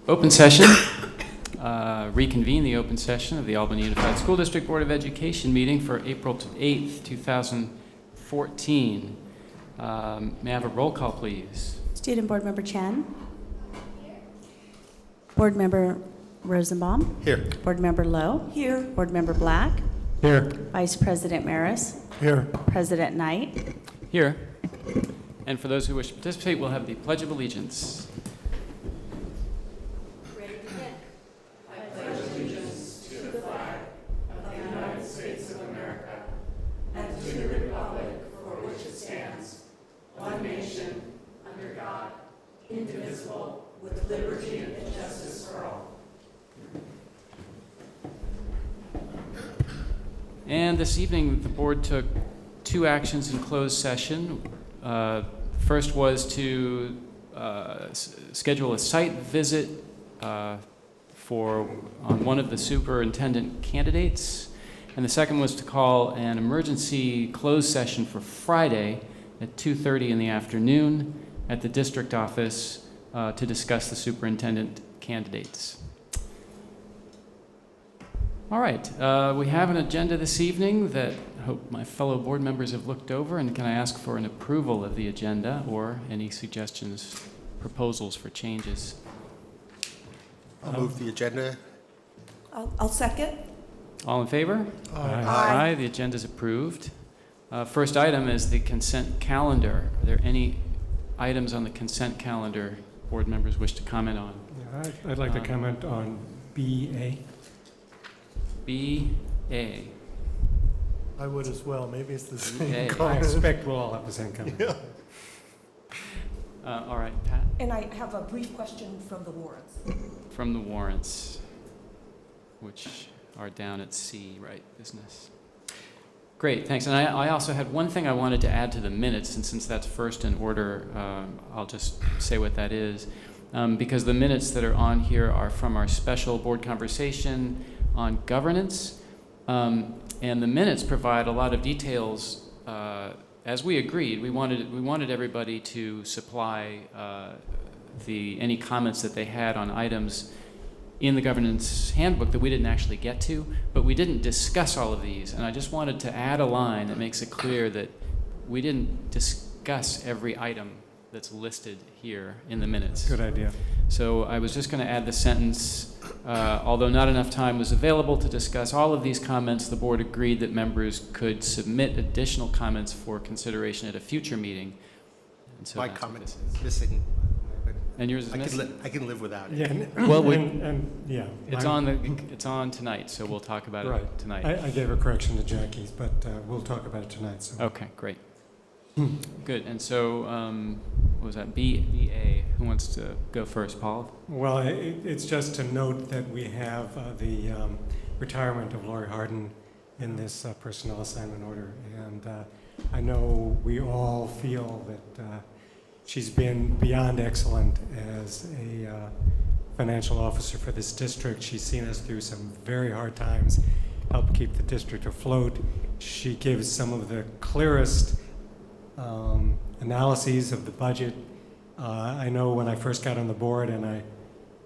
Open session. Reconvene the open session of the Albany Unified School District Board of Education meeting for April 8th, 2014. May I have a roll call, please? Student Board Member Chen. Here. Board Member Rosenbaum. Here. Board Member Lowe. Here. Board Member Black. Here. Vice President Maris. Here. President Knight. Here. And for those who wish to participate, we'll have the Pledge of Allegiance. Indivisible, with liberty and justice for all. And this evening, the board took two actions in closed session. First was to schedule a site visit on one of the superintendent candidates. And the second was to call an emergency closed session for Friday at 2:30 in the afternoon at the district office to discuss the superintendent candidates. All right, we have an agenda this evening that I hope my fellow board members have looked over, and can I ask for an approval of the agenda or any suggestions, proposals for changes? I'll move the agenda. I'll second. All in favor? Aye. The agenda is approved. First item is the consent calendar. Are there any items on the consent calendar board members wish to comment on? Yeah, I'd like to comment on BA. BA. I would as well. Maybe it's the BA. same I comment. expect we'll all have the same comment. Yeah. All right, Pat, And I have a brief question from the warrants. from the warrants, which are down at C, right, business. Great, thanks. And I also had one thing I wanted to add to the minutes, and since that's first in order, I'll just say what that is. Because the minutes that are on here are from our special board conversation on governance. And the minutes provide a lot of details. As we agreed, we wanted everybody to supply any comments that they had on items in the governance handbook that we didn't actually get to, but we didn't discuss all of these. And I just wanted to add a line that makes it clear that we didn't discuss every item that's listed here in the minutes. Good idea. So I was just going to add the sentence, although not enough time was available to discuss all of these comments, the board agreed that members could submit additional comments for consideration at a future meeting. And so My that's what comment this is missing. And yours is missing? I can live without it. Yeah, Well, yeah. It's on tonight, so we'll talk about Right. it tonight. I gave a correction to Jackie's, but we'll talk about it tonight. So. Okay, great. Good. And so, what was that? BA. Who wants to go first, Paul? Well, it's just to note that we have the retirement of Lori Harden in this personnel assignment order, and I know we all feel that she's been beyond excellent as a financial officer for this district. She's seen us through some very hard times, helped keep the district afloat. She gives some of the clearest analyses of the budget. I know when I first got on the board and I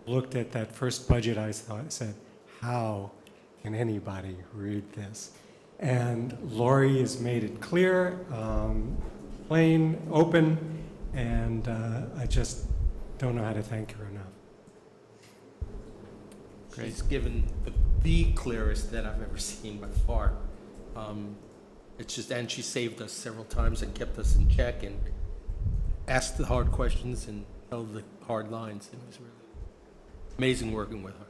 looked at that first budget, I said, how can anybody read this? And Lori has made it clear, plain, open, and I just don't know how to thank her enough. Great. She's given the clearest that I've ever seen by far. It's just, and she saved us several times and kept us in check and asked the hard questions and held the hard lines. It was really amazing working with her.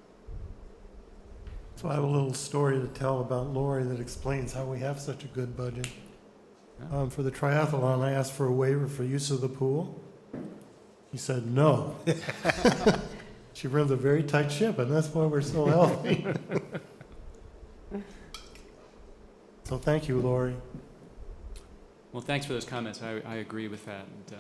So I have a little story to tell about Lori that explains how we have such a good budget. For the triathlon, I asked for a waiver for use of the pool. He said no. She runs a very tight ship, and that's why we're so healthy. So thank you, Lori. Well, thanks for those comments. I agree with that. And,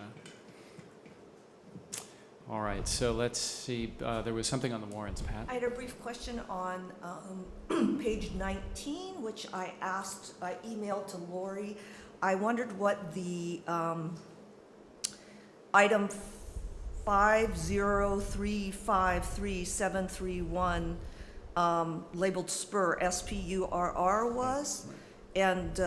all right, so let's see. There was something on the warrants, Pat. I had a brief question on page 19, which I emailed to Lori. I wondered what the item 5035331 labeled Spur, S-P-U-R-R was, and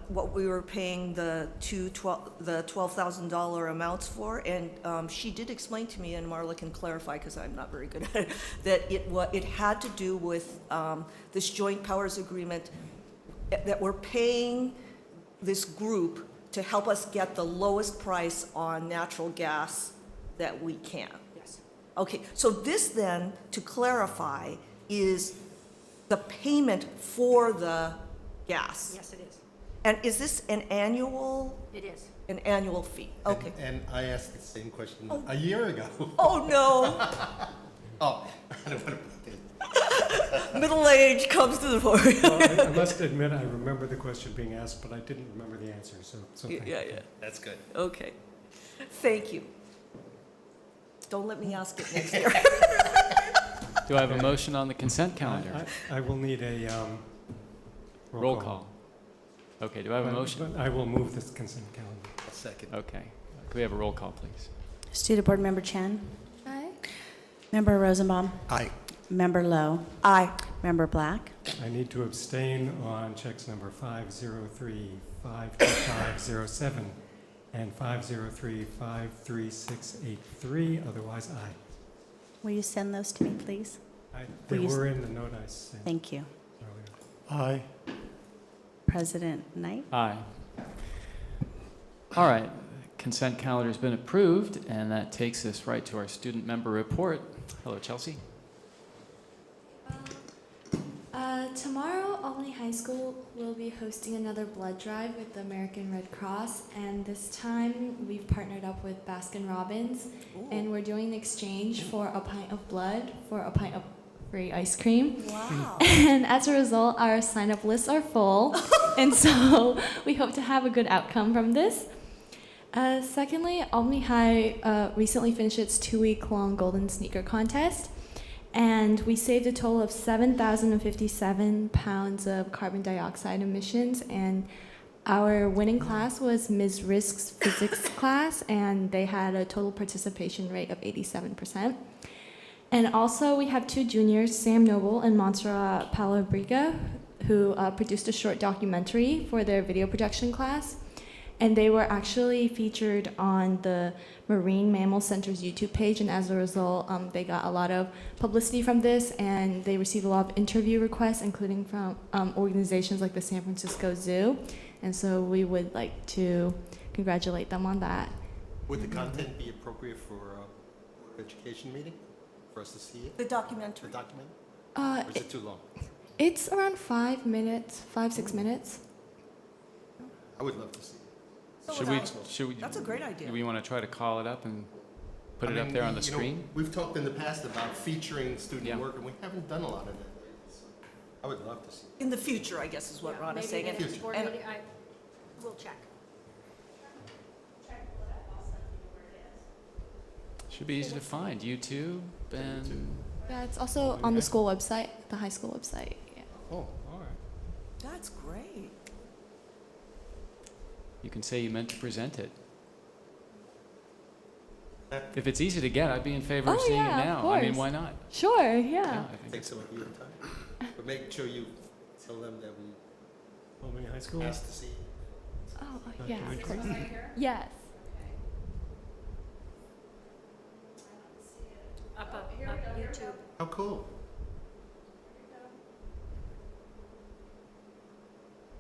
what we were paying the $12,000 amounts for. And she did explain to me, and Marla can clarify because I'm not very good at it, that it had to do with this joint powers agreement, that we're paying this group to help us get the lowest price on natural gas that we can. Yes. Okay, so this then, to clarify, is the payment for the gas. Yes, it is. And is this an annual fee? Okay. And I asked the same question a year ago. Oh, no. Oh, I don't want to put it. Middle age comes to the fore. Well, I must admit, I remember the question being asked, but I didn't remember the answer, so thank you. Yeah. That's good. Okay. Thank you. Don't let me ask it next year. Do I have a motion on the consent calendar? I will need a Roll call. Okay, do I have a motion? But I will move this consent calendar. A second. Okay. Could we have a roll call, please? Student Board Member Chen. Aye. Member Rosenbaum. Aye. Member Lowe. Aye. Member Black. I need to abstain on checks number 503, 52507, and 503, 53683. Otherwise, aye. Will you send those to me, please? They Will you were in the note I sent Thank you. earlier. Aye. President Knight. Aye. All right, consent calendar's been approved, and that takes us right to our student member report. Hello, Chelsea. Tomorrow, Albany High School will be hosting another blood drive with the American Red Cross, and this time we've partnered up with Baskin-Robbins, and we're doing an exchange for a pint of blood for a pint of free ice cream. Wow. And as a result, our sign-up lists are full, and so we hope to have a good outcome from this. Secondly, Albany High recently finished its 2-week-long Golden Sneaker Contest, and we saved a total of 7,057 pounds of carbon dioxide emissions, and our winning class was Ms. Risk's physics class, and they had a total participation rate of 87%. And also we have 2 juniors, Sam Noble and Montserrat Palabriga, who produced a short documentary for their video production class. And they were actually featured on the Marine Mammal Center's YouTube page, and as a result, they got a lot of publicity from this, and they received a lot of interview requests, including from organizations like the San Francisco Zoo. And so we would like to congratulate them on that. Would the content be appropriate for a education meeting, for us to see it, The the documentary. document? Or is It, it too long? it's around 5 minutes, 5-6 minutes. I would love to see it. So Should would we? That's a great idea. Do we want to try to call it up and put I it up mean, there on the you know, screen? We've talked in the past about featuring student Yeah. work, and we haven't done a lot of that. I would love to see it. In the future, I guess is what Ron is saying. Maybe the next Future. board And- meeting, we'll check. Should be easy to find. YouTube and. Yeah, it's also on the school website, the high school website. Yeah. Oh, all right. That's great. You can say you meant to present it. If it's easy to get, I'd be in favor of Oh, seeing yeah, it of now. I mean, course. why not? Sure, yeah. I think Take some of your time. But make sure you tell them that we Albany High School? asked to see it. Oh, yeah, of Documentary. course. Yes. Up YouTube. How cool.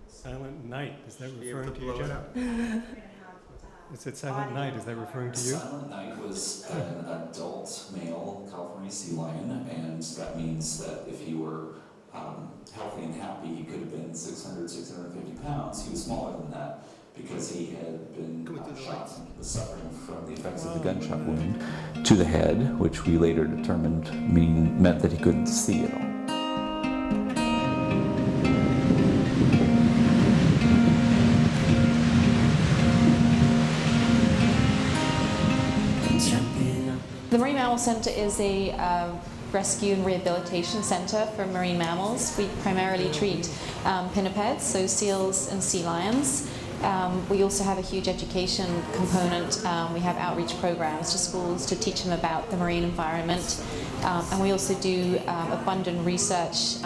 Silent Night, is that Be able referring to to you, blow it Jen? up. Is it Silent Night, is that referring to you? Silent Night was an adult male California sea lion, and that means that if he were healthy and happy, he could have been 600, 650 pounds. He was smaller than that because he had been Can we do the shot lights? and was suffering from the effects of the gunshot wound to the head, which we later determined meant that he couldn't see at all. The Marine Mammal Center is a rescue and rehabilitation center for marine mammals. We primarily treat pinnipeds, so seals and sea lions. We also have a huge education component. We have outreach programs to schools to teach them about the marine environment. And we also do abundant research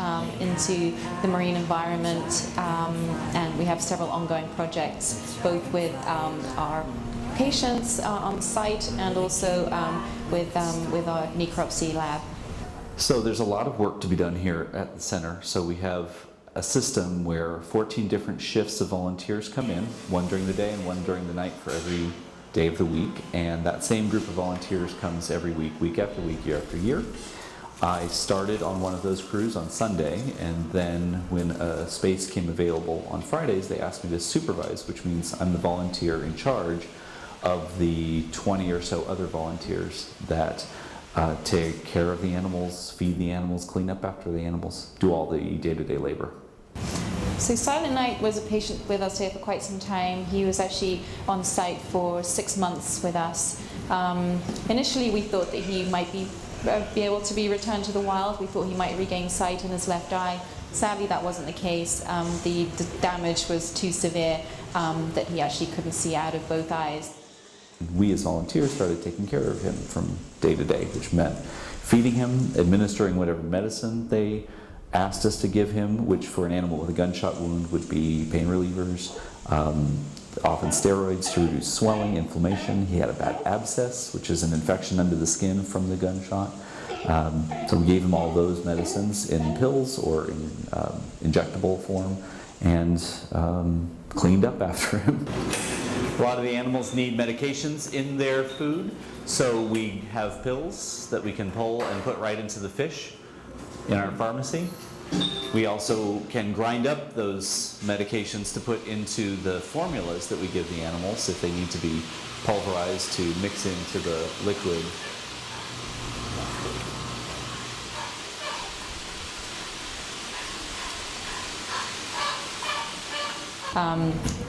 into the marine environment, and we have several ongoing projects, both with our patients on site and also with our necropsy lab. So there's a lot of work to be done here at the center. So we have a system where 14 different shifts of volunteers come in, one during the day and one during the night for every day of the week. And that same group of volunteers comes every week, week after week, year after year. I started on one of those crews on Sunday, and then when a space came available on Fridays, they asked me to supervise, which means I'm the volunteer in charge of the 20 or so other volunteers that take care of the animals, feed the animals, clean up after the animals, do all the day-to-day labor. So Silent Night was a patient with us here for quite some time. He was actually on site for 6 months with us. Initially we thought that he might be able to be returned to the wild. We thought he might regain sight in his left eye. Sadly, that wasn't the case. The damage was too severe that he actually couldn't see out of both eyes. We as volunteers started taking care of him from day to day, which meant feeding him, administering whatever medicine they asked us to give him, which for an animal with a gunshot wound would be pain relievers, often steroids to reduce swelling, inflammation. He had a bad abscess, which is an infection under the skin from the gunshot. So we gave him all those medicines in pills or in injectable form, and cleaned up after him. A lot of the animals need medications in their food, so we have pills that we can pull and put right into the fish in our pharmacy. We also can grind up those medications to put into the formulas that we give the animals if they need to be pulverized to mix into the liquid.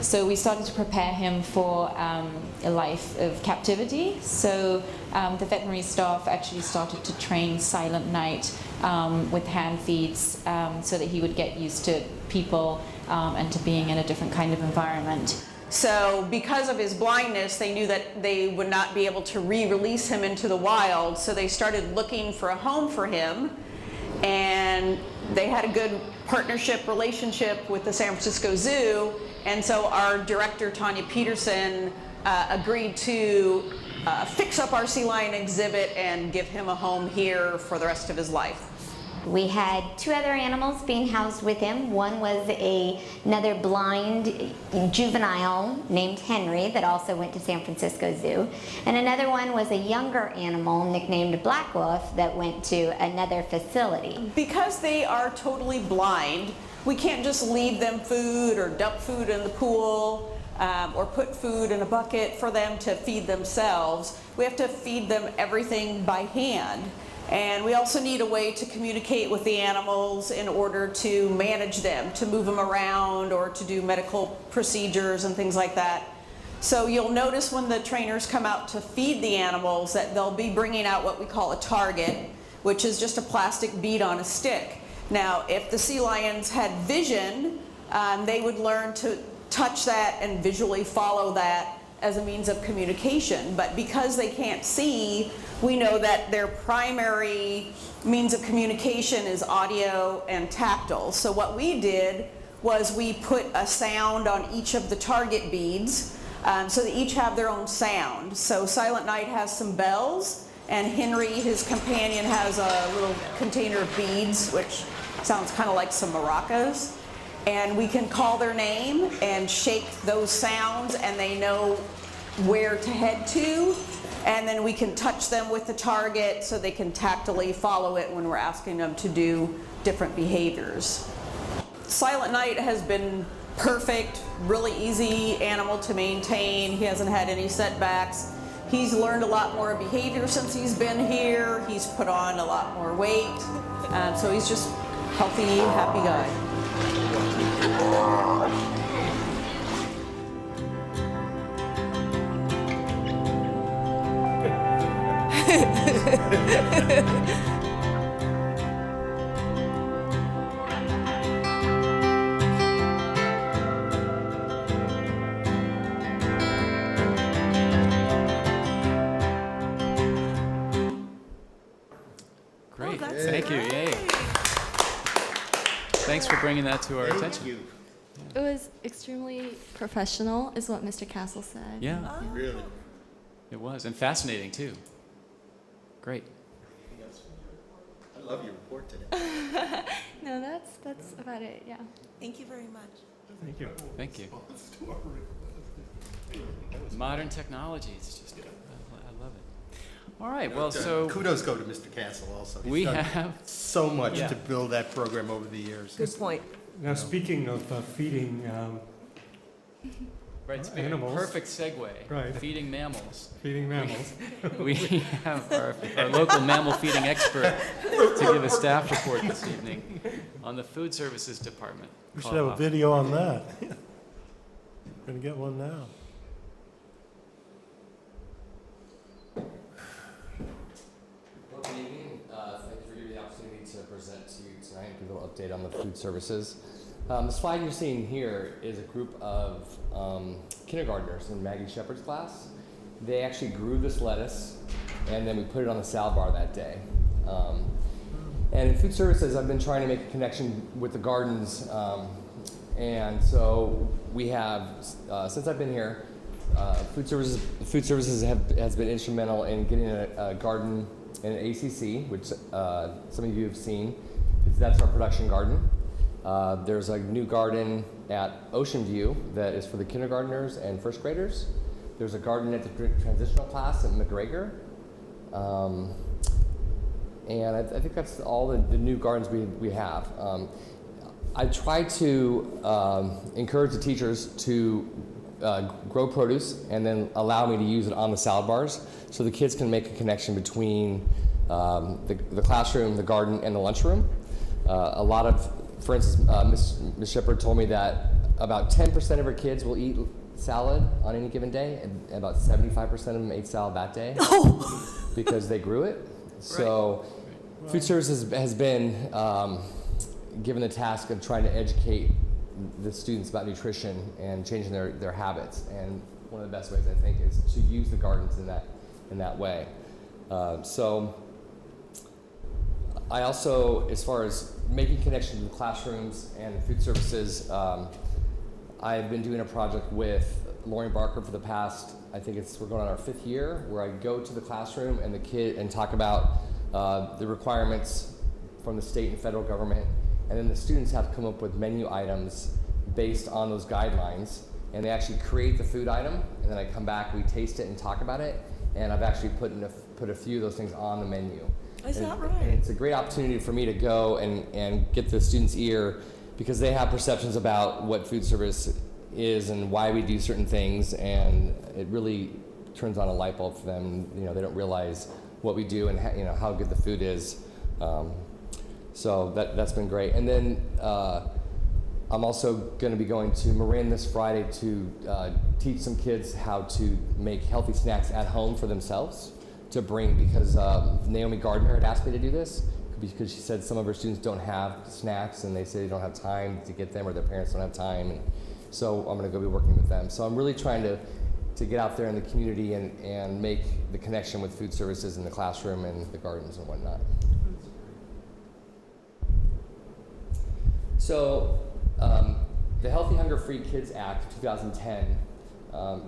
So we started to prepare him for a life of captivity. So the veterinary staff actually started to train Silent Night with hand feeds so that he would get used to people and to being in a different kind of environment. So because of his blindness, they knew that they would not be able to re-release him into the wild, so they started looking for a home for him. And they had a good partnership relationship with the San Francisco Zoo, and so our director, Tanya Peterson, agreed to fix up our sea lion exhibit and give him a home here for the rest of his life. We had 2 other animals being housed with him. One was another blind juvenile named Henry that also went to San Francisco Zoo. And another one was a younger animal nicknamed Black Wolf that went to another facility. Because they are totally blind, we can't just leave them food or dump food in the pool or put food in a bucket for them to feed themselves. We have to feed them everything by hand. And we also need a way to communicate with the animals in order to manage them, to move them around or to do medical procedures and things like that. So you'll notice when the trainers come out to feed the animals that they'll be bringing out what we call a target, which is just a plastic bead on a stick. Now, if the sea lions had vision, they would learn to touch that and visually follow that as a means of communication. But because they can't see, we know that their primary means of communication is audio and tactile. So what we did was we put a sound on each of the target beads so they each have their own sound. So Silent Night has some bells, and Henry, his companion, has a little container of beads, which sounds kind of like some maracas. And we can call their name and shake those sounds, and they know where to head to. And then we can touch them with the target so they can tactily follow it when we're asking them to do different behaviors. Silent Night has been perfect, really easy animal to maintain. He hasn't had any setbacks. He's learned a lot more behavior since he's been here. He's put on a lot more weight. So he's just healthy, happy guy. Thank you, yay. Thanks for bringing that to our attention. It was extremely professional, is what Mr. Castle said. Yeah, Really? it was, and fascinating too. Great. I love your report today. No, that's about it. Yeah. Thank you very much. Thank you. Thank you. Modern technology, it's just, I love it. All right, well, so Kudos go to Mr. Castle also. He's we done have, so much Yeah. to build that program over the years. Good point. Now, speaking of feeding right, speaking of animals. perfect segue, Right. feeding mammals. feeding mammals, We have our local mammal feeding expert to give a staff report this evening on the Food Services Department. We should Call have a off. video on that. Gonna get one now. Well, good evening. Thank you for giving me the opportunity to present to you tonight, give a little update on the food services. The slide you're seeing here is a group of kindergartners in Maggie Shepard's class. They actually grew this lettuce, and then we put it on the salad bar that day. And in food services, I've been trying to make a connection with the gardens, and so we have, since I've been here, food services has been instrumental in getting a garden in an ACC, which some of you have seen. That's our production garden. There's a new garden at Ocean View that is for the kindergartners and first graders. There's a garden at the transitional class at McGregor. And I think that's all the new gardens we have. I try to encourage the teachers to grow produce and then allow me to use it on the salad bars so the kids can make a connection between the classroom, the garden, and the lunchroom. A lot of, for instance, Ms. Shepard told me that about 10% of her kids will eat salad on any given day, and about 75% of them ate salad that day because they grew it. So food services has been given the task of trying to educate the students about nutrition and changing their habits. And one of the best ways, I think, is to use the gardens in that way. So I also, as far as making connections with classrooms and food services, I've been doing a project with Lauren Barker for the past, I think we're going on our 5th year, where I go to the classroom and the kid and talk about the requirements from the state and federal government, and then the students have to come up with menu items based on those guidelines, and they actually create the food item, and then I come back, we taste it and talk about it, and I've actually put a few of those things on the menu. Is that right? And it's a great opportunity for me to go and get the students' ear, because they have perceptions about what food service is and why we do certain things, and it really turns on a light bulb for them. You know, they don't realize what we do and how good the food is. So that's been great. And then I'm also going to be going to Marin this Friday to teach some kids how to make healthy snacks at home for themselves to bring, because Naomi Gardner had asked me to do this because she said some of her students don't have snacks and they say they don't have time to get them, or their parents don't have time. And so I'm going to go be working with them. So I'm really trying to get out there in the community and make the connection with food services in the classroom and the gardens and whatnot. So the Healthy Hunger Free Kids Act of 2010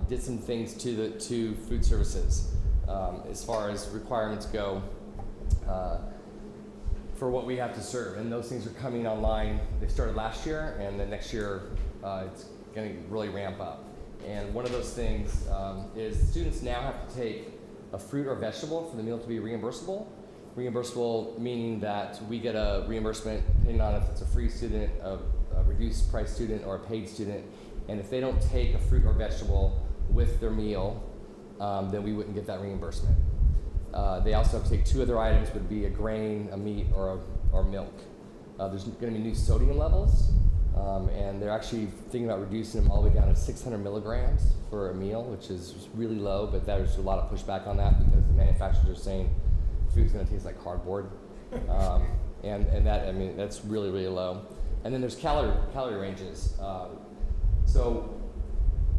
did some things to food services as far as requirements go for what we have to serve. And those things are coming online. They started last year, and then next year it's going to really ramp up. And one of those things is students now have to take a fruit or vegetable for the meal to be reimbursable. Reimbursable meaning that we get a reimbursement depending on if it's a free student, a reduced price student, or a paid student. And if they don't take a fruit or vegetable with their meal, then we wouldn't get that reimbursement. They also have to take 2 other items, would be a grain, a meat, or milk. There's going to be new sodium levels, and they're actually thinking about reducing them all the way down to 600 milligrams for a meal, which is really low, but there's a lot of pushback on that because the manufacturers are saying food's going to taste like cardboard, and that, I mean, that's really, really low. And then there's calorie ranges. So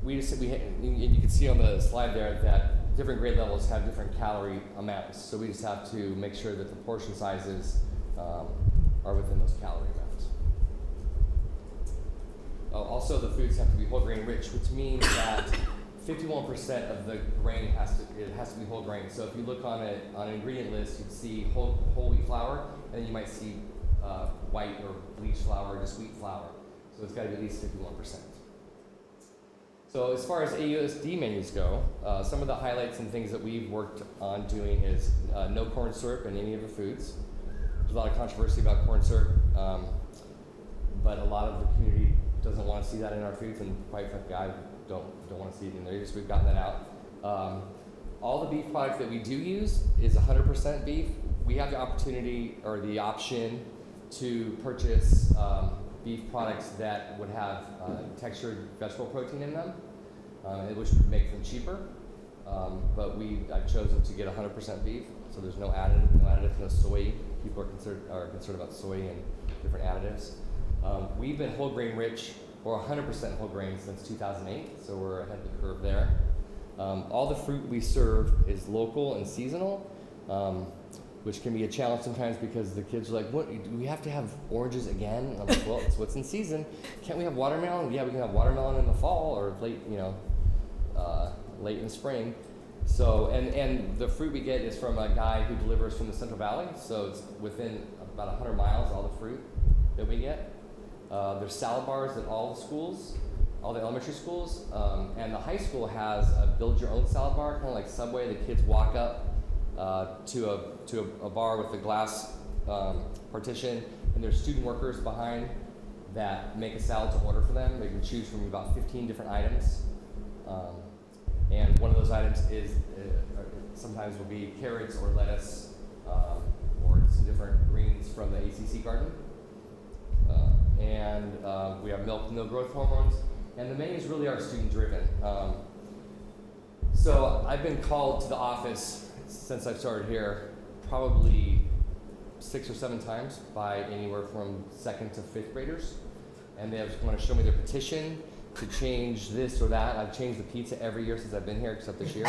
you can see on the slide there that different grade levels have different calorie amounts. So we just have to make sure that the portion sizes are within those calorie amounts. Also, the foods have to be whole grain rich, which means that 51% of the grain has to be whole grain. So if you look on an ingredient list, you'd see whole wheat flour, and then you might see white or bleached flour or just wheat flour. So it's got to be at least 51%. So as far as AUSD menus go, some of the highlights and things that we've worked on doing is no corn syrup in any of the foods. There's a lot of controversy about corn syrup, but a lot of the community doesn't want to see that in our foods, and quite frankly, I don't want to see it in there, so we've gotten that out. All the beef products that we do use is 100% beef. We have the opportunity or the option to purchase beef products that would have textured vegetable protein in them, which would make them cheaper. But I've chosen to get 100% beef, so there's no additives, no soy. People are concerned about soy and different additives. We've been whole grain rich, or 100% whole grain since 2008, so we're ahead of the curve there. All the fruit we serve is local and seasonal, which can be a challenge sometimes because the kids are like, "What? Do we have to have oranges again?" And I'm like, "Well, it's what's in season. Can't we have watermelon? Yeah, we can have watermelon in the fall or late in spring." So, and the fruit we get is from a guy who delivers from the Central Valley, so it's within about 100 miles, all the fruit that we get. There's salad bars at all the schools, all the elementary schools, and the high school has a build your own salad bar, kind of like Subway. The kids walk up to a bar with a glass partition, and there's student workers behind that make a salad to order for them. They can choose from about 15 different items. And one of those items is sometimes will be carrots or lettuce or some different greens from the ACC garden. And we have milk, no growth hormones. And the menus really are student driven. So I've been called to the office since I've started here probably 6 or 7 times by anywhere from 2nd to 5th graders. And they want to show me their petition to change this or that. I've changed the pizza every year since I've been here, except this year.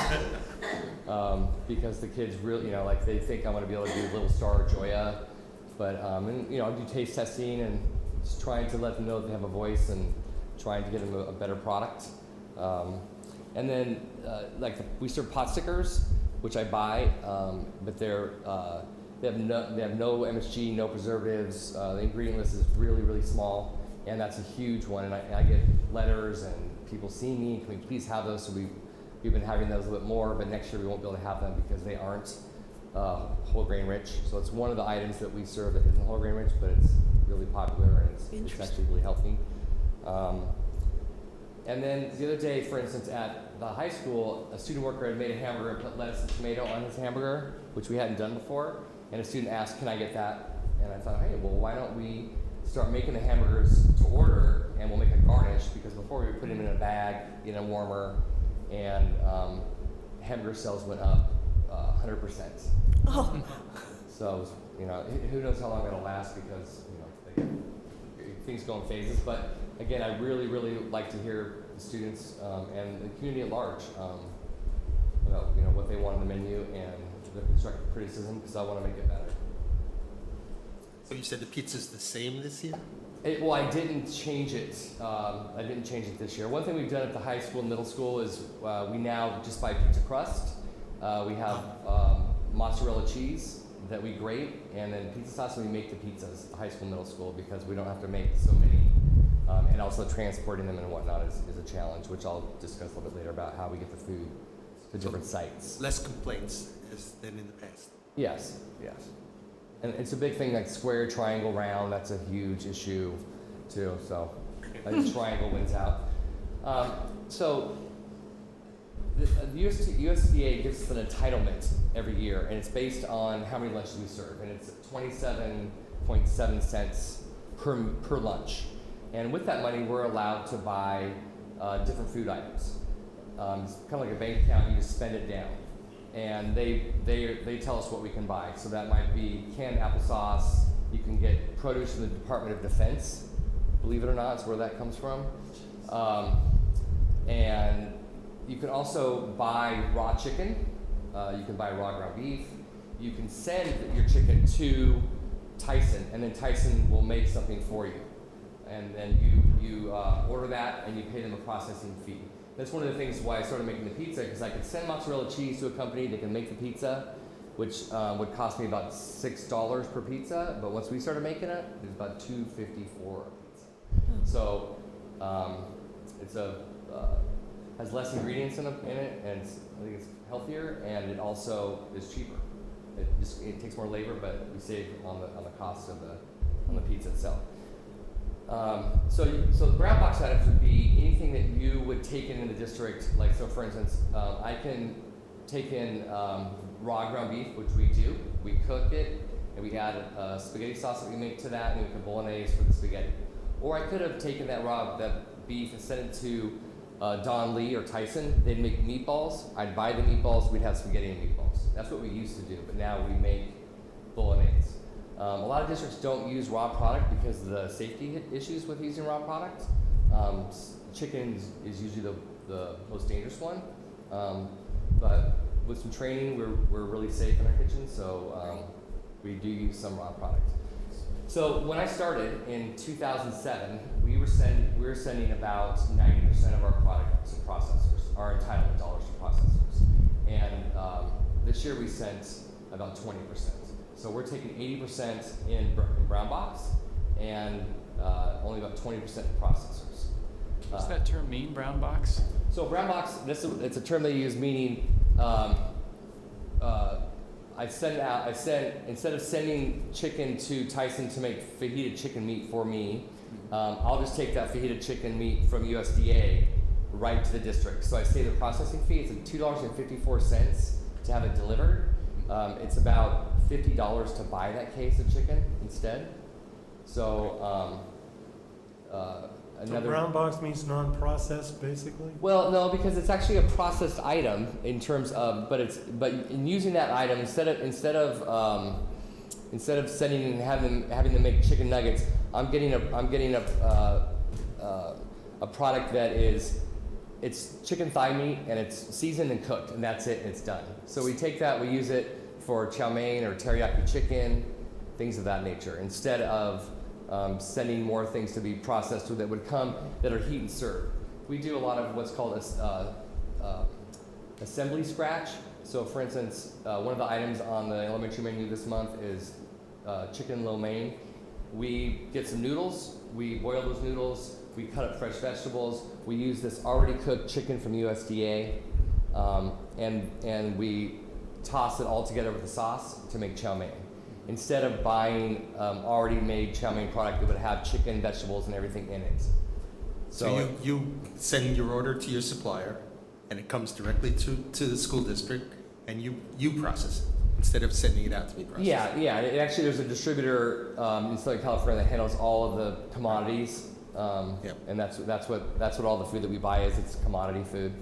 Because the kids really, they think I'm going to be able to do Little Star or Joya. But, I do taste testing and just trying to let them know that they have a voice and trying to get them a better product. And then, we serve pot stickers, which I buy, but they have no MSG, no preservatives. The ingredient list is really, really small. And that's a huge one, and I get letters and people see me, can we please have those? So we've been having those a little bit more, but next year we won't be able to have them because they aren't whole grain rich. So it's one of the items that we serve that isn't whole grain rich, but it's really popular and it's actually really healthy. And then the other day, for instance, at the high school, a student worker had made a hamburger and put lettuce and tomato on his hamburger, which we hadn't done before, and a student asked, "Can I get that?" And I thought, hey, well, why don't we start making the hamburgers to order, and we'll make a garnish, because before we would put them in a bag, in a warmer, and hamburger sales went up 100%. Oh. So, who knows how long that'll last, because, things go in phases. But again, I really, really like to hear the students and the community at large about, what they want on the menu and the constructive criticism, because I want to make it better. So you said the pizza's the same this year? Well, I didn't change it. I didn't change it this year. One thing we've done at the high school and middle school is we now just buy pizza crust. We have mozzarella cheese that we grate, and then pizza sauce, and we make the pizzas at the high school and middle school because we don't have to make so many. And also transporting them and whatnot is a challenge, which I'll discuss a little bit later about how we get the food to different sites. Less complaints than in the past. Yes. And it's a big thing, like square, triangle, round. That's a huge issue, too. So, I think triangle wins out. So, the USDA gives us an entitlement every year, and it's based on how many lunches we serve, and it's 27.7 cents per lunch. And with that money, we're allowed to buy different food items. It's kind of like a bank account. You just spend it down. And they tell us what we can buy. So that might be canned applesauce. You can get produce from the Department of Defense. Believe it or not, it's where that comes from. And you can also buy raw chicken. You can buy raw ground beef. You can send your chicken to Tyson, and then Tyson will make something for you. And then you order that and you pay them a processing fee. That's one of the things why I started making the pizza, because I could send mozzarella cheese to a company, they can make the pizza, which would cost me about $6 per pizza, but once we started making it, it was about $2.54 a pizza. So it's has less ingredients in it, and I think it's healthier, and it also is cheaper. It takes more labor, but we save on the cost of the pizza itself. So the brown box items would be anything that you would take in the district. Like, so for instance, I can take in raw ground beef, which we do. We cook it, and we add a spaghetti sauce that we make to that, and we make a bolognese for the spaghetti. Or I could have taken that beef and sent it to Don Lee or Tyson. They'd make meatballs. I'd buy the meatballs. We'd have spaghetti and meatballs. That's what we used to do, but now we make bolognese. A lot of districts don't use raw product because of the safety issues with using raw product. Chicken is usually the most dangerous one, but with some training, we're really safe in our kitchen, so we do use some raw product. So when I started in 2007, we were sending about 90% of our product to processors, our entitlement dollars to processors, and this year we sent about 20%. So we're taking 80% in brown box and only about 20% in processors. What does that term mean, brown box? So brown box, it's a term they use meaning instead of sending chicken to Tyson to make fajita chicken meat for me, I'll just take that fajita chicken meat from USDA right to the district. So I save the processing fee. It's $2.54 to have it delivered. It's about $50 to buy that case of chicken instead. So So brown box means non-processed, basically? Well, no, because it's actually a processed item in terms of, but in using that item instead of sending and having them make chicken nuggets, I'm getting a product that it's chicken thigh meat and it's seasoned and cooked, and that's it, and it's done. So we take that, we use it for chow mein or teriyaki chicken, things of that nature, instead of sending more things to be processed that would come that are heat and serve. We do a lot of what's called assembly scratch. So for instance, one of the items on the elementary menu this month is chicken lo mein. We get some noodles, we boil those noodles, we cut up fresh vegetables, we use this already cooked chicken from USDA, and we toss it all together with the sauce to make chow mein. Instead of buying already made chow mein product that would have chicken, vegetables, and everything in it. So you send your order to your supplier, and it comes directly to the school district, and you process it instead of sending it out to be processed. Yeah. Actually, there's a distributor in Southern California that handles all of the commodities, and that's what all the food that we buy is. It's commodity food.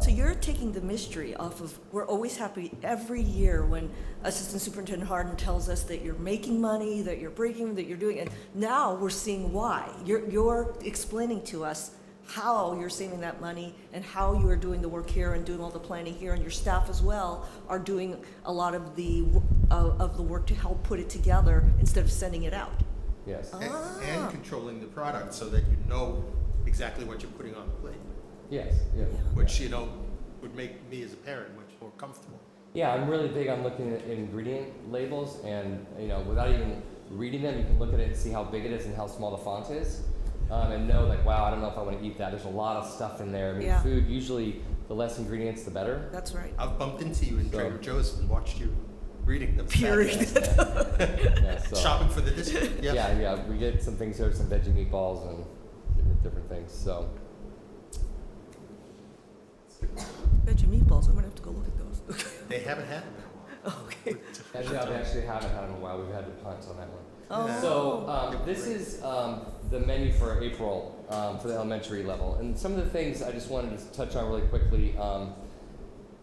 So you're taking the mystery off of, we're always happy every year when Assistant Superintendent Harden tells us that you're making money, that you're breaking, that you're doing, and now we're seeing why. You're explaining to us how you're saving that money and how you are doing the work here and doing all the planning here, and your staff as well are doing a lot of the work to help put it together instead of sending it out. Yes. And controlling the product so that you know exactly what you're putting on the plate. Yes. Yeah. Which, would make me as a parent much more comfortable. Yeah, I'm really big on looking at ingredient labels, and without even reading them, you can look at it and see how big it is and how small the font is, and know like, wow, I don't know if I want to eat that. There's a lot of stuff in there. I mean, food usually the less ingredients, the better. That's right. I've bumped into you in Trader Joe's and watched you reading them. Period. Shopping for the district. Yeah. We get some things here, some veggie meatballs and different things. So. Veggie meatballs, I'm gonna have to go look at those. They haven't had them in a while. Okay. We actually haven't had them in a while. We've had to punt on that one. Oh. So this is the menu for April for the elementary level. And some of the things I just wanted to touch on really quickly.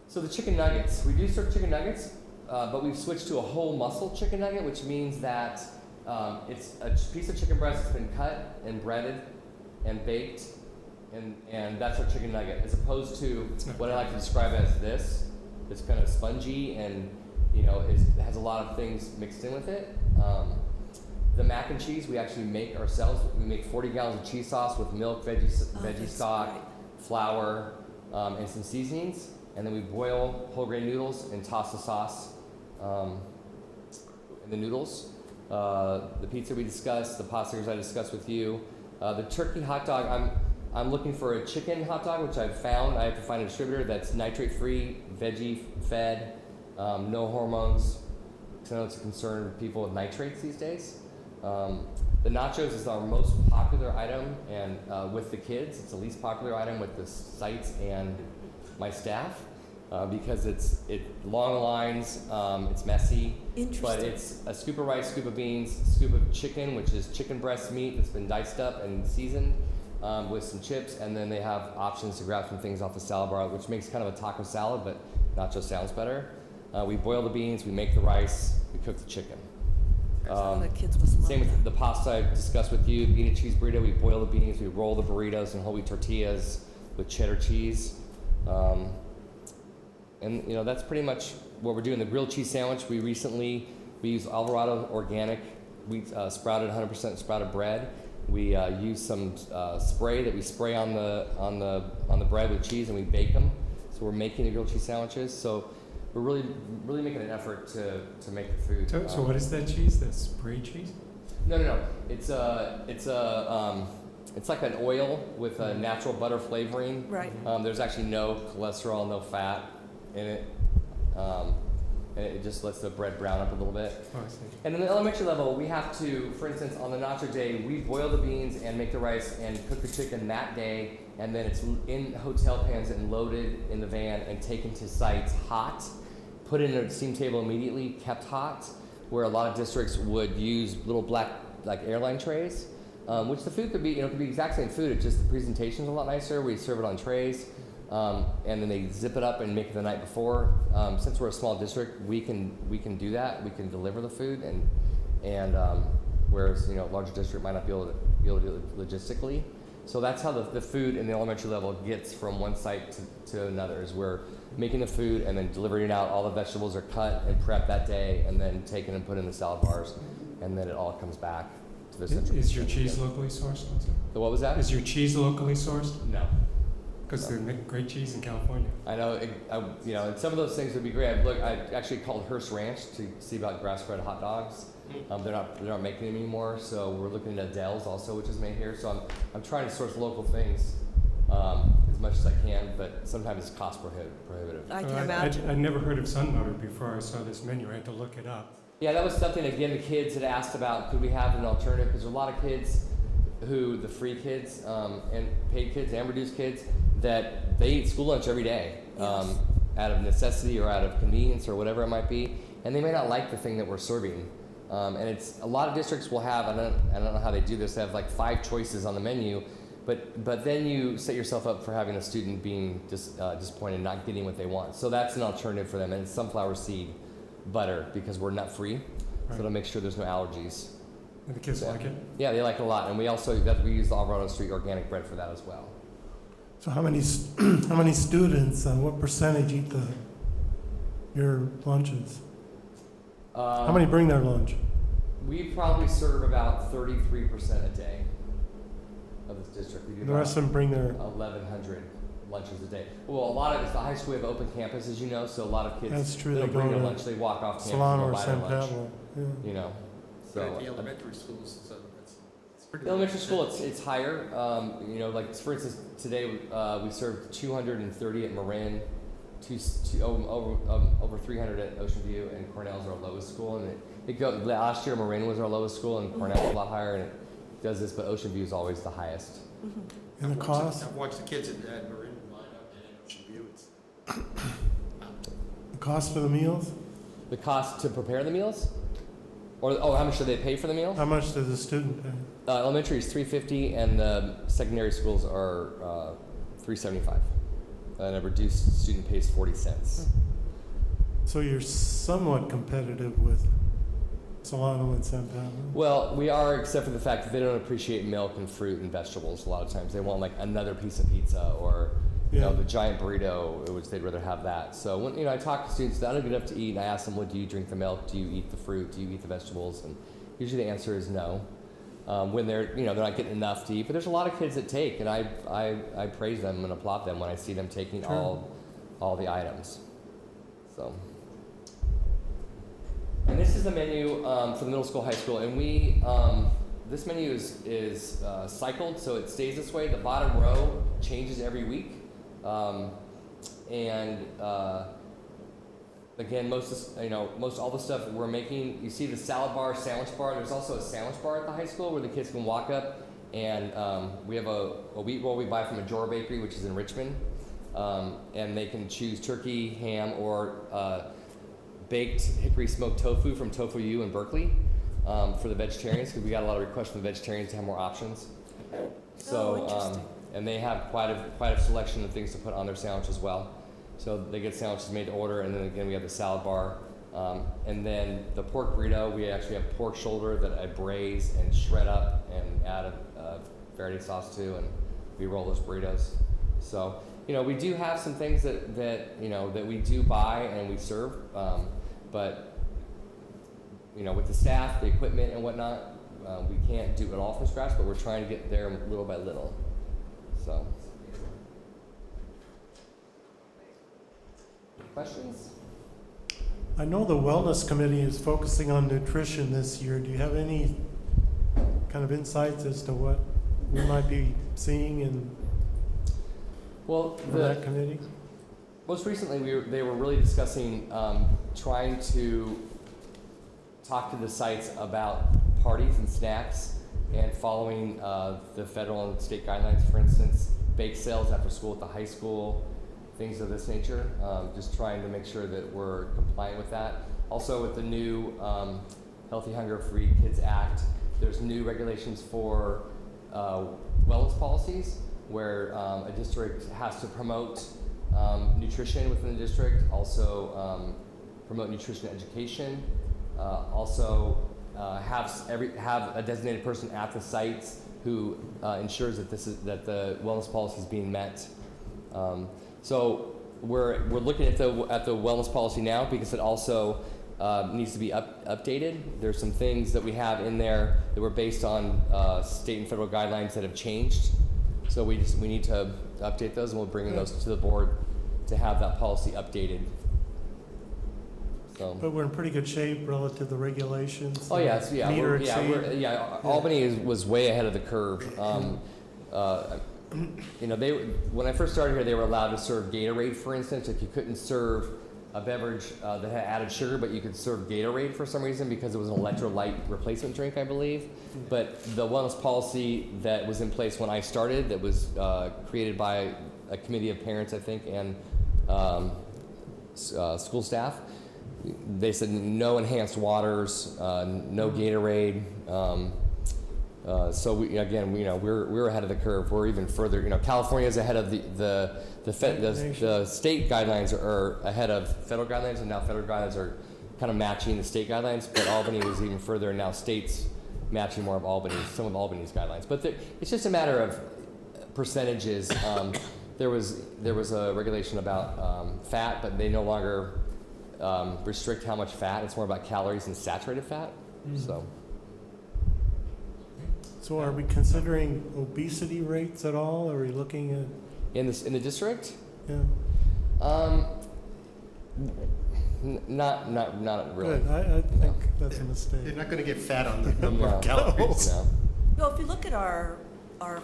So the chicken nuggets. We do serve chicken nuggets, but we've switched to a whole muscle chicken nugget, which means that it's a piece of chicken breast that's been cut and breaded and baked. And that's our chicken nugget, as opposed to what I like to describe as this. It's kind of spongy and has a lot of things mixed in with it. The mac and cheese we actually make ourselves. We make 40 gallons of cheese sauce with milk, veggie stock, flour, and some seasonings. And then we boil whole grain noodles and toss the sauce in the noodles. The pizza we discussed, the pasta I discussed with you. The turkey hot dog, I'm looking for a chicken hot dog, which I've found. I have to find a distributor that's nitrate-free, veggie-fed, no hormones. Because I know it's a concern with people with nitrates these days. The nachos is our most popular item, and with the kids, it's the least popular item with the sites and my staff, because it's long lines, it's messy, but it's a scoop of rice, scoop of beans, scoop of chicken, which is chicken breast meat that's been diced up and seasoned, with some chips, and then they have options to grab some things off the salad bar, which makes kind of a taco salad, but nacho sounds better. We boil the beans, we make the rice, we cook the chicken. The kids must love Same with that. the pasta I discussed with you, the bean and cheese burrito. We boil the beans, we roll the burritos in whole wheat tortillas with cheddar cheese. And you know, that's pretty much what we're doing. The grilled cheese sandwich, we use Alvarado organic wheat, sprouted 100% sprouted bread. We use some spray that we spray on the bread with cheese, and we bake them. So we're making the grilled cheese sandwiches. So we're really making an effort to make the food. So what is that cheese? That's spray cheese? No. It's like an oil with a natural butter flavoring. Right. There's actually no cholesterol, no fat in it. And it just lets the bread brown up a little bit. Oh, I see. And in the elementary level, we have to, for instance, on the nacho day, we boil the beans and make the rice and cook the chicken that day, and then it's in hotel pans and loaded in the van and taken to sites hot, put in a steam table immediately, kept hot, where a lot of districts would use little black like airline trays, which the food could be, could be exact same food. It's just the presentation's a lot nicer. We serve it on trays. And then they zip it up and make it the night before. Since we're a small district, we can do that. We can deliver the food, and whereas a larger district might not be able to do it logistically. So that's how the food in the elementary level gets from one site to another. Is we're making the food and then delivering it out. All the vegetables are cut and prepped that day, and then taken and put in the salad bars, and then it all comes back to the central. Is your cheese locally sourced also? So what was that? Is your cheese locally sourced? No. Because they make great chease in California. I know, and some of those things would be great. I actually called Hearst Ranch to see about grass-fed hot dogs. They're not making them anymore, so we're looking at Adele's also, which is made here. So I'm trying to source local things as much as I can, but sometimes it's cost prohibitive. I can imagine. I'd never heard of sun butter before I saw this menu. I had to look it up. Yeah, that was something, again, the kids had asked about, could we have an alternative? Because there's a lot of kids the free kids and paid kids and reduced kids, that they eat school lunch every day out of necessity or out of convenience or whatever it might be, and they may not like the thing that we're serving. And it's a lot of districts will have, I don't know how they do this, they have like 5 choices on the menu, but then you set yourself up for having a student being disappointed, not getting what they want. So that's an alternative for them, and it's sunflower seed butter because we're nut free, so it'll make sure there's no allergies. And the kids like it? Yeah, they like it a lot, and we use the Alvarado Street organic bread for that as well. So how many students, what percentage eat your lunches? How many bring their lunch? We probably serve about 33% a day of this district. We do The rest of them bring their... 1,100 lunches a day. Well, a lot of it's the high school. We have open campus, as you know, so a lot of kids That's true, they they don't bring go their to lunch. They walk off campus Solano and or buy their San lunch. Pablo. Yeah. So The elementary schools, so it's pretty. Elementary school, it's higher. Like for instance, today we served 230 at Marin, over 300 at Ocean View, and Cornell's our lowest school. And last year Marin was our lowest school, and Cornell's a lot higher, and it does this, but Ocean View is always the highest. And the cost? I've watched the kids at Marin line up in Ocean View. It's The cost for the meals? The cost to prepare the meals? Or how much do they pay for the meals? How much does the student pay? Elementary is $350, and the secondary schools are $375. And a reduced student pays 40 cents. So you're somewhat competitive with Solano and San Pablo? Well, we are, except for the fact that they don't appreciate milk and fruit and vegetables a lot of times. They want like another piece of pizza or the giant burrito, which they'd rather have that. So when I talk to students that don't get enough to eat, and I ask them, "What do you drink the milk? Do you eat the fruit? Do you eat the vegetables?" Usually the answer is no. When they're not getting enough to eat, but there's a lot of kids that take, and I praise them and applaud them when I see them taking all the items. So, and this is the menu for the middle school, high school, and we this menu is cycled, so it stays this way. The bottom row changes every week, again, most all the stuff we're making. You see the salad bar, sandwich bar. There's also a sandwich bar at the high school where the kids can walk up, and we have a wheat roll we buy from a Jora Bakery, which is in Richmond, and they can choose turkey, ham, or baked hickory smoked tofu from Tofu U in Berkeley for the vegetarians, because we got a lot of requests from the vegetarians to have more options. So, and they have quite a selection of things to put on their sandwich as well. So they get sandwiches made to order, and then again we have the salad bar, and then the pork burrito. We actually have pork shoulder that I braise and shred up and add a verde sauce to, and we roll those burritos. So we do have some things that we do buy and we serve, but with the staff, the equipment, and whatnot, we can't do it all from scratch. But we're trying to get there little by little. So. Questions? I know the Wellness Committee is focusing on nutrition this year. Do you have any kind of insights as to what we might be seeing for that committee? Most recently, they were really discussing trying to talk to the sites about parties and snacks and following the federal and state guidelines. For instance, bake sales after school at the high school, things of this nature, just trying to make sure that we're compliant with that. Also with the new Healthy Hunger Free Kids Act, there's new regulations for wellness policies where a district has to promote nutrition within the district, also promote nutrition education, also have a designated person at the sites who ensures that that the wellness policy is being met. So we're looking at the wellness policy now because it also needs to be updated. There's some things that we have in there that were based on state and federal guidelines that have changed. So we need to update those, and we'll bring those to the board to have that policy updated. So. But we're in pretty good shape relative to the regulations. Oh yes, yeah, Albany was way ahead of the curve. When I first started here, they were allowed to serve Gatorade, for instance. Like you couldn't serve a beverage that had added sugar, but you could serve Gatorade for some reason because it was an electrolyte replacement drink, I believe. But the wellness policy that was in place when I started, that was created by a committee of parents, I think, and school staff, they said no enhanced waters, no Gatorade. So we're ahead of the curve. We're even further. California's ahead of the state guidelines are ahead of federal guidelines, and now federal guidelines are kind of matching the state guidelines. But Albany was even further, and now states matching more of some of Albany's guidelines. But it's just a matter of percentages. There was a regulation about fat, but they no longer restrict how much fat. It's more about calories and saturated fat. So are we considering obesity rates at all? Are we looking at in the district? Yeah. Not really. Good. I think that's a mistake. They're not going to get fat on the number of calories. No. Well, if you look at our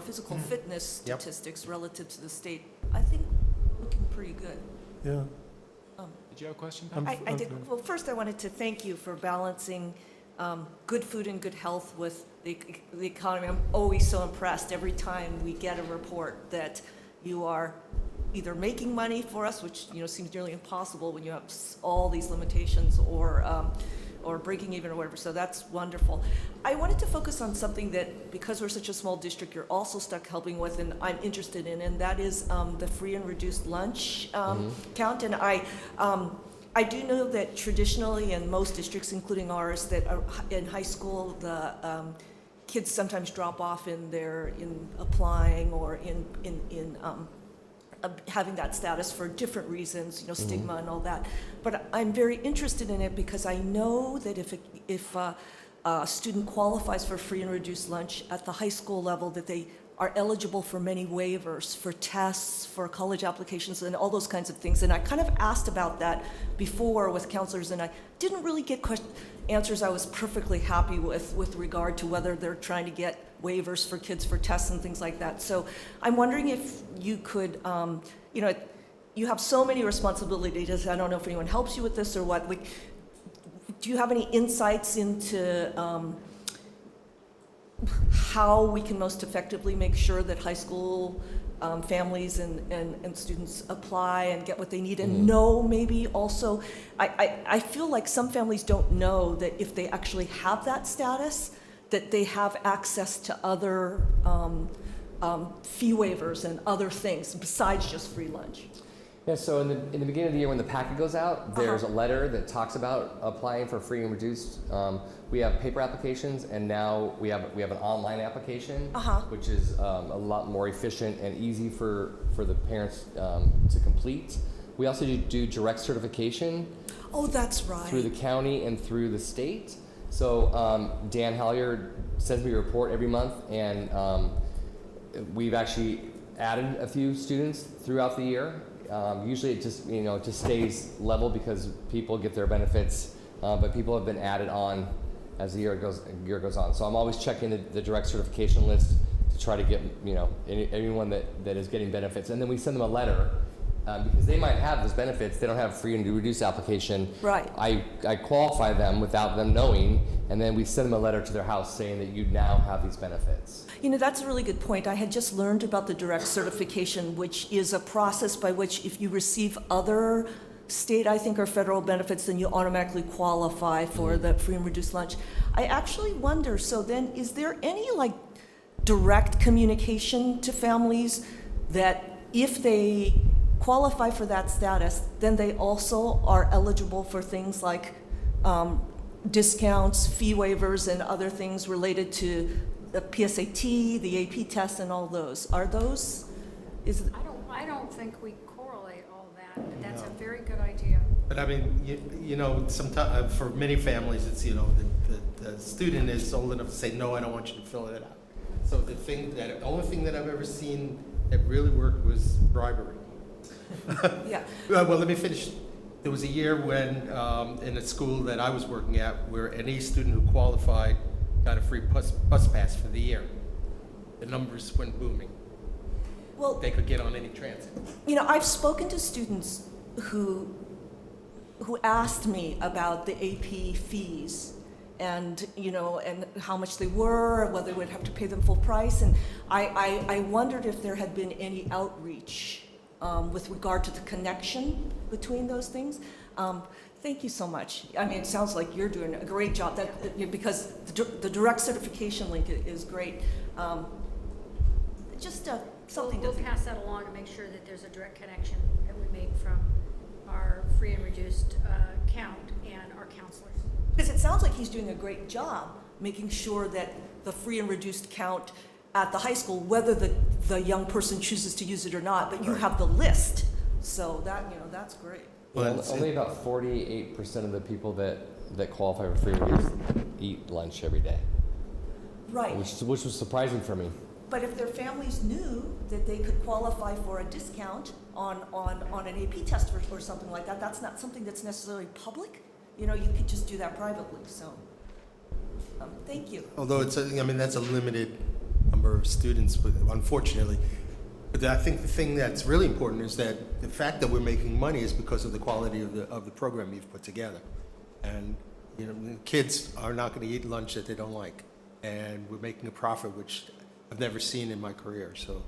physical fitness statistics relative to the state, I think we're looking pretty good. Yeah. Did you have a question? I did. Well, first I wanted to thank you for balancing good food and good health with the economy. I'm always so impressed every time we get a report that you are either making money for us, which seems nearly impossible when you have all these limitations, or breaking even or whatever. So that's wonderful. I wanted to focus on something that, because we're such a small district, you're also stuck helping with, and I'm interested in, and that is the free and reduced lunch count. And I do know that traditionally in most districts, including ours, that are in high school, the kids sometimes drop off in applying or in having that status for different reasons, stigma and all that. But I'm very interested in it because I know that if a student qualifies for free and reduced lunch at the high school level, that they are eligible for many waivers, for tests, for college applications, and all those kinds of things. And I kind of asked about that before with counselors, and I didn't really get answers I was perfectly happy with regard to whether they're trying to get waivers for kids for tests and things like that. So I'm wondering if you could, you have so many responsibilities. I don't know if anyone helps you with this or what. Like, do you have any insights into how we can most effectively make sure that high school families and students apply and get what they need, and know maybe also, I feel like some families don't know that if they actually have that status, that they have access to other fee waivers and other things besides just free lunch. Yeah, so in the beginning of the year when the packet goes out, there's a letter that talks about applying for free and reduced. We have paper applications, and now we have an online application, which is a lot more efficient and easy for the parents to complete. We also do direct certification. Oh, that's right. Through the county and through the state. So Dan Halliard sends me a report every month, and we've actually added a few students throughout the year. Usually it just stays level because people get their benefits, but people have been added on as the year goes on. So I'm always checking the direct certification list to try to get anyone that is getting benefits, and then we send them a letter because they might have those benefits. They don't have free and reduced application. Right. I qualify them without them knowing, and then we send them a letter to their house saying that you now have these benefits. That's a really good point. I had just learned about the direct certification, which is a process by which if you receive other state, I think, or federal benefits, then you automatically qualify for the free and reduced lunch. I actually wonder, so then is there any direct communication to families that if they qualify for that status, then they also are eligible for things like discounts, fee waivers, and other things related to the PSAT, the AP test, and all those? Are those? I don't think we correlate all that, but that's a very good idea. But I mean, sometimes for many families, it's the student is old enough to say, no, I don't want you to fill it out. So the only thing that I've ever seen that really worked was bribery. Yeah. Well, let me finish. There was a year when in a school that I was working at, where any student who qualified got a free bus pass for the year. The numbers went booming. Well, they could get on any transit. I've spoken to students who asked me about the AP fees and how much they were, whether they would have to pay them full price, and I wondered if there had been any outreach with regard to the connection between those things. Thank you so much. I mean, it sounds like you're doing a great job because the direct certification link is great. Just something We'll pass that along and make sure that there's a direct connection that we make from our free and reduced count and our counselors. Because it sounds like he's doing a great job making sure that the free and reduced count at the high school, whether the young person chooses to use it or not, but you have the list. So that's great. Well, only about 48% of the people that qualify for free and reduced eat lunch every day. Right. Which was surprising for me. But if their families knew that they could qualify for a discount on an AP test or something like that, that's not something that's necessarily public. You could just do that privately. So, thank you. Although that's a limited number of students, but unfortunately. But I think the thing that's really important is that the fact that we're making money is because of the quality of the program you've put together. And kids are not going to eat lunch that they don't like, and we're making a profit, which I've never seen in my career. So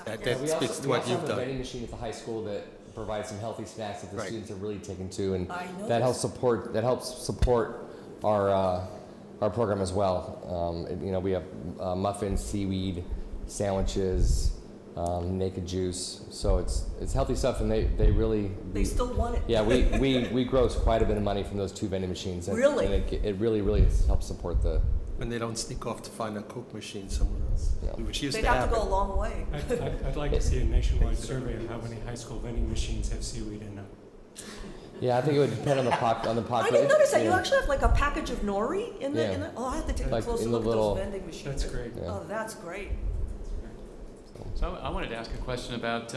that speaks to what you've done. We also have a vending machine at the high school that provides some healthy snacks that the students have really taken to, and that helps support our program as well. We have muffins, seaweed, sandwiches, naked juice. So it's healthy stuff, and they still want it. Yeah, we gross quite a bit of money from those 2 vending machines. And, really? And it really helps support the. When they don't sneak off to find a Coke machine somewhere else, which used They'd to happen. have to go a long way. I'd like to see a nationwide survey of how many high school vending machines have seaweed in them. Yeah, I think it would depend on the I pocket. didn't notice that. You Yeah. actually have like a package of nori in the, Yeah. oh, I have to take Like a closer in the look little- at those vending machines. That's great. Yeah. Oh, that's great. So I wanted to ask a question about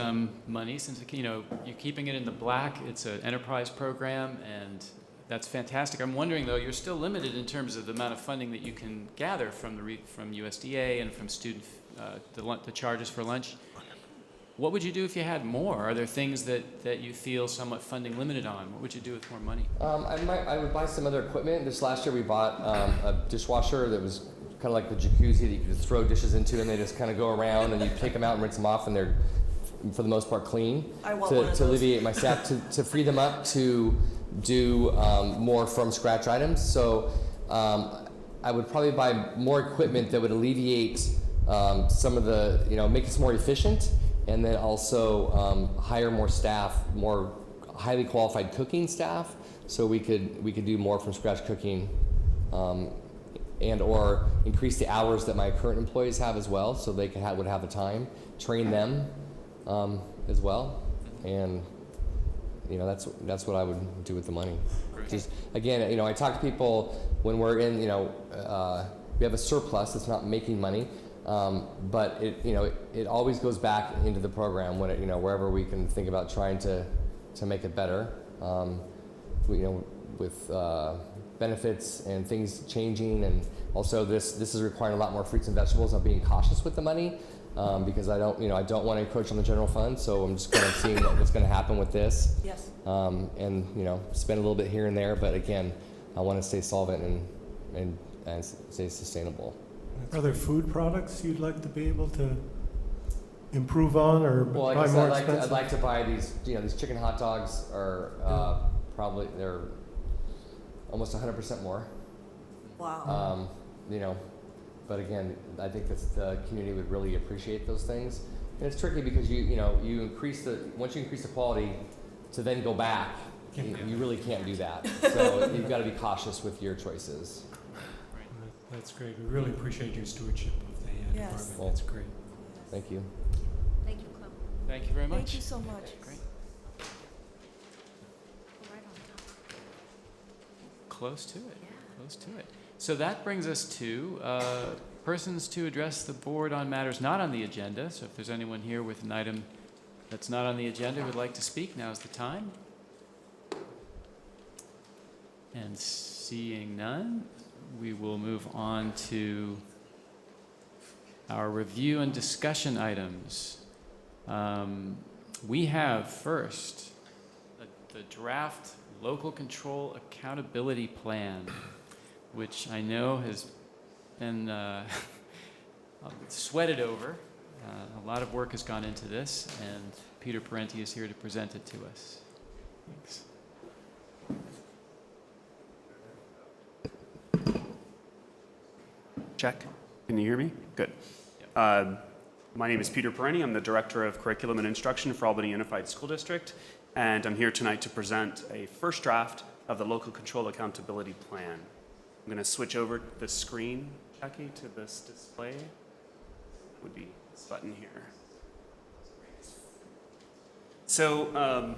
money, since you're keeping it in the black. It's an enterprise program, and that's fantastic. I'm wondering though, you're still limited in terms of the amount of funding that you can gather from from USDA and from student the charges for lunch. What would you do if you had more? Are there things that you feel somewhat funding limited on? What would you do with more money? I would buy some other equipment. This last year we bought a dishwasher that was kind of like the jacuzzi that you could just throw dishes into, and they just kind of go around, and you take them out and rinse them off, and they're for the most part clean. I want one of To those. alleviate my staff, to free them up to do more from scratch items. So I would probably buy more equipment that would alleviate some of the, make us more efficient, and then also hire more staff, more highly qualified cooking staff, so we could do more from scratch cooking, and or increase the hours that my current employees have as well, so they would have the time, train them as well, and that's what I would do with the money. Just again, I talk to people when we're in, we have a surplus that's not making money. But it always goes back into the program when wherever we can think about trying to make it better, with benefits and things changing, and also this is requiring a lot more fruits and vegetables. I'm being cautious with the money because I don't want to encroach on the general fund, so I'm just kind of seeing what's going to happen with this. Yes. And spend a little bit here and there, but again, I want to stay solvent and stay sustainable. Are there food products you'd like to be able to improve on or Well, I buy guess more I'd expensive? like to buy these, these chicken hot dogs are probably, they're almost 100% more. Wow. But again, I think that the community would really appreciate those things. And it's tricky because once you increase the quality to then go back, you really can't do that. So you've got to be cautious with your choices. That's great. We really appreciate your stewardship of the Yes. department. That's great. Thank you. Thank you, Chloe. Thank you very much. Thank you so much. Great. We're right on top. Close to it. Close to it. So that brings us to persons to address the board on matters not on the agenda. So if there's anyone here with an item that's not on the agenda who would like to speak, now's the time. And seeing none, we will move on to our review and discussion items. We have first the draft local control accountability plan, which I know has been sweated over. A lot of work has gone into this, and Peter Parenti is here to present it to us. Thanks. Check. Can you hear me? Good. My name is Peter Parenti. I'm the Director of Curriculum and Instruction for Albany Unified School District, and I'm here tonight to present a first draft of the Local Control Accountability Plan. I'm going to switch over the screen, Jackie, to this display. Would be this button here. So,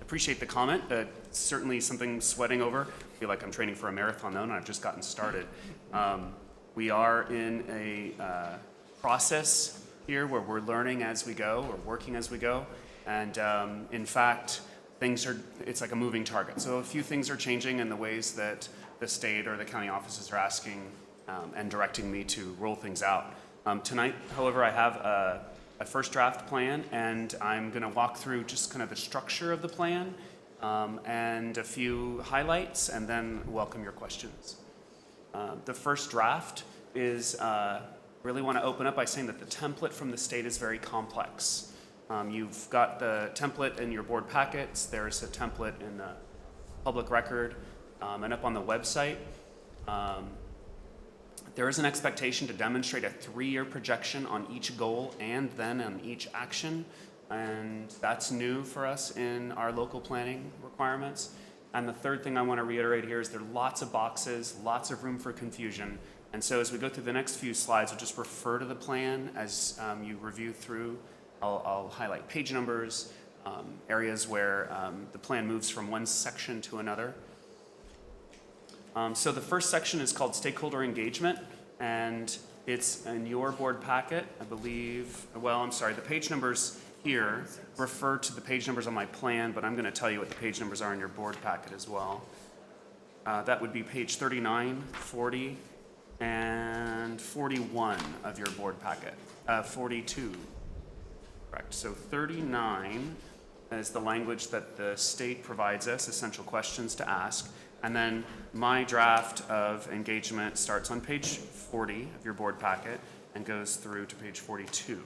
appreciate the comment. Certainly something sweating over. I feel like I'm training for a marathon though, and I've just gotten started. We are in a process here where we're learning as we go, or working as we go, and in fact, it's like a moving target. So a few things are changing in the ways that the state or the county offices are asking and directing me to roll things out. Tonight, however, I have a first draft plan, and I'm going to walk through just kind of the structure of the plan and a few highlights, and then welcome your questions. The first draft is, really want to open up by saying that the template from the state is very complex. You've got the template in your board packets. There's a template in the public record and up on the website. There is an expectation to demonstrate a 3-year projection on each goal and then on each action, and that's new for us in our local planning requirements. And the third thing I want to reiterate here is there are lots of boxes, lots of room for confusion, and so as we go through the next few slides, we'll just refer to the plan as you review through. I'll highlight page numbers, areas where the plan moves from one section to another. So the first section is called stakeholder engagement, and it's in your board packet, I believe. Well, I'm sorry, the page numbers here refer to the page numbers on my plan, but I'm going to tell you what the page numbers are in your board packet as well. That would be page 39, 40, and 41 of your board packet. 42, correct. So 39 is the language that the state provides us, essential questions to ask. And then my draft of engagement starts on page 40 of your board packet and goes through to page 42.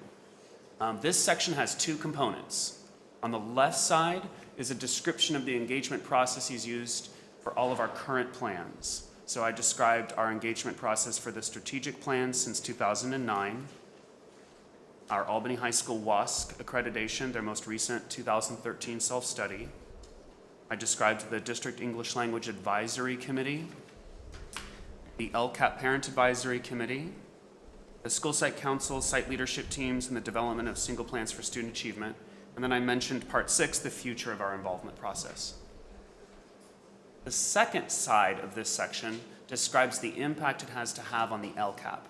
This section has two components. On the left side is a description of the engagement processes used for all of our current plans. So I described our engagement process for the strategic plan since 2009, our Albany High School WASC accreditation, their most recent 2013 self-study. I described the District English Language Advisory Committee, the LCAP Parent Advisory Committee, the School Site Council, site leadership teams, and the development of single plans for student achievement. And then I mentioned part 6, the future of our involvement process. The second side of this section describes the impact it has to have on the LCAP.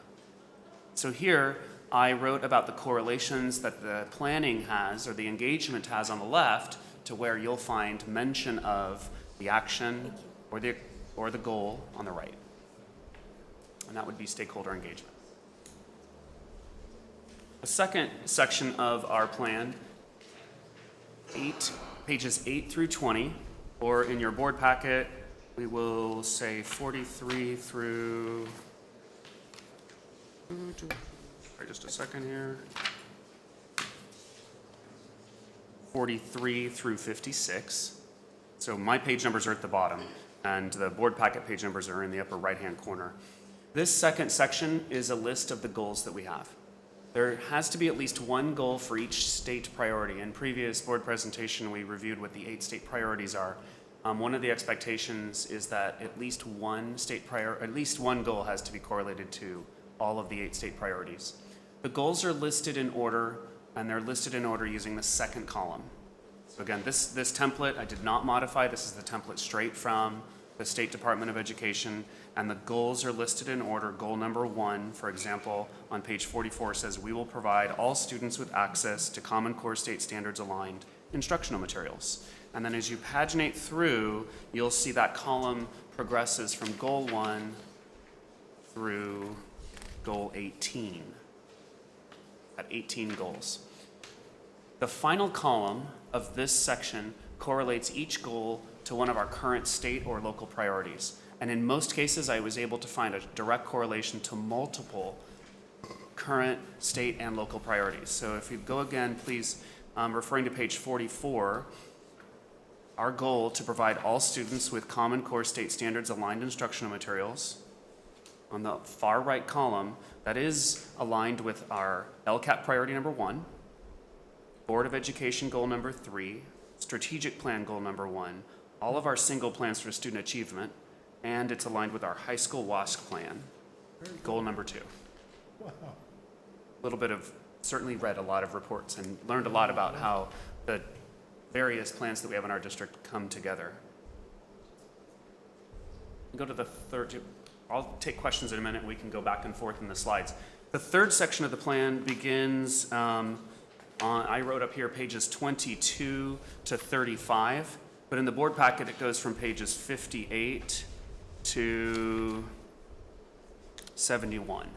So here, I wrote about the correlations that the planning has, or the engagement has on the left, to where you'll find mention of the action or the goal on the right. And that would be stakeholder engagement. The second section of our plan, pages 8 through 20, or in your board packet, we will say 43 through, just a second here, 43 through 56. So my page numbers are at the bottom, and the board packet page numbers are in the upper right-hand corner. This second section is a list of the goals that we have. There has to be at least one goal for each state priority. In previous board presentation, we reviewed what the 8 state priorities are. One of the expectations is that at least one goal has to be correlated to all of the 8 state priorities. The goals are listed in order, and they're listed in order using the second column. So again, this template I did not modify. This is the template straight from the State Department of Education, and the goals are listed in order. Goal number 1, for example, on page 44 says, we will provide all students with access to Common Core state standards aligned instructional materials. And then as you paginate through, you'll see that column progresses from goal 1 through goal 18. At 18 goals. The final column of this section correlates each goal to one of our current state or local priorities. And in most cases, I was able to find a direct correlation to multiple current state and local priorities. So if you go again, please, referring to page 44, our goal to provide all students with Common Core state standards aligned instructional materials, on the far right column, that is aligned with our LCAP priority number 1, Board of Education goal number 3, strategic plan goal number 1, all of our single plans for student achievement, and it's aligned with our high school WASC plan, goal number 2. Wow. Certainly read a lot of reports and learned a lot about how the various plans that we have in our district come together. Go to the third. I'll take questions in a minute. We can go back and forth in the slides. The third section of the plan begins I wrote up here pages 22 to 35, but in the board packet it goes from pages 58 to 71.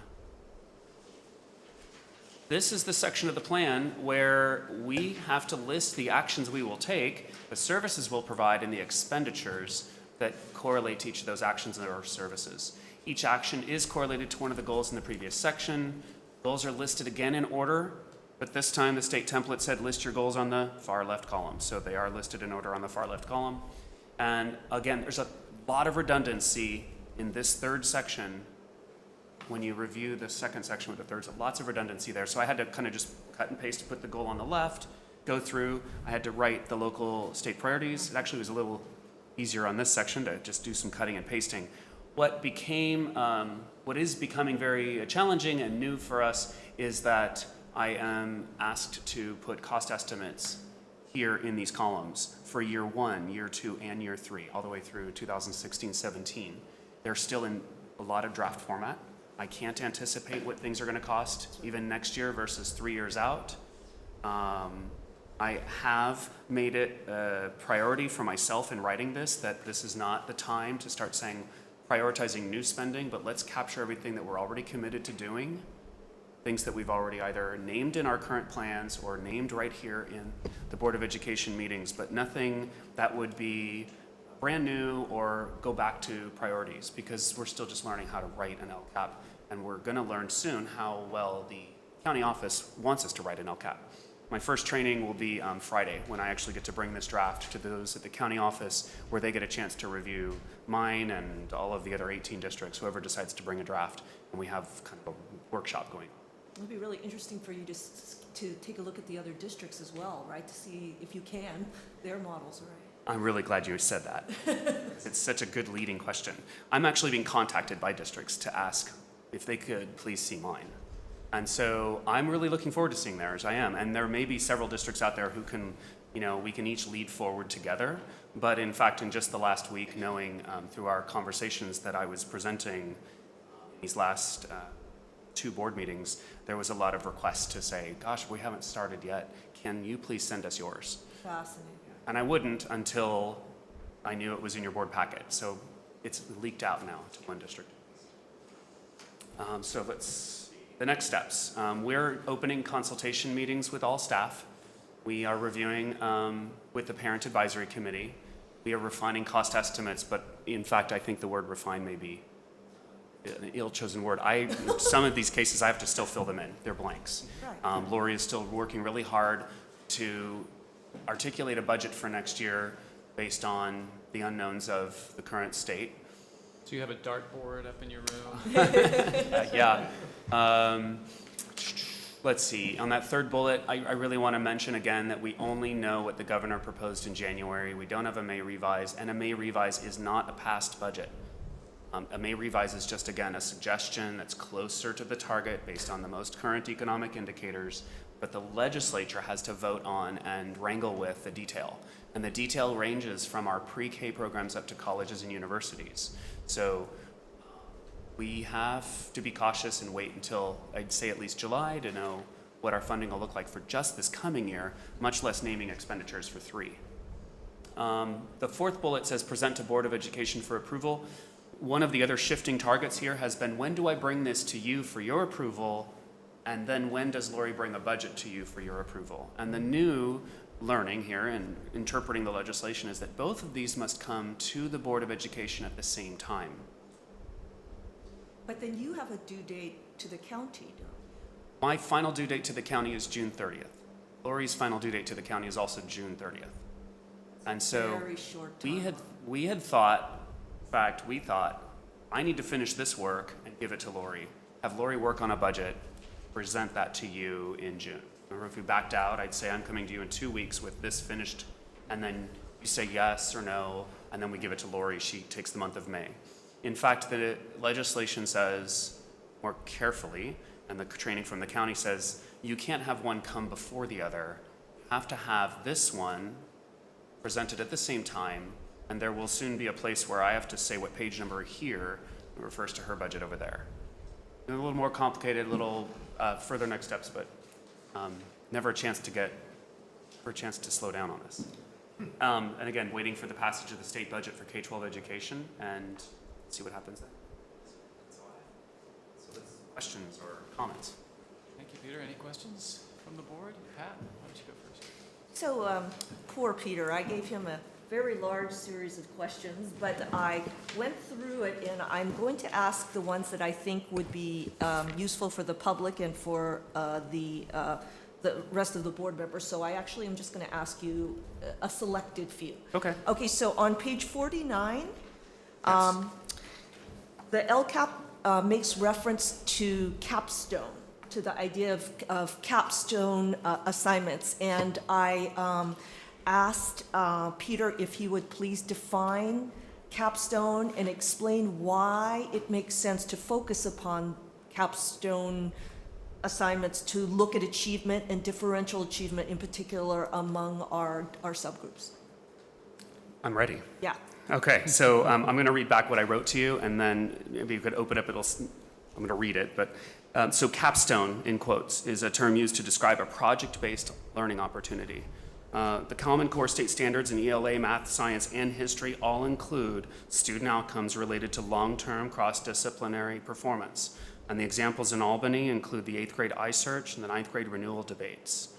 This is the section of the plan where we have to list the actions we will take, the services we'll provide, and the expenditures that correlate to each of those actions or services. Each action is correlated to one of the goals in the previous section. Goals are listed again in order, but this time the state template said list your goals on the far left column. So they are listed in order on the far left column. And again, there's a lot of redundancy in this third section. When you review the second section with the third, lots of redundancy there. So I had to kind of just cut and paste to put the goal on the left, go through. I had to write the local state priorities. It actually was a little easier on this section to just do some cutting and pasting. What is becoming very challenging and new for us is that I am asked to put cost estimates here in these columns for year 1, year 2, and year 3, all the way through 2016-17. They're still in a lot of draft format. I can't anticipate what things are going to cost even next year versus 3 years out. I have made it a priority for myself in writing this, that this is not the time to start saying prioritizing new spending, but let's capture everything that we're already committed to doing, things that we've already either named in our current plans or named right here in the Board of Education meetings, but nothing that would be brand new or go back to priorities, because we're still just learning how to write an LCAP, and we're going to learn soon how well the county office wants us to write an LCAP. My first training will be Friday, when I actually get to bring this draft to those at the county office, where they get a chance to review mine and all of the other 18 districts, whoever decides to bring a draft, and we have kind of a workshop going on. It'll be really interesting for you to take a look at the other districts as well, right? To see if you can, their models, right? I'm really glad you said that. It's such a good leading question. I'm actually being contacted by districts to ask if they could please see mine. And so I'm really looking forward to seeing theirs. I am. And there may be several districts out there who can, we can each lead forward together. But in fact, in just the last week, knowing through our conversations that I was presenting these last 2 board meetings, there was a lot of requests to say, gosh, we haven't started yet. Can you please send us yours? Fascinating. And I wouldn't until I knew it was in your board packet. So it's leaked out now to one district. So the next steps. We're opening consultation meetings with all staff. We are reviewing with the Parent Advisory Committee. We are refining cost estimates, but in fact, I think the word refine may be an ill-chosen word. Some of these cases, I have to still fill them in. They're blanks. Lori is still working really hard to articulate a budget for next year based on the unknowns of the current state. Do you have a dartboard up in your room? Yeah. Let's see. On that third bullet, I really want to mention again that we only know what the governor proposed in January. We don't have a May revise, and a May revise is not a passed budget. A May revise is just, again, a suggestion that's closer to the target based on the most current economic indicators, but the legislature has to vote on and wrangle with the detail. And the detail ranges from our pre-K programs up to colleges and universities. So we have to be cautious and wait until, I'd say at least July, to know what our funding will look like for just this coming year, much less naming expenditures for 3. The fourth bullet says present to Board of Education for approval. One of the other shifting targets here has been, when do I bring this to you for your approval? And then when does Lori bring a budget to you for your approval? And the new learning here and interpreting the legislation is that both of these must come to the Board of Education at the same time. But then you have a due date to the county, don't you? My final due date to the county is June 30th. Lori's final due date to the county is also June 30th. And so Very short we had thought, in fact, we thought, I need to finish this work and give it to Lori. Have Lori work on a budget, present that to you in June. Remember, if we backed out, I'd say I'm coming to you in 2 weeks with this finished, and then you say yes or no, and then we give it to Lori. She takes the month of May. In fact, the legislation says more carefully, and the training from the county says, you can't have one come before the other. You have to have this one presented at the same time, and there will soon be a place where I have to say what page number here refers to her budget over there. A little more complicated, a little further next steps, but never a chance to slow down on this. And again, waiting for the passage of the state budget for K-12 education and see what happens then. So that's questions or comments? Thank you, Peter. Any questions from the board? Pat, why don't you go first? So poor Peter, I gave him a very large series of questions, but I went through it and I'm going to ask the ones that I think would be useful for the public and for the rest of the board members. So I actually am just going to ask you a selected few. Okay. Okay, so on page 49, the LCAP makes reference to capstone, to the idea of capstone assignments. And I asked Peter if he would please define capstone and explain why it makes sense to focus upon capstone assignments to look at achievement and differential achievement in particular among our subgroups. I'm ready. Yeah. Okay, so I'm going to read back what I wrote to you, and then maybe you could open up. I'm going to read it, but so capstone, in quotes, is a term used to describe a project-based learning opportunity. The Common Core state standards in ELA, math, science, and history all include student outcomes related to long-term cross-disciplinary performance. And the examples in Albany include the 8th grade iSearch and the 9th grade renewal debates.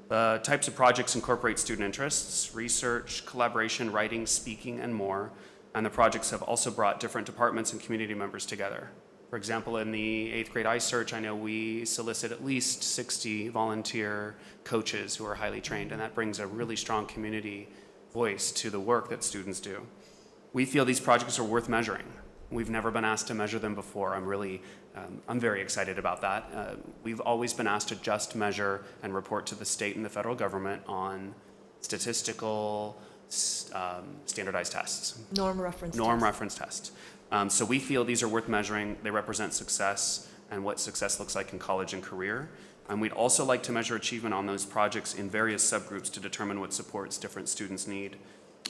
The types of projects incorporate student interests, research, collaboration, writing, speaking, and more. And the projects have also brought different departments and community members together. For example, in the 8th grade iSearch, I know we solicit at least 60 volunteer coaches who are highly trained, and that brings a really strong community voice to the work that students do. We feel these projects are worth measuring. We've never been asked to measure them before. I'm very excited about that. We've always been asked to just measure and report to the state and the federal government on statistical standardized tests. Norm reference tests. So we feel these are worth measuring. They represent success and what success looks like in college and career. And we'd also like to measure achievement on those projects in various subgroups to determine what supports different students need.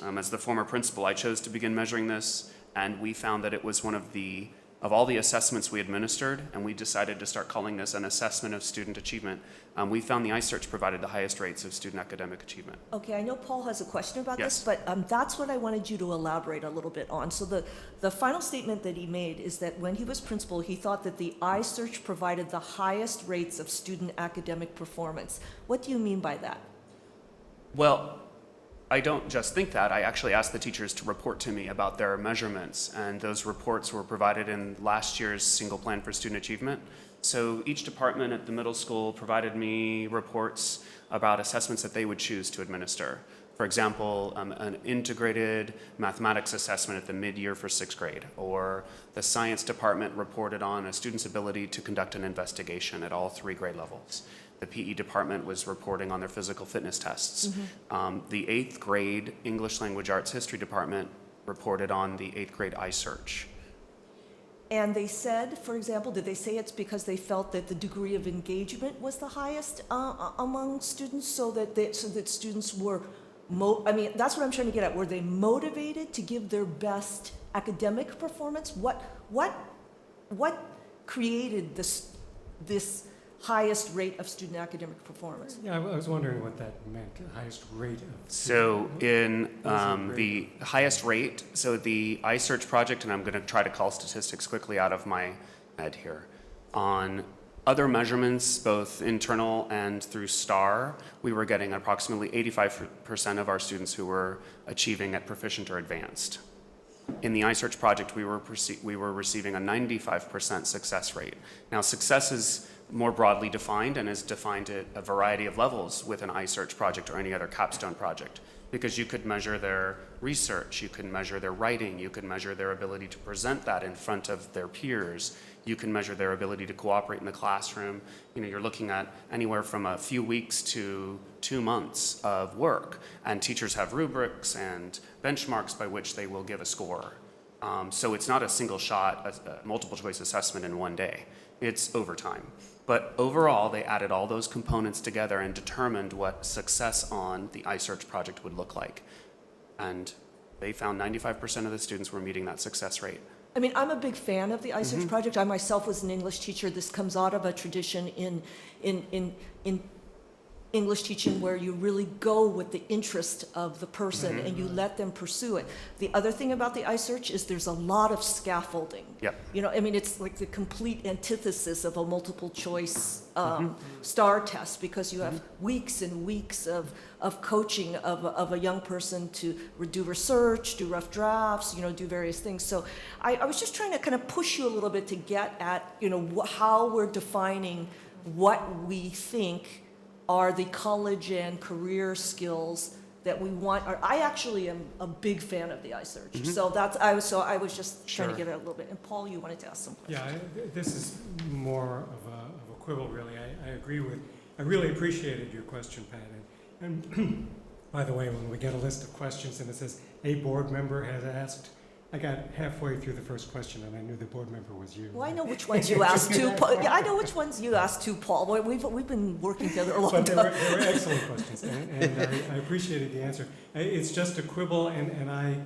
As the former principal, I chose to begin measuring this, and we found that it was one of all the assessments we administered, and we decided to start calling this an assessment of student achievement. We found the iSearch provided the highest rates of student academic achievement. Okay, I know Paul has a question about Yes. this, but that's what I wanted you to elaborate a little bit on. So the final statement that he made is that when he was principal, he thought that the iSearch provided the highest rates of student academic performance. What do you mean by that? Well, I don't just think that. I actually asked the teachers to report to me about their measurements, and those reports were provided in last year's single plan for student achievement. So each department at the middle school provided me reports about assessments that they would choose to administer. For example, an integrated mathematics assessment at the mid-year for 6th grade, or the science department reported on a student's ability to conduct an investigation at all 3 grade levels. The PE department was reporting on their physical fitness tests. The 8th grade English Language Arts History department reported on the 8th grade iSearch. And they said, for example, did they say it's because they felt that the degree of engagement was the highest among students, so that students were, that's what I'm trying to get at. Were they motivated to give their best academic performance? What created this highest rate of student academic performance? Yeah, I was wondering what that meant, highest rate of. So in the highest rate, so the iSearch project, and I'm going to try to call statistics quickly out of my head here, on other measurements, both internal and through STAR, we were getting approximately 85% of our students who were achieving at proficient or advanced. In the iSearch project, we were receiving a 95% success rate. Now, success is more broadly defined and is defined at a variety of levels with an iSearch project or any other capstone project, because you could measure their research, you can measure their writing, you can measure their ability to present that in front of their peers, you can measure their ability to cooperate in the classroom. You're looking at anywhere from a few weeks to 2 months of work, and teachers have rubrics and benchmarks by which they will give a score. So it's not a single shot, a multiple choice assessment in one day. It's over time. But overall, they added all those components together and determined what success on the iSearch project would look like. And they found 95% of the students were meeting that success rate. I mean, I'm a big fan of the iSearch project. I myself was an English teacher. This comes out of a tradition in English teaching where you really go with the interest of the person and you let them pursue it. The other thing about the iSearch is there's a lot of scaffolding. Yep. It's like the complete antithesis of a multiple choice STAR test, because you have weeks and weeks of coaching of a young person to do research, do rough drafts, do various things. So I was just trying to kind of push you a little bit to get at, how we're defining what we think are the college and career skills that we want. I actually am a big fan of the iSearch. So I was just trying to get it a little bit. And Paul, you wanted to ask some questions. Yeah, this is more of a quibble, really. I really appreciated your question, Pat. And by the way, when we get a list of questions and it says a board member has I got halfway through the first question and I knew the board member was you. Well, I know which ones you asked too. Yeah, I know which ones you asked too, Paul. We've been working together a long But time. they were excellent questions, and I appreciated the answer. It's just a quibble, and I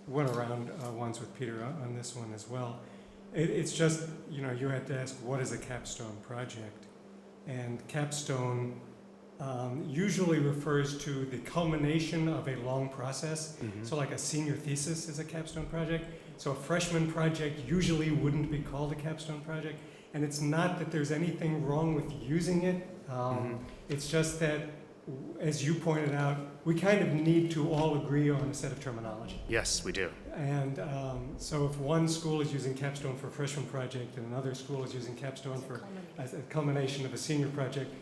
went around once with Peter on this one as well. It's just, you had to ask, what is a capstone project? And capstone usually refers to the culmination of a long process. So like a senior thesis is a capstone project. So a freshman project usually wouldn't be called a capstone project. And it's not that there's anything wrong with using it. It's just that, as you pointed out, we kind of need to all agree on a set of terminology. Yes, we do. And so if one school is using capstone for a freshman project and another school is using capstone for as a culmination of a senior project,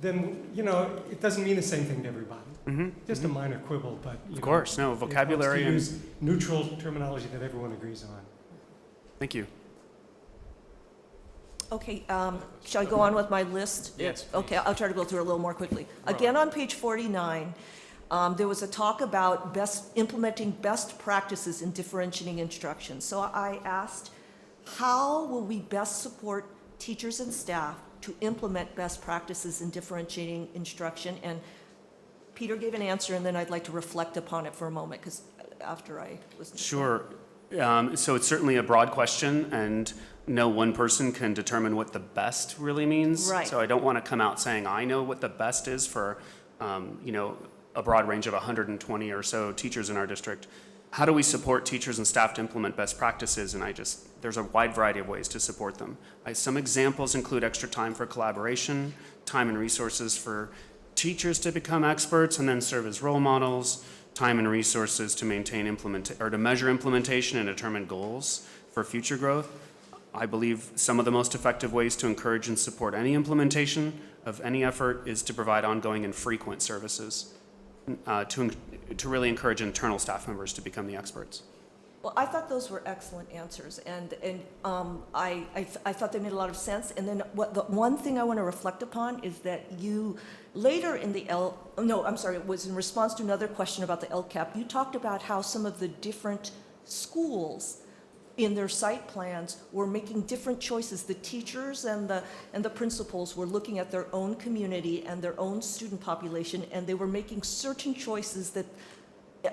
then, it doesn't mean the same thing to everybody. Just a minor quibble, but Of course, no, vocabulary it helps to and... use neutral terminology that everyone agrees on. Thank you. Okay, shall I go on with my list? Yes. Okay, I'll try to go through it a little more quickly. Again, on page 49, there was a talk about implementing best practices in differentiating instruction. So I asked, how will we best support teachers and staff to implement best practices in differentiating instruction? And Peter gave an answer, and then I'd like to reflect upon it for a moment, because after I listened to Sure. So it's certainly a broad question, and no one person can determine what the best really means. Right. So I don't want to come out saying I know what the best is for, a broad range of 120 or so teachers in our district. How do we support teachers and staff to implement best practices? And there's a wide variety of ways to support them. Some examples include extra time for collaboration, time and resources for teachers to become experts and then serve as role models, time and resources to to measure implementation and determine goals for future growth. I believe some of the most effective ways to encourage and support any implementation of any effort is to provide ongoing and frequent services to really encourage internal staff members to become the experts. Well, I thought those were excellent answers, and I thought they made a lot of sense. And then the one thing I want to reflect upon is that you later in the it was in response to another question about the LCAP. You talked about how some of the different schools in their site plans were making different choices. The teachers and the principals were looking at their own community and their own student population, and they were making certain choices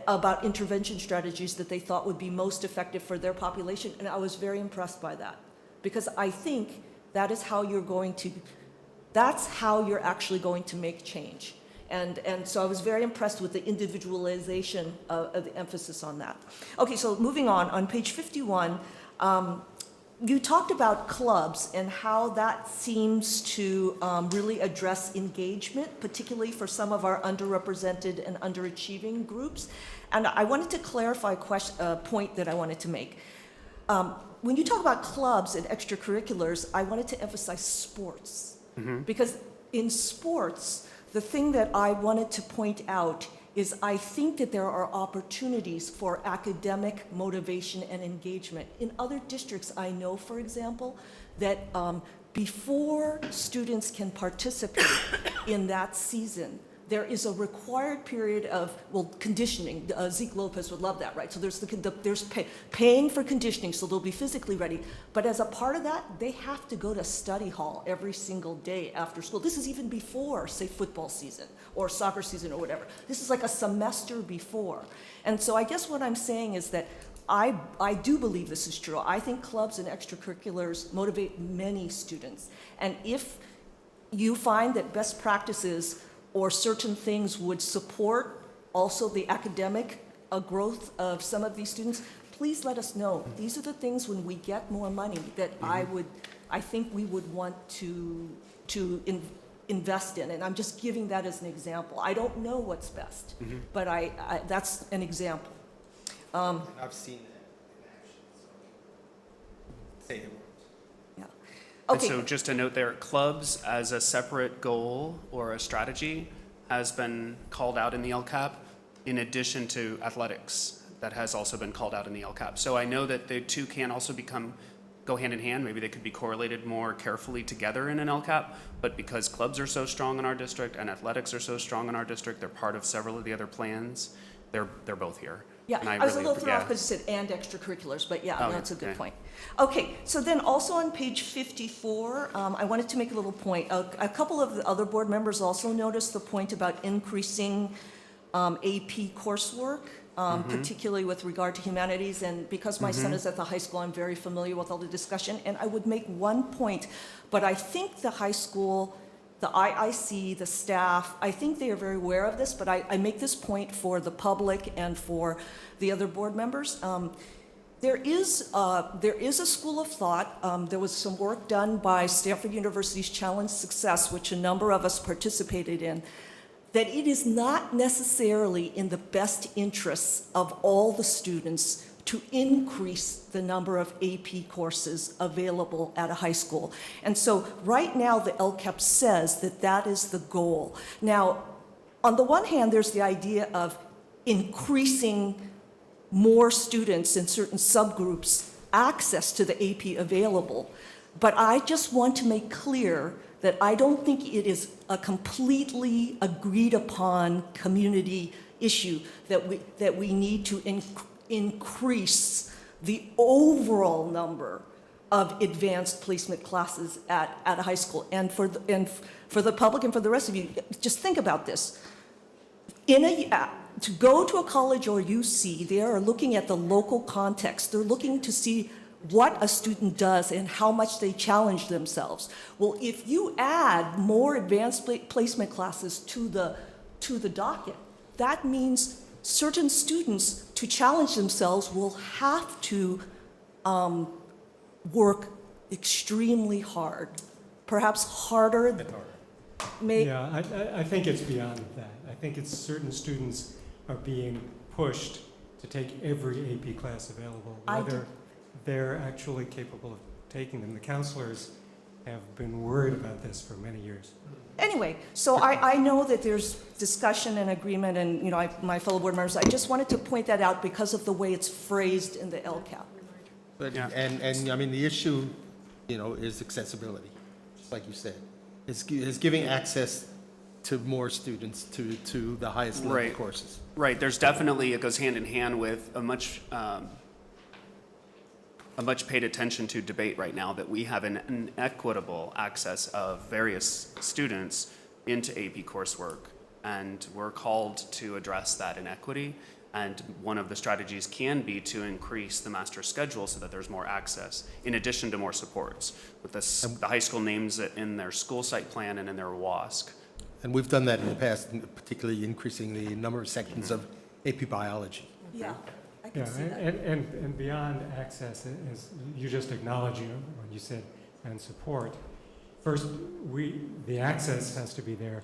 about intervention strategies that they thought would be most effective for their population. And I was very impressed by that, because I think that's how you're actually going to make change. And so I was very impressed with the individualization of the emphasis on that. Okay, so moving on page 51, you talked about clubs and how that seems to really address engagement, particularly for some of our underrepresented and underachieving groups. And I wanted to clarify a point that I wanted to make. When you talk about clubs and extracurriculars, I wanted to emphasize sports. Because in sports, the thing that I wanted to point out is I think that there are opportunities for academic motivation and engagement. In other districts, I know, for example, that before students can participate in that season, there is a required period of, conditioning. Zeke Lopez would love that, right? So there's paying for conditioning, so they'll be physically ready. But as a part of that, they have to go to study hall every single day after school. This is even before, say, football season or soccer season or whatever. This is like a semester before. And so I guess what I'm saying is that I do believe this is true. I think clubs and extracurriculars motivate many students. And if you find that best practices or certain things would support also the academic growth of some of these students, please let us know. These are the things when we get more money that I think we would want to invest in. And I'm just giving that as an example. I don't know what's best, but that's an example. I've seen that in action, so say it. Okay. And so just a note there, clubs as a separate goal or a strategy has been called out in the LCAP, in addition to athletics. That has also been called out in the LCAP. So I know that the two can also go hand in hand. Maybe they could be correlated more carefully together in an LCAP, but because clubs are so strong in our district and athletics are so strong in our district, they're part of several of the other plans, they're both here. Yeah, And I was a really little thrown off yeah. because it said and extracurriculars, but yeah, Oh, that's a good okay. point. Okay, so then also on page 54, I wanted to make a little point. A couple of the other board members also noticed the point about increasing AP coursework, particularly with regard to humanities. And because my son is at the high school, I'm very familiar with all the discussion. And I would make one point, but I think the high school, the IIC, the staff, I think they are very aware of this, but I make this point for the public and for the other board members. There is a school of thought. There was some work done by Stanford University's Challenge Success, which a number of us participated in, that it is not necessarily in the best interests of all the students to increase the number of AP courses available at a high school. And so right now the LCAP says that that is the goal. Now, on the one hand, there's the idea of increasing more students in certain subgroups access to the AP available. But I just want to make clear that I don't think it is a completely agreed upon community issue that we need to increase the overall number of advanced placement classes at a high school. And for the public and for the rest of you, just think about this. To go to a college or UC, they are looking at the local context. They're looking to see what a student does and how much they challenge themselves. Well, if you add more advanced placement classes to the docket, that means certain students, to challenge themselves, will have to work extremely hard, perhaps harder. Yeah, I think it's beyond that. I think it's certain students are being pushed to take every AP class available, whether they're actually capable of taking them. The counselors have been worried about this for many years. Anyway, so I know that there's discussion and agreement, and my fellow board members, I just wanted to point that out because of the way it's phrased in the LCAP. But, and I mean, the issue, is accessibility, just like you said. Is giving access to more students to the highest level courses. Right, there's definitely, it goes hand in hand with a much paid attention to debate right now that we have an inequitable access of various students into AP coursework. And we're called to address that inequity. And one of the strategies can be to increase the master schedule so that there's more access, in addition to more supports. With the high school names it in their school site plan and in their WASC. And we've done that in the past, particularly increasing the number of sections of AP biology. Yeah, I can Yeah, see that. and beyond access, as you just acknowledged when you said, and support, first, the access has to be there.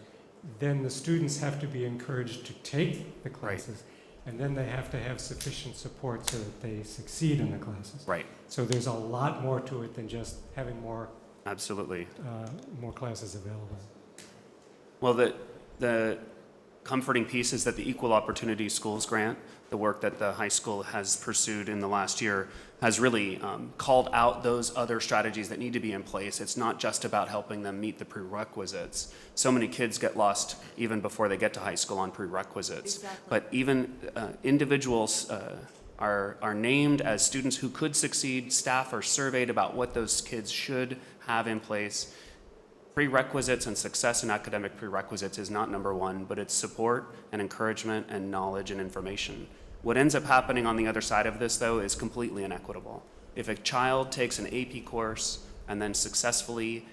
Then the students have to be encouraged to take the classes. And then they have to have sufficient support so that they succeed in the classes. Right. So there's a lot more to it than just having more more classes available. Well, the comforting piece is that the Equal Opportunity Schools Grant, the work that the high school has pursued in the last year, has really called out those other strategies that need to be in place. It's not just about helping them meet the prerequisites. So many kids get lost even before they get to high school on prerequisites. Exactly. But even individuals are named as students who could succeed. Staff are surveyed about what those kids should have in place. Prerequisites and success in academic prerequisites is not number one, but it's support and encouragement and knowledge and information. What ends up happening on the other side of this, though, is completely inequitable. If a child takes an AP course and then successfully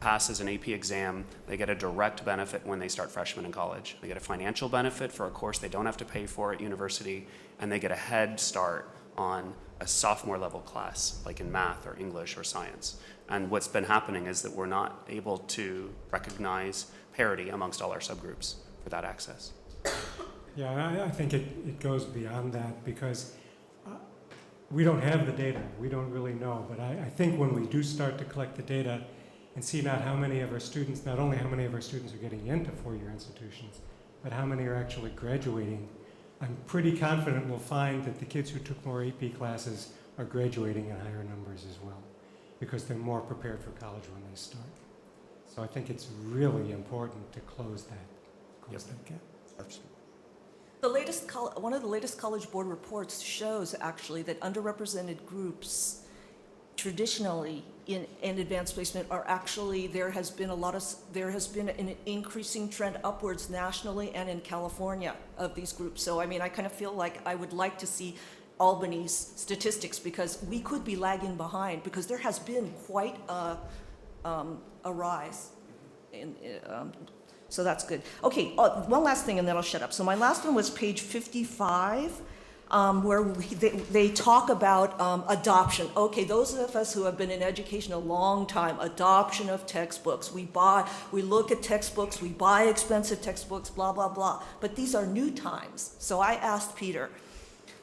passes an AP exam, they get a direct benefit when they start freshman in college. They get a financial benefit for a course they don't have to pay for at university, and they get a head start on a sophomore level class, like in math or English or science. And what's been happening is that we're not able to recognize parity amongst all our subgroups for that access. Yeah, I think it goes beyond that because we don't have the data. We don't really know. But I think when we do start to collect the data and see not only how many of our students are getting into four-year institutions, but how many are actually graduating, I'm pretty confident we'll find that the kids who took more AP classes are graduating in higher numbers as well, because they're more prepared for college when they start. So I think it's really important to close that gap. Absolutely. One of the latest College Board reports shows actually that underrepresented groups traditionally in advanced placement are actually, there has been an increasing trend upwards nationally and in California of these groups. So I mean, I kind of feel like I would like to see Albany's statistics, because we could be lagging behind, because there has been quite a rise in, so that's good. Okay, one last thing and then I'll shut up. So my last one was page 55, where they talk about adoption. Okay, those of us who have been in education a long time, adoption of textbooks. We look at textbooks, we buy expensive textbooks, blah, blah, blah. But these are new times. So I asked Peter,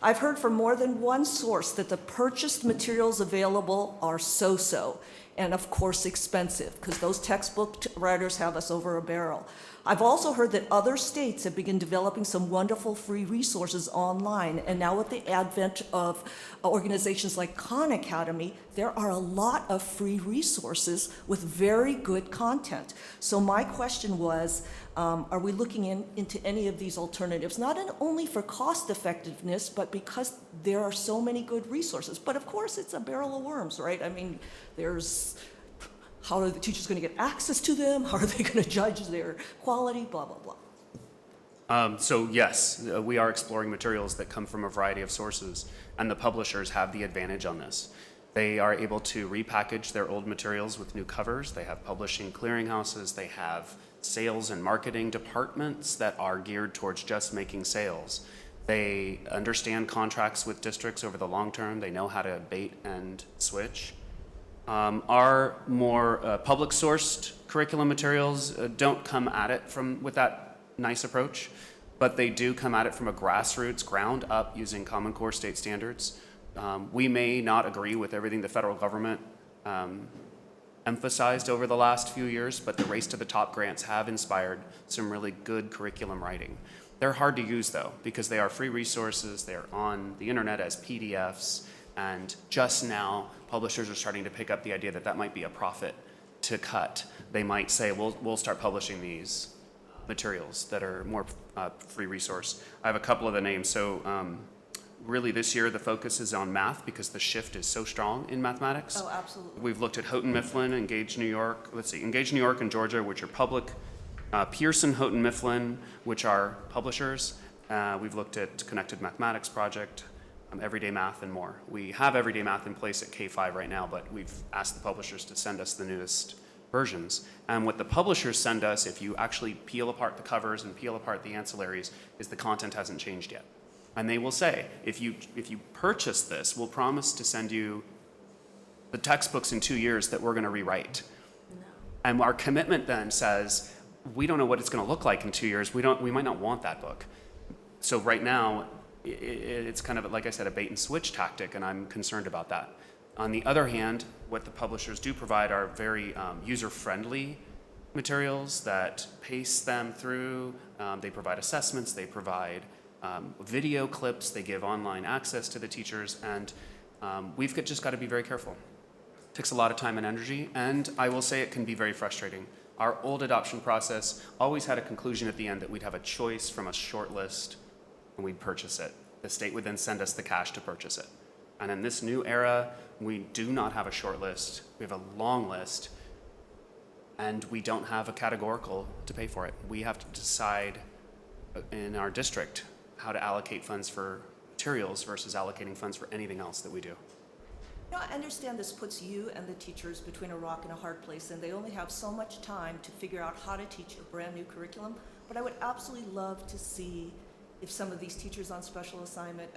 I've heard from more than one source that the purchased materials available are so-so, and of course expensive, because those textbook writers have us over a barrel. I've also heard that other states have begun developing some wonderful free resources online, and now with the advent of organizations like Khan Academy, there are a lot of free resources with very good content. So my question was, are we looking into any of these alternatives, not only for cost effectiveness, but because there are so many good resources? But of course, it's a barrel of worms, right? I mean, how are the teachers going to get access to them? How are they going to judge their quality? Blah, blah, blah. So yes, we are exploring materials that come from a variety of sources, and the publishers have the advantage on this. They are able to repackage their old materials with new covers. They have publishing clearinghouses. They have sales and marketing departments that are geared towards just making sales. They understand contracts with districts over the long term. They know how to bait and switch. Our more public-sourced curriculum materials don't come at it with that nice approach, but they do come at it from a grassroots, ground up, using Common Core state standards. We may not agree with everything the federal government emphasized over the last few years, but the Race to the Top grants have inspired some really good curriculum writing. They're hard to use, though, because they are free resources. They're on the internet as PDFs. And just now, publishers are starting to pick up the idea that that might be a profit to cut. They might say, we'll start publishing these materials that are more free resource. I have a couple of the names. So really this year, the focus is on math because the shift is so strong in mathematics. Oh, absolutely. We've looked at Houghton Mifflin, Engage New York, Engage New York and Georgia, which are public, Pearson, Houghton Mifflin, which are publishers. We've looked at Connected Mathematics Project, Everyday Math, and more. We have Everyday Math in place at K-5 right now, but we've asked the publishers to send us the newest versions. And what the publishers send us, if you actually peel apart the covers and peel apart the ancillaries, is the content hasn't changed yet. And they will say, if you purchase this, we'll promise to send you the textbooks in 2 years that we're going to rewrite. No. And our commitment then says, we don't know what it's going to look like in 2 years. We might not want that book. So right now, it's kind of, like I said, a bait and switch tactic, and I'm concerned about that. On the other hand, what the publishers do provide are very user-friendly materials that pace them through. They provide assessments, they provide video clips, they give online access to the teachers, and we've just got to be very careful. It takes a lot of time and energy, and I will say it can be very frustrating. Our old adoption process always had a conclusion at the end that we'd have a choice from a short list and we'd purchase it. The state would then send us the cash to purchase it. And in this new era, we do not have a short list. We have a long list, and we don't have a categorical to pay for it. We have to decide in our district how to allocate funds for materials versus allocating funds for anything else that we do. You know, I understand this puts you and the teachers between a rock and a hard place, and they only have so much time to figure out how to teach a brand new curriculum, but I would absolutely love to see if some of these teachers on special assignment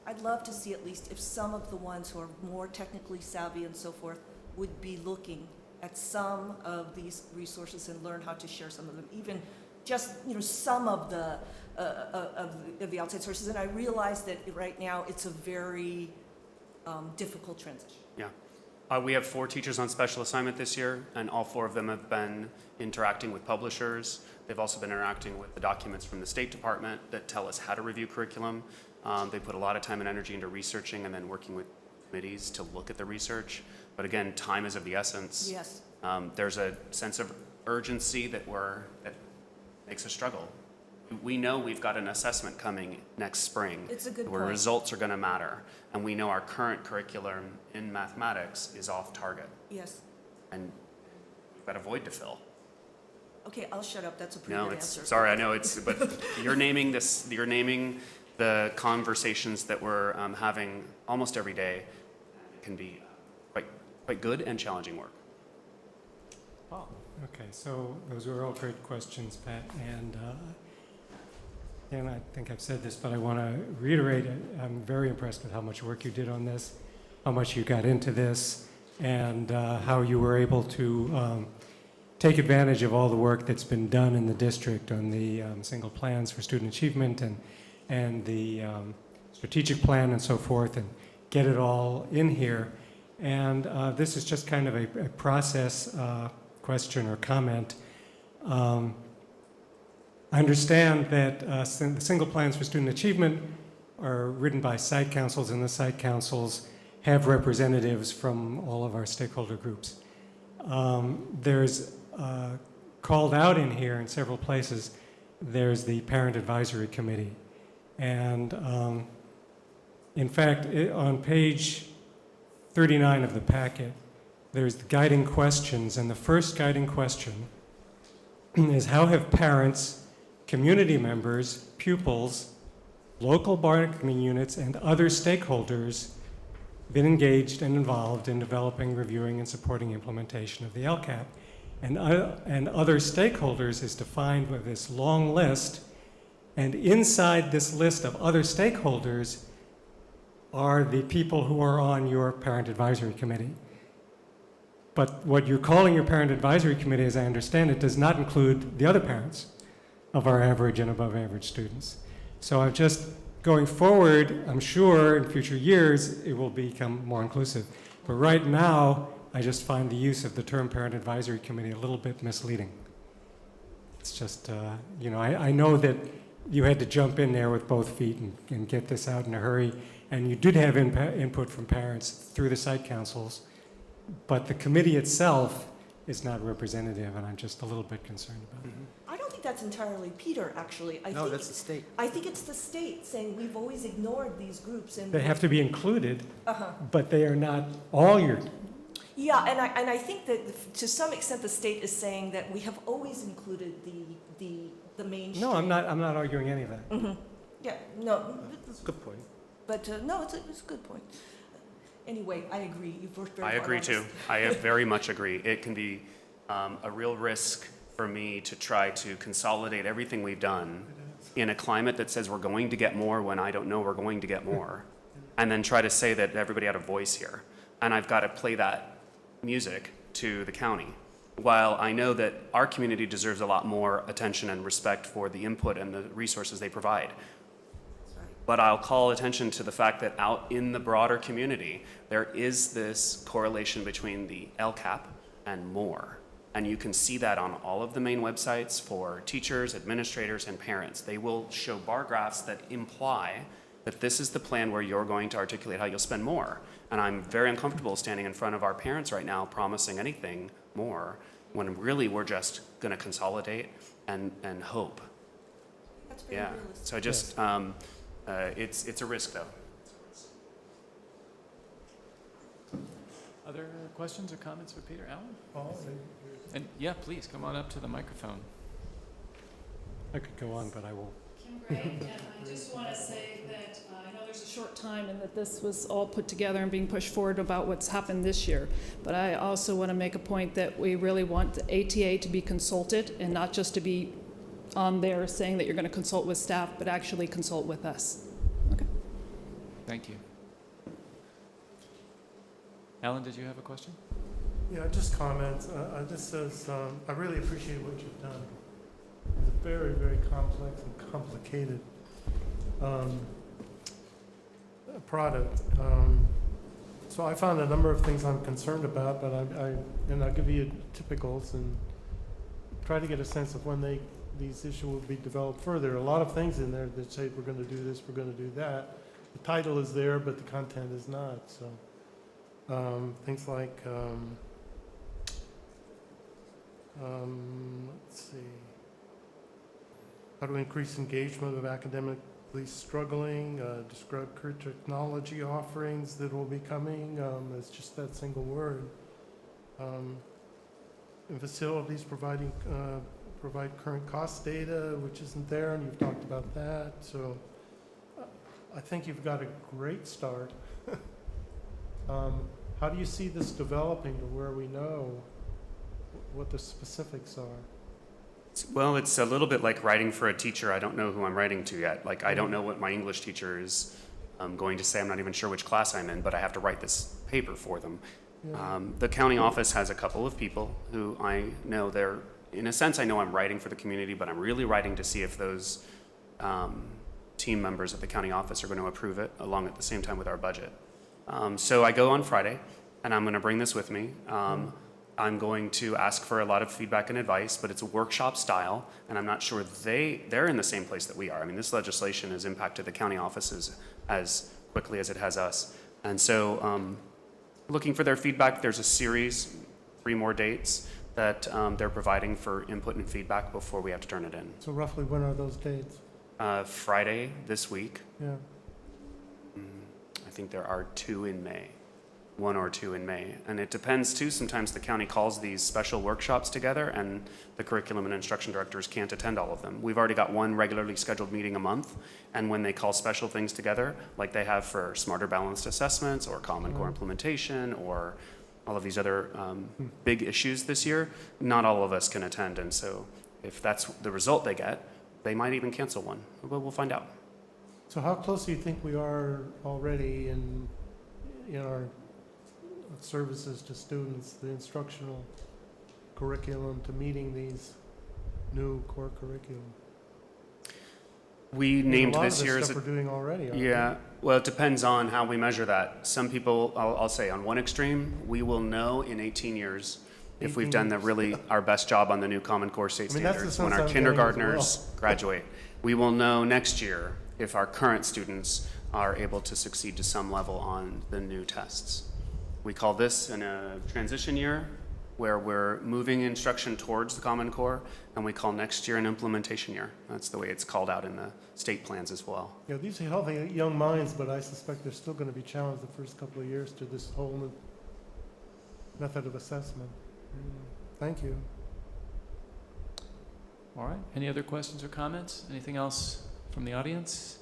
I'd love to see at least if some of the ones who are more technically savvy and so forth would be looking at some of these resources and learn how to share some of them, even just some of the outside sources. And I realize that right now it's a very difficult transition. Yeah. We have 4 teachers on special assignment this year, and all 4 of them have been interacting with publishers. They've also been interacting with the documents from the State Department that tell us how to review curriculum. They put a lot of time and energy into researching and then working with committees to look at the research. But again, time is of the essence. Yes. There's a sense of urgency that makes us struggle. We know we've got an assessment coming next spring. It's a good where point. results are going to matter. And we know our current curriculum in mathematics is off target. Yes. And we've got a void to fill. Okay, I'll shut up. That's a pretty No, good it's, answer. sorry, I know it's, but you're naming the conversations that we're having almost every day. It can be quite good and challenging work. Paul? Okay, so those were all great questions, Pat. And I think I've said this, but I want to reiterate it. I'm very impressed with how much work you did on this, how much you got into this, and how you were able to take advantage of all the work that's been done in the district on the single plans for student achievement and the strategic plan and so forth, and get it all in here. And this is just kind of a process question or comment. I understand that the single plans for student achievement are written by site councils, and the site councils have representatives from all of our stakeholder groups. There's called out in here in several places, there's the Parent Advisory Committee. And in fact, on page 39 of the packet, there's the guiding questions, and the first guiding question is, how have parents, community members, pupils, local bargaining units, and other stakeholders been engaged and involved in developing, reviewing, and supporting implementation of the LCAP? And other stakeholders is defined with this long list, and inside this list of other stakeholders are the people who are on your Parent Advisory Committee. But what you're calling your Parent Advisory Committee, as I understand it, does not include the other parents of our average and above average students. So I'm just going forward, I'm sure in future years it will become more inclusive. But right now, I just find the use of the term Parent Advisory Committee a little bit misleading. It's just, you know, I know that you had to jump in there with both feet and get this out in a hurry, and you did have input from parents through the site councils, but the committee itself is not representative, and I'm just a little bit concerned about it. I don't think that's entirely Peter, actually. No, that's the state. I think it's the state saying we've always ignored these groups. And They have to be included, Uh-huh. but they are not all your. Yeah, and I think that to some extent the state is saying that we have always included the mainstream. No, I'm not arguing any of that. Mm-hmm. Yeah, no. That's a good point. But no, it's a good point. Anyway, I agree. You've worked very I hard agree on too. this. I very much agree. It can be a real risk for me to try to consolidate everything we've done in a climate that says we're going to get more when I don't know we're going to get more, and then try to say that everybody had a voice here. And I've got to play that music to the county. While I know that our community deserves a lot more attention and respect for the input and the resources they provide. But I'll call attention to the fact that out in the broader community, there is this correlation between the LCAP and more. And you can see that on all of the main websites for teachers, administrators, and parents. They will show bar graphs that imply that this is the plan where you're going to articulate how you'll spend more. And I'm very uncomfortable standing in front of our parents right now promising anything more when really we're just going to consolidate and hope. That's very Yeah. realistic. So I just, it's a risk though. Other questions or comments for Peter? Alan? And yeah, please, come on up to the microphone. I could go on, but I won't. Kim Gray, and I just want to say that I know there's a short time and that this was all put together and being pushed forward about what's happened this year. But I also want to make a point that we really want the ATA to be consulted and not just to be on there saying that you're going to consult with staff, but actually consult with us. Okay. Thank you. Alan, did you have a question? Yeah, just comments. This says, I really appreciate what you've done. It's a very, very complex and complicated product. So I found a number of things I'm concerned about, but and I'll give you typicals and try to get a sense of when these issues will be developed further. There are a lot of things in there that say we're going to do this, we're going to do that. The title is there, but the content is not. So things like, let's see. how to increase engagement of academically struggling, describe career technology offerings that will be coming. It's just that single word. And facilities provide current cost data, which isn't there, and you've talked about that. So I think you've got a great start. How do you see this developing to where we know what the specifics are? Well, it's a little bit like writing for a teacher. I don't know who I'm writing to yet. Like, I don't know what my English teacher is going to say. I'm not even sure which class I'm in, but I have to write this paper for them. Yeah. The county office has a couple of people who I know they're, in a sense, I know I'm writing for the community, but I'm really writing to see if those team members at the county office are going to approve it along at the same time with our budget. So I go on Friday, and I'm going to bring this with me. I'm going to ask for a lot of feedback and advice, but it's a workshop style, and I'm not sure they're in the same place that we are. I mean, this legislation has impacted the county offices as quickly as it has us. And so looking for their feedback, there's a series, 3 more dates that they're providing for input and feedback before we have to turn it in. So roughly when are those dates? Friday this week. Yeah. I think there are 2 in May. 1 or 2 in May. And it depends too, sometimes the county calls these special workshops together and the curriculum and instruction directors can't attend all of them. We've already got 1 regularly scheduled meeting a month, and when they call special things together, like they have for smarter balanced assessments or Common Core implementation or all of these other big issues this year, not all of us can attend. And so if that's the result they get, they might even cancel one, but we'll find out. So how close do you think we are already in our services to students, the instructional curriculum, to meeting these new core curriculum? We named this year as stuff we're doing already. Yeah, well, it depends on how we measure that. Some people, I'll say on one extreme, we will know in 18 years if we've done our best job on the new Common Core state standards when our kindergartners graduate. We will know next year if our current students are able to succeed to some level on the new tests. We call this a transition year where we're moving instruction towards the Common Core, and we call next year an implementation year. That's the way it's called out in the state plans as well. Yeah, these are healthy young minds, but I suspect they're still going to be challenged the first couple of years to this whole new method of assessment. Thank you. All right. Any other questions or comments? Anything else from the audience?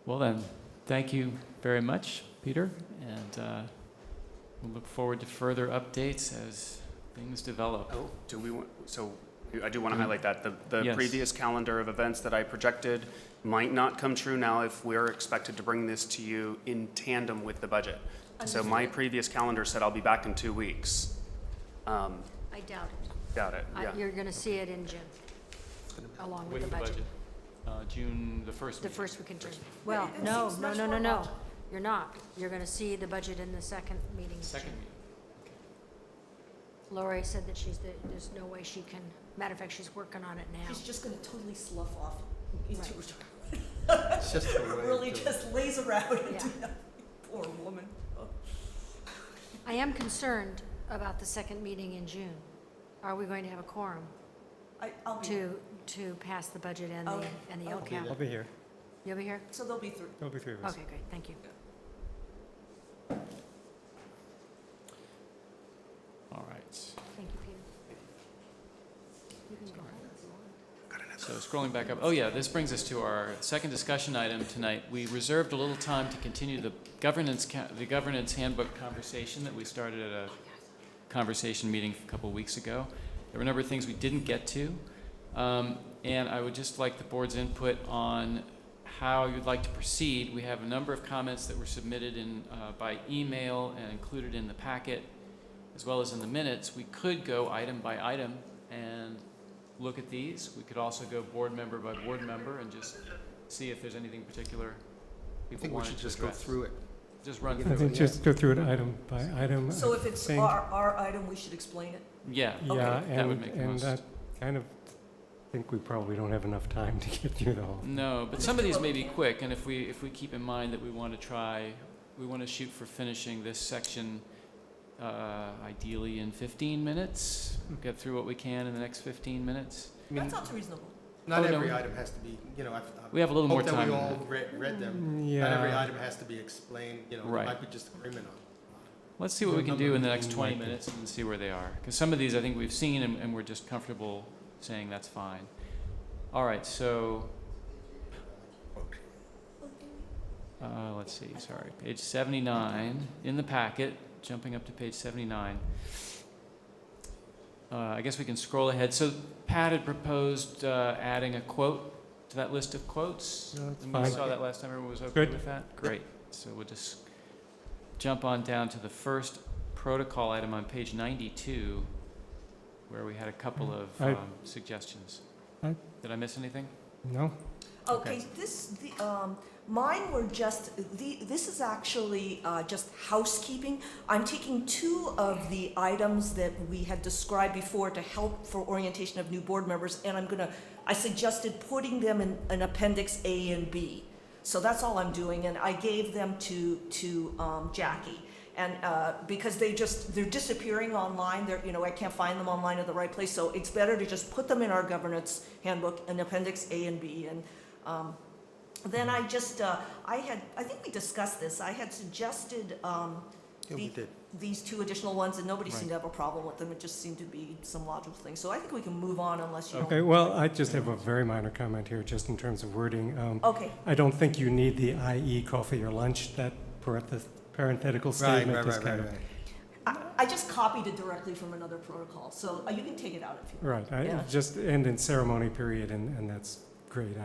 Well then, thank you very much, Peter, and we'll look forward to further updates as things develop. Oh, I do want to highlight that. The Yes. previous calendar of events that I projected might not come true now if we're expected to bring this to you in tandem with the budget. So my previous calendar said I'll be back in 2 weeks. I doubt it. Doubt it, yeah. You're going to see it in June, along with the budget. June the 1st. The first week in June. Well, no. You're not. You're going to see the budget in the second meeting. in Second June. meeting. Lori said that there's no way she can, matter of fact, she's working on it now. She's just going to totally slough off into Right. retirement. It's just a way Really to- just lays around and Yeah. do nothing. Poor woman. Oh. I am concerned about the second meeting in June. Are we going to have a quorum I'll be, to pass the budget and I'll- the I'll LCAP? be there. I'll be here. You'll be here? so there'll be 3. There'll be 3 of us. Okay, great, thank you. All right. Thank you, Peter. You can go home if you want. So scrolling back up, oh yeah, this brings us to our second discussion item tonight. We reserved a little time to continue the governance handbook conversation that we started at a conversation meeting a couple of weeks ago. There were a number of things we didn't get to, and I would just like the board's input on how you'd like to proceed. We have a number of comments that were submitted by email and included in the packet, as well as in the minutes. We could go item by item and look at these. We could also go board member by board member and just see if there's anything particular I people think we wanted should to just go address. through it. Just run I through think it. just go through it item by item. So I if it's think- our item, we should explain it? Yeah. Yeah, that would make the and most. that kind of think we probably don't have enough time to get through the whole. No, but some of these may be quick, and if we keep in mind that we want to shoot for finishing this section ideally in 15 minutes. We'll get through what we can in the next 15 minutes. That sounds reasonable. Not Oh, no, every we- item has to be, you know, We have a little more hope that time we than all that. read them. Yeah. Not every item has to be explained, you know, there Right. might be just agreement on. Let's see what we can do in the next Might 20 be. minutes and see where they are. Because some of these I think we've seen and we're just comfortable saying that's fine. All right, so let's see, sorry, page 79 in the packet, jumping up to page 79. I guess we can scroll ahead. So Pat had proposed adding a quote to that list of quotes. Yeah, that's And we fine. saw that last time. Everyone was okay Good. with that? Great. So we'll just jump on down to the first protocol item on page 92, where we had a couple of I- suggestions. I- Did I miss anything? No? Okay, mine were just, this is actually just housekeeping. I'm taking two of the items that we had described before to help for orientation of new board members, and I suggested putting them in Appendix A and B. So that's all I'm doing, and I gave them to Jackie. And because they're disappearing online, I can't find them online at the right place, so it's better to just put them in our governance handbook in Appendix A and B. And then I think we discussed this, I had suggested Yeah, we did. these two additional ones, and nobody Right. seemed to have a problem with them, it just seemed to be some logical things. So I think we can move on unless you don't. Okay, well, I just have a very minor comment here, just in terms of wording. Okay, I don't think you need the IE coffee or lunch. That parenthetical statement is kind of... I just copied it directly from another protocol, so you can take it out if you want. Right, Yeah. just end in ceremony period, and that's great.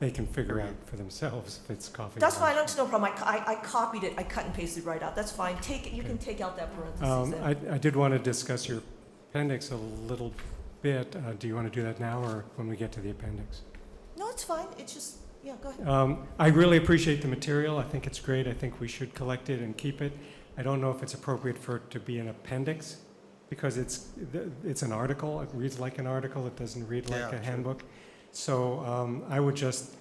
They can figure out for themselves if it's coffee. or That's fine, lunch. that's no problem. I copied it, I cut and pasted right out. That's fine. You can take out that parentheses. then. I did want to discuss your appendix a little bit. Do you want to do that now or when we get to the appendix? No, it's fine. It's just, yeah, go ahead. I really appreciate the material. I think it's great. I think we should collect it and keep it. I don't know if it's appropriate for it to be an appendix because it's an article. It reads like an article. It doesn't read like Yeah, a true. handbook. So I would just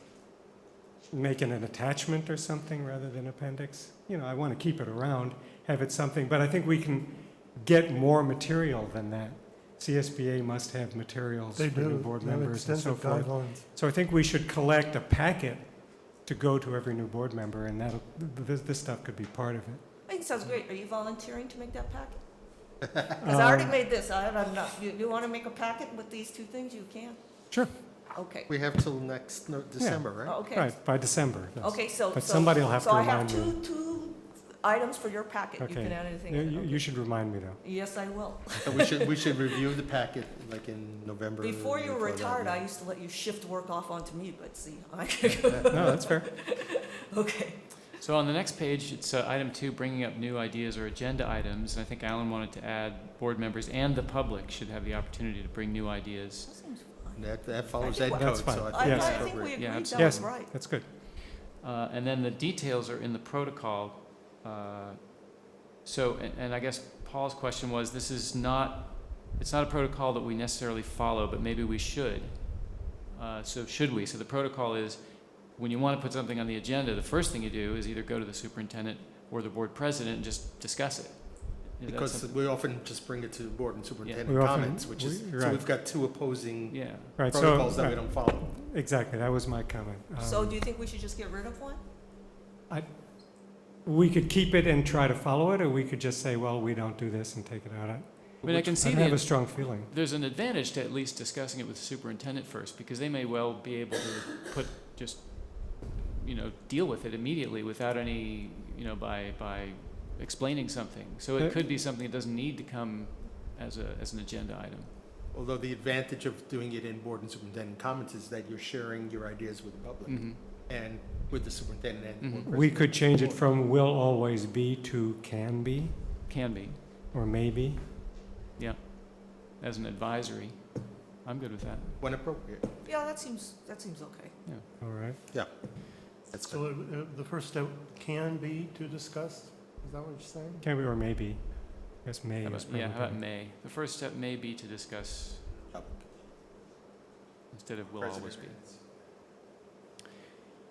make it an attachment or something rather than appendix. I want to keep it around, have it something, but I think we can get more material than that. CSBA must have materials They for new do, board they have members and so extensive forth. guidelines. So I think we should collect a packet to go to every new board member, and this stuff could be part of it. I think it sounds great. Are you volunteering to make that packet? Because I already made this. I'm not. You want to make a packet with these two things? You can. Sure. Okay. We have till next December, right? Oh, okay. Right, by December. yes. Okay, so. But somebody will have to So I remind have me. two items for your packet. You Okay. can add anything. You- in. You Okay. you should remind me, though. Yes, I will. So we should review the packet like in November. Before you were that, retired, yeah. I used to let you shift work off onto me, but see, No, that's fair. Okay. So on the next page, it's item 2, bringing up new ideas or agenda items. And I think Alan wanted to add board members and the public should have the opportunity to bring new ideas. That seems fine. That follows I ed think code, That's so fine. I I, think Yes. it's I think we appropriate. agreed Yeah, that absolutely. was Yes, right. that's good. And then the details are in the protocol. And I guess Paul's question was, it's not a protocol that we necessarily follow, but maybe we should. So should we? So the protocol is, when you want to put something on the agenda, the first thing you do is either go to the superintendent or the board president and just discuss it. Is that Because something- we often just bring it to the board and We superintendent often- comments, which is, we- so right. we've got two opposing Yeah. Right, so, protocols that we right, don't follow. exactly, that was my comment. So do you think we should just get rid of one? We could keep it and try to follow it, or we could just say, well, we don't do this and take it out. I mean, I can see I have a strong feeling. there's an advantage to at least discussing it with the superintendent first, because they may well be able to deal with it immediately without any, by explaining something. So it could be something that doesn't need to come as an agenda item. Although the advantage of doing it in board and superintendent comments is that you're sharing your ideas with the public Mhm. and with the superintendent and board Mhm. We president. could change it from will always be to can be, Can be, or maybe. yeah, as an advisory. I'm good with that. When appropriate. Yeah, that seems okay. All right. Yeah. That's So the first step can be to discuss? Is that what you're saying? Can be, or maybe. I guess may How is about, how about probably may? The first step may be to discuss instead of will always be.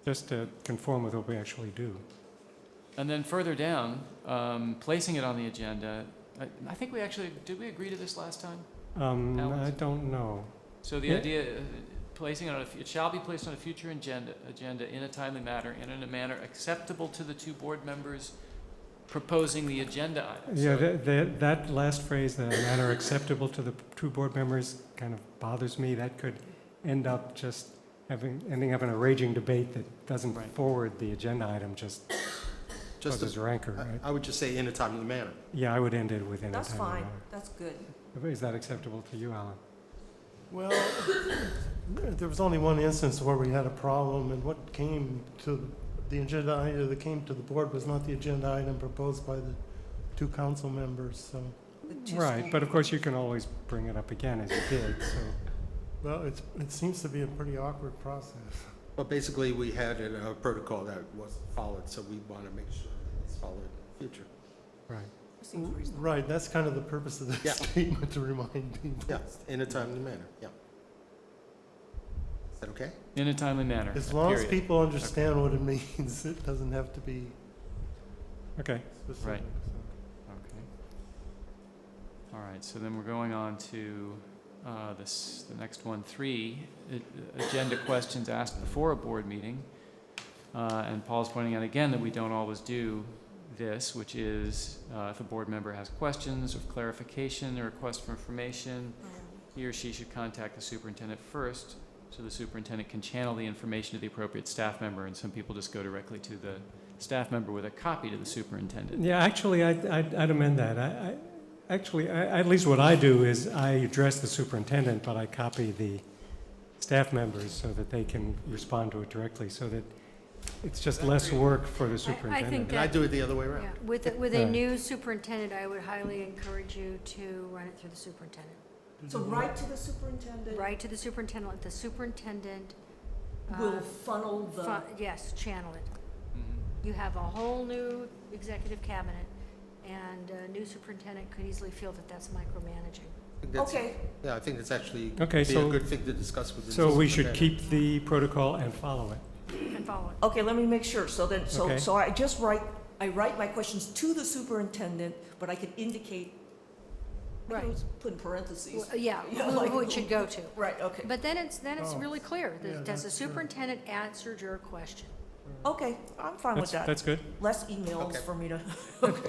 just to conform with what we actually do. And then further down, placing it on the agenda, I think we actually, did we agree to this last time? I don't know. So the Yeah. idea, placing it on it shall be placed on a future agenda in a timely manner and in a manner acceptable to the two board members proposing the agenda item. Yeah, So- that last phrase, the manner acceptable to the two board members, kind of bothers me. That could end up just ending up in a raging debate that doesn't Right. forward the agenda item, just causes rancor, right? I would just say in a timely manner. Yeah, I would end it within a That's timely fine, manner. that's good. Is that acceptable to you, Alan? Well, there was only one instance where we had a problem, and what came to the agenda item that came to the board was not the agenda item proposed by the two council members, so. The two Right, school- but of course you can always bring it up again as you did, so. Well, it seems to be a pretty awkward process. But basically, we had a protocol that wasn't followed, so we want to make sure it's followed in the future. Right. Seems reasonable. Right, that's kind of the purpose of this Yeah. statement, to remind people. Yeah, in a timely manner, yeah. Is that okay? In a timely manner. As long as period. people understand what it means, it doesn't have to be Okay. specific. Right. so. Okay. All right, so then we're going on to the next one, 3, agenda questions asked before a board meeting. And Paul's pointing out again that we don't always do this, which is if a board member has questions or clarification or request for information, he or she should contact the superintendent first, so the superintendent can channel the information to the appropriate staff member, and some people just go directly to the staff member with a copy to the superintendent. Yeah, actually, I'd amend that. Actually, at least what I do is I address the superintendent, but I copy the staff members so that they can respond to it directly, so that it's just less work for the superintendent. think And I do it the other way Yeah, around. with a Yeah. new superintendent, I would highly encourage you to run it through the superintendent. So write to the superintendent, Write to the superintendent, let the superintendent. will funnel the, Yes, channel it. Mhm. You have a whole new executive cabinet, and a new superintendent could easily feel that that's micromanaging. I think that's- okay, Yeah, I think it's actually Okay, be a so- good thing to discuss with the So we should superintendent. keep the protocol and follow it. And follow it. okay, let me make sure, so then, Okay. so I just write my questions to the superintendent, but I could indicate, I Right. could always put in parentheses. Yeah, Yeah, who like- it should go to. Right, okay, But then it's Oh, really clear. yeah, Does the that's true. superintendent answer your question? okay, I'm fine with that. That's good. Less emails Okay. for me to,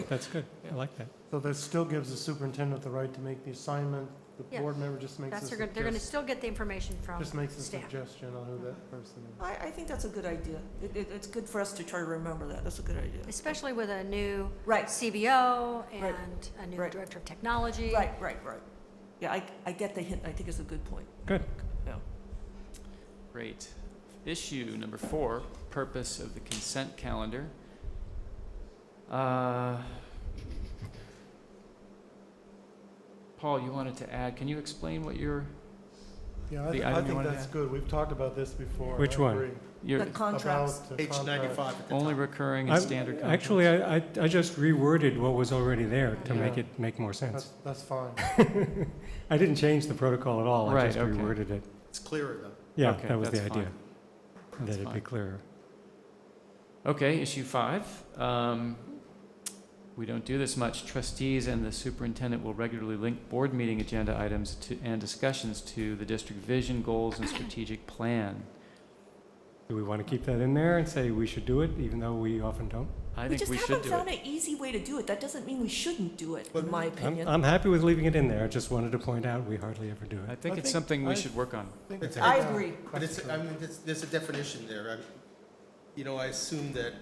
That's good. I like that. So that still gives the superintendent the right to make the assignment, the Yeah. board member just makes a They're gonna still get the information from just makes a staff. suggestion on who that person is. I think that's a good idea. It's good for us to try to remember that, that's a good idea. Especially with a new Right, CBO Right. and a new Right. director of technology. right. Yeah, I get the hint, I think it's a good point. Good. Yeah. Great. Issue number 4, purpose of the consent calendar. Paul, you wanted to add, can you explain what your, Yeah, The I item you think wanted to that's add? good. We've talked about this before. Which I one? agree. your The contracts, About the Page contract. 95 at the only top. recurring and standard contracts? Actually, I just reworded what was already there to make Yeah. it make more sense. That's fine. I didn't change the protocol at all. I Right, just okay. reworded it. It's clearer, though. Yeah, Okay, that was the that's idea. fine. That That's it'd be fine. clearer. Okay, issue 5. We don't do this much. Trustees and the superintendent will regularly link board meeting agenda items and discussions to the district vision, goals, and strategic plan. Do we want to keep that in there and say we should do it, even though we often don't? I we think just we should haven't do found it. an easy way to do it. That doesn't mean we shouldn't do it, in my opinion. I'm happy with leaving it in there. I just wanted to point out we hardly ever do I it. think it's something we should work on. It's- I agree. But it's, I mean, there's a definition there. You know, I assume that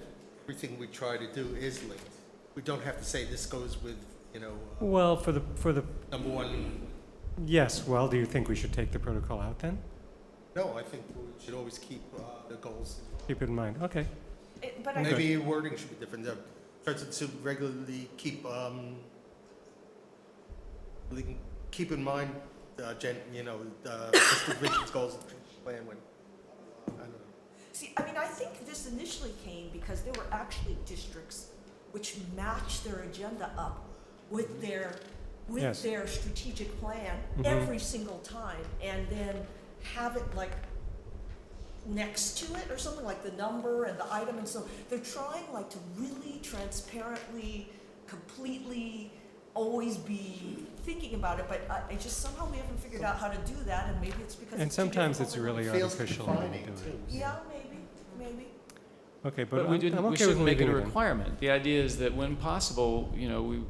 everything we try to do is linked. We don't have to say this goes with, you know, Well, for the number one. yes. Well, do you think we should take the protocol out then? No, I think we should always keep the goals. Keep it in mind. Okay. But I, Maybe wording should be different. The president should regularly keep in mind, you know, the district vision's goals and plan when, I don't know. see, I mean, I think this initially came because there were actually districts which matched their agenda up with their, Yes. their strategic plan Mhm. every single time, and then have it like next to it or something, like the number and the item, and so they're trying like to really transparently, completely always be thinking about it, but I just somehow we haven't figured out how to do that, and maybe it's because And it's too sometimes difficult it's to- really Feels artificial when you confining, do it. too. Yeah, maybe. Okay, But I'm we okay with shouldn't make it leaving a in. requirement. The idea is that when possible,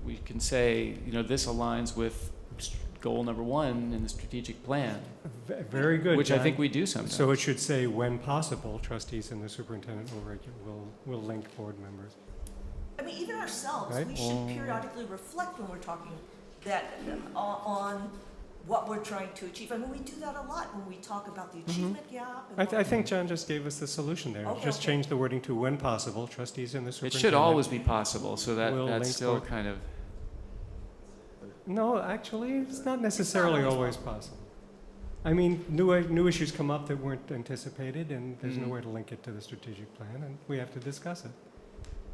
we can say, this aligns with goal number 1 in the strategic plan, Very good, which I John. think we do sometimes. So it should say, when possible, trustees and the superintendent will link board members. I mean, even ourselves, Right. we should periodically reflect when we're talking that on what we're trying to achieve. I mean, we do that a lot when we talk about the achievement gap. And I think John just gave us the solution there. Okay, Just okay. change the wording to when possible, trustees and the It superintendent. should always be possible, so Will that's link still board. kind of, No, actually, it's not necessarily always possible. I mean, new issues come up that weren't anticipated, and there's no way to link it to the strategic plan, and we have to discuss it.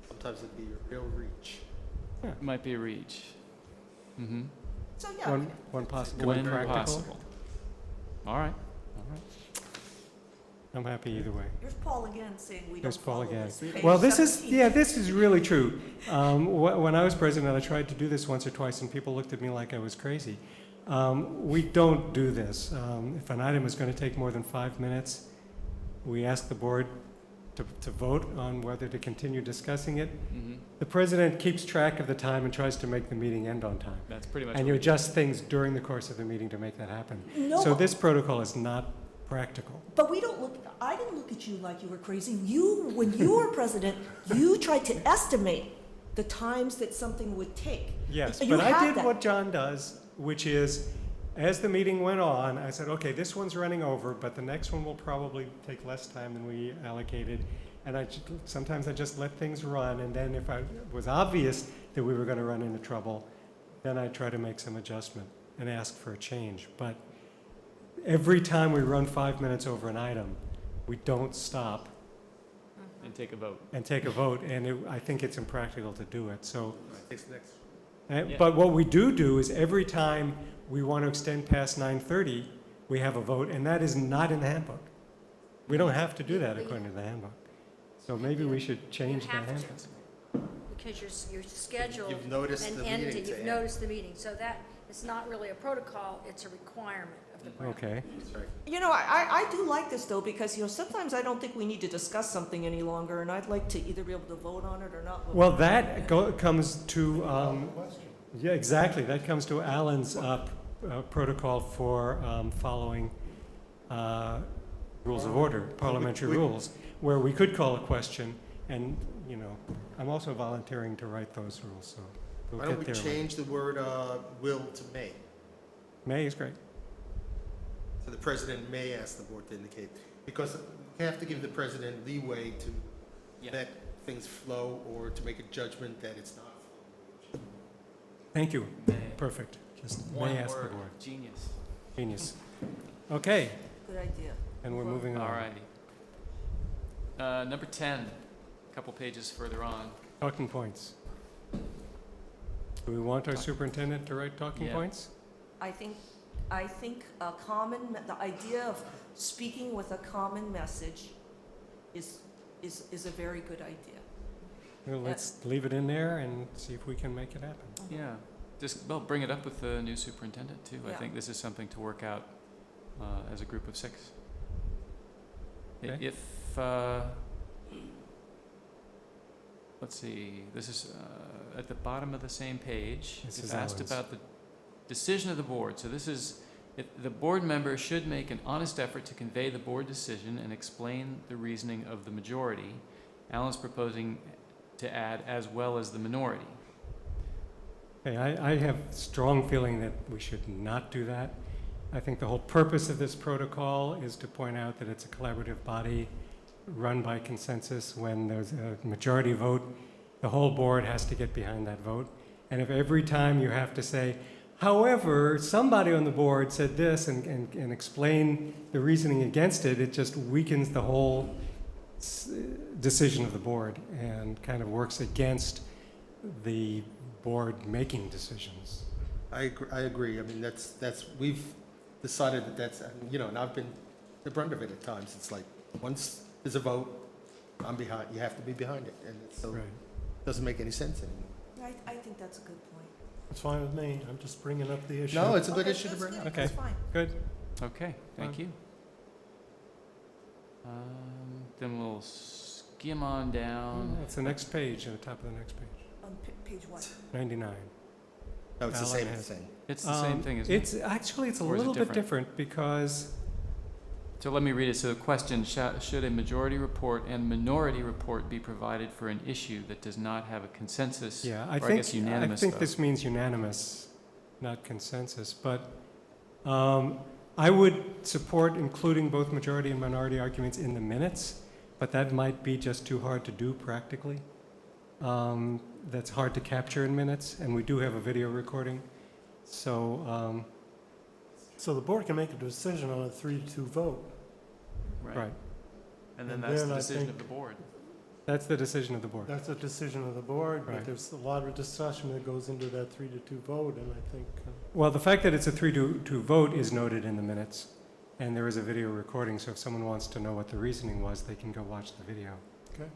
Sometimes it'd be a real reach. might be a reach. Mm-hmm. So, yeah. One possible, When one practical. possible. All right. I'm happy either way. Here's Paul again saying we don't There's Paul follow again. this. Page Well, this 17. is really true. When I was president, I tried to do this once or twice, and people looked at me like I was crazy. We don't do this. If an item is going to take more than 5 minutes, we ask the board to vote on whether to continue discussing it. Mm-hmm. The president keeps track of the time and tries to make the meeting end on time. That's pretty much And what you we do. adjust things during the course of the meeting to make that happen. No, So but- this protocol is not practical. But I didn't look at you like you were crazy. When you were president, you tried to estimate the times that something would take. Yes, You but I had did that. what John does, which is, as the meeting went on, I said, okay, this one's running over, but the next one will probably take less time than we allocated. And sometimes I just let things run, and then if it was obvious that we were going to run into trouble, then I try to make some adjustment and ask for a change. But every time we run 5 minutes over an item, we don't stop And take a vote. and take a vote, and I think it's impractical to do it. So, Next. Yeah. but what we do is every time we want to extend past 9:30, we have a vote, and that is not in the handbook. We don't have to do that according to the handbook. So maybe we should change the have to. handbook. Because you're scheduled You've noticed and the ended, meeting to you've end. noticed the meeting. So that, it's not really a protocol, it's a requirement of the program. Okay. I do like this though, because, sometimes I don't think we need to discuss something any longer, and I'd like to either be able to vote on it or not. vote Well, on it. that comes to, yeah, exactly. That comes to Alan's protocol for following rules of order, parliamentary rules, where we could call a question, and, I'm also volunteering to write those rules, so we'll Why get don't we there. change the word will to may? May is great. So the president may ask the board to indicate, because you have to give the president leeway to let things flow or to make a judgment that it's not. Thank you. Perfect. Just One may ask the word. board. Genius. Genius. Okay, Good idea. and we're moving on. All righty. Number 10, a couple pages further on. Talking points. Do we want our superintendent to write talking Yeah. points? I think the idea of speaking with a common message is a very good idea. Well, let's leave it in there and see if we can make it happen. Yeah. Just, bring it up with the new superintendent, too. I Yeah. think this is something to work out as a group of 6. Okay. If, let's see, this is at the bottom of the same page. This It's is asked Alan's. about the decision of the board. So this is, the board member should make an honest effort to convey the board decision and explain the reasoning of the majority. Alan's proposing to add as well as the minority. Okay, I have strong feeling that we should not do that. I think the whole purpose of this protocol is to point out that it's a collaborative body run by consensus. When there's a majority vote, the whole board has to get behind that vote. And if every time you have to say, however, somebody on the board said this and explain the reasoning against it, it just weakens the whole decision of the board and kind of works against the board making decisions. I agree. I mean, we've decided that that's, and I've been the brunt of it at times. It's like, once there's a vote, I'm behind, you have to be behind it. And so Right. it doesn't make any sense anymore. I think that's a good point. That's fine with me. I'm just bringing up the issue. No, it's a good Okay, issue to that's bring good. up. Okay. That's fine. Good. Okay, thank you. Then we'll skim on down. It's the next page, at the top of the next page, On page what? 99. No, it's the Alan same has- thing. It's the same thing, isn't it? It's actually, it's a Or is it little bit different because, So let me read it. So the question, should a majority report and minority report be provided for an issue that does not have a consensus? yeah, or I guess I unanimous think vote? this means unanimous, not consensus, but I would support including both majority and minority arguments in the minutes, but that might be just too hard to do practically. That's hard to capture in minutes, and we do have a video recording. So, So the board can make a decision on a 3-2 vote. right, And then And that's then the I decision think- of the board. that's the decision of the board. That's a decision of the board, Right. but there's a lot of discussion that goes into that 3-2 vote, and I think, Well, the fact that it's a 3-2 vote is noted in the minutes, and there is a video recording, so if someone wants to know what the reasoning was, they can go watch the video. okay.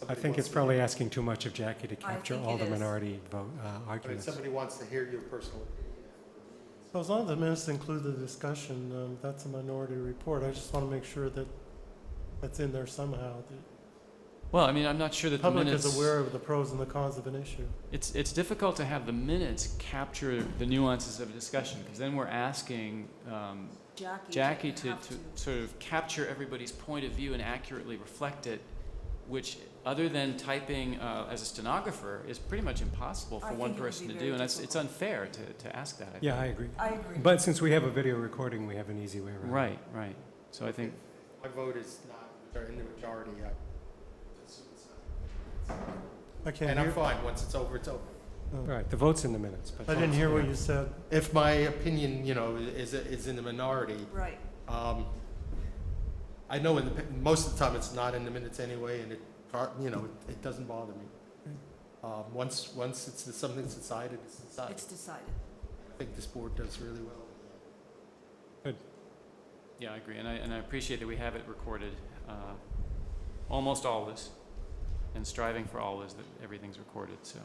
I think it's probably asking too much of Jackie to capture think all it the is. minority vote arguments. wants to hear your personal So as long as the minutes include the discussion, that's a minority report. I just want to make sure that that's in there somehow. The Well, I mean, I'm not sure that the public minutes. is aware of the pros and the cons of an issue. It's difficult to have the minutes capture the nuances of a discussion, because then we're asking Jackie to sort of capture everybody's point of view and accurately reflect it, which, other than typing as a stenographer, is pretty much impossible I for one think it would person be to very do, and it's difficult. unfair to ask that. I Yeah, I think. agree. I agree. But since we have a video recording, we have an easy way around. Right, right. So I think, My vote is not in the majority. I can't And I'm hear. fine. Once it's over, it's over. Right, the vote's in the minutes, but. I didn't hear what you said. If my opinion, is in the minority, Right. I know most of the time it's not in the minutes anyway, and it doesn't bother me. Once it's something that's decided, it's decided. It's decided. I think this board does really well. yeah, I agree, and I appreciate that we have it recorded, almost always, and striving for always that everything's recorded, so.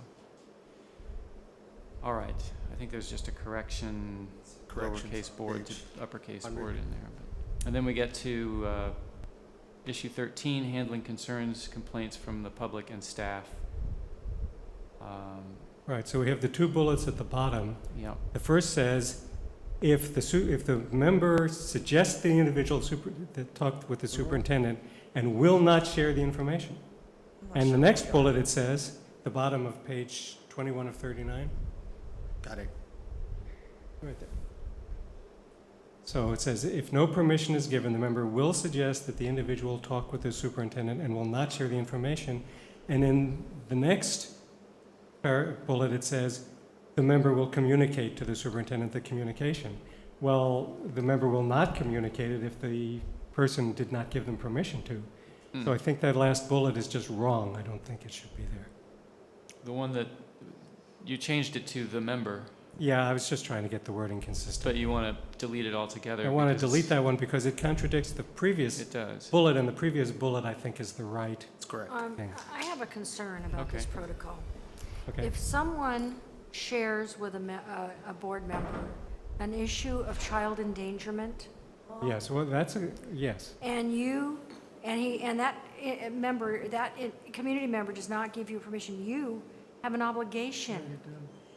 All right, I think there's just a corrections lowercase board to page uppercase 100. board in there. And then we get to issue 13, handling concerns, complaints from the public and staff. Right, so we have the two bullets at the bottom. Yeah, The first says, if the member suggests the individual that talked with the superintendent and will not share the information. And the next bullet, it says, the bottom of page 21 of 39. Got it. Right there. So it says, if no permission is given, the member will suggest that the individual talk with the superintendent and will not share the information. And in the next bullet, it says, the member will communicate to the superintendent the communication. Well, the member will not communicate it if the person did not give them permission to. So I think that last bullet is just wrong. I don't think it should be there. the one that, you changed it to the member, Yeah, I was just trying to get the wording consistent. but you want to delete it altogether. I want to because delete that one because it contradicts the previous It does. bullet, and the previous bullet, I think, is the right That's correct. thing. I have a concern about this Okay. protocol. Okay. If someone shares with a board member an issue of child endangerment, Yes, well, that's a, yes. and that community member does not give you permission, you have an obligation.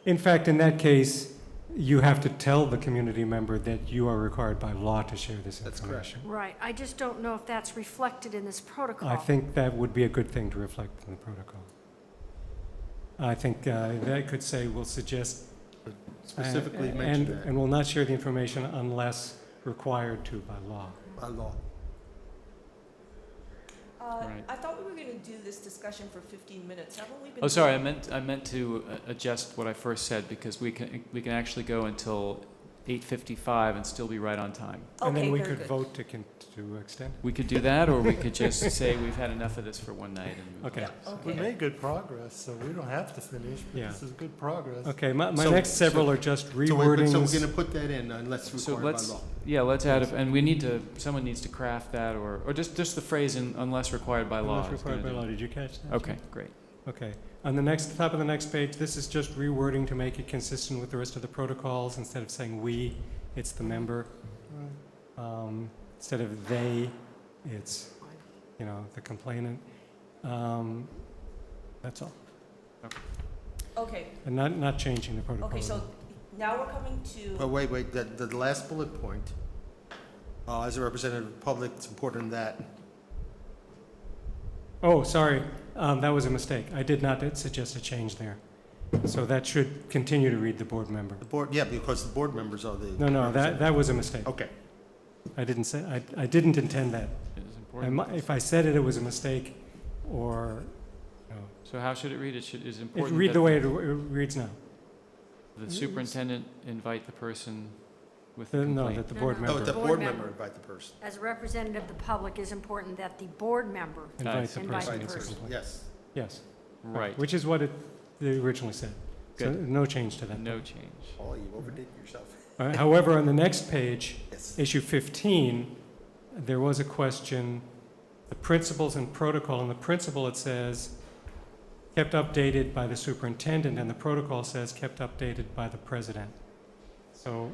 In fact, in that case, you have to tell the community member that you are required by law to share this That's correct. information. Right, I just don't know if that's reflected in this protocol. I think that would be a good thing to reflect in the protocol. I think that could say, we'll suggest. Specifically mention that. And will not share the information unless required to by law. By law. Right. I thought we were going to do this discussion for 15 minutes. Haven't we been? Oh, sorry, I meant to adjust what I first said, because we can actually go until 8:55 and still be right on time. And then Okay, we very could good. vote to extend. We could do that, or we could just say we've had enough of this for one night and move Okay. on. We Okay. made good progress, so we don't have to finish, but Yeah. this is good progress. Okay, my So- next several are just rewordings. So we're going to put that in unless So required by let's, law. yeah, let's add, and we need to, someone needs to craft that, or just the phrase unless required by law. Unless is required by gonna law. do. Did you catch that? Okay, great. Okay. On the top of the next page, this is just rewording to make it consistent with the rest of the protocols. Instead of saying we, it's the member. Instead of they, it's, the complainant. That's all. Okay, And not changing the protocol. okay, so now we're coming to. But wait, the last bullet point, as a representative of the public, it's important that, Oh, sorry, that was a mistake. I did not suggest a change there. So that should continue to read the board member. because the board members are the. No, that was a mistake. Okay. I didn't intend that. It is important. If I said it, it was a mistake, or, So how should it read? It's it important read that the way it reads now. the superintendent invite the person with the No, complaint. that the No, board no. member Oh, the Board board member. member invite the person. As a representative of the public, it's important that the board member invite the invite person. the with the person. complaint. Yes. Yes. Right. Which is what they originally said. So Good. no change to that. No change. Oh, you overdid yourself. However, on the next page, Yes. issue 15, there was a question, the principles and protocol. In the principle, it says, kept updated by the superintendent, and the protocol says kept updated by the president. So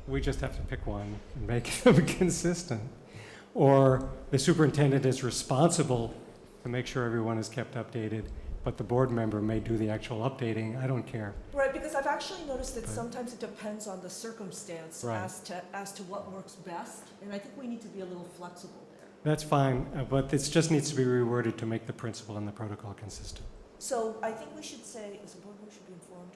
we just have to pick one and make them consistent. Or the superintendent is responsible to make sure everyone is kept updated, but the board member may do the actual updating. I don't care. Right, because I've actually noticed that sometimes it depends on the circumstance Right. as to what works best, and I think we need to be a little flexible there. That's fine, but it just needs to be reworded to make the principle and the protocol consistent. So I think we should say, as a board member should be informed.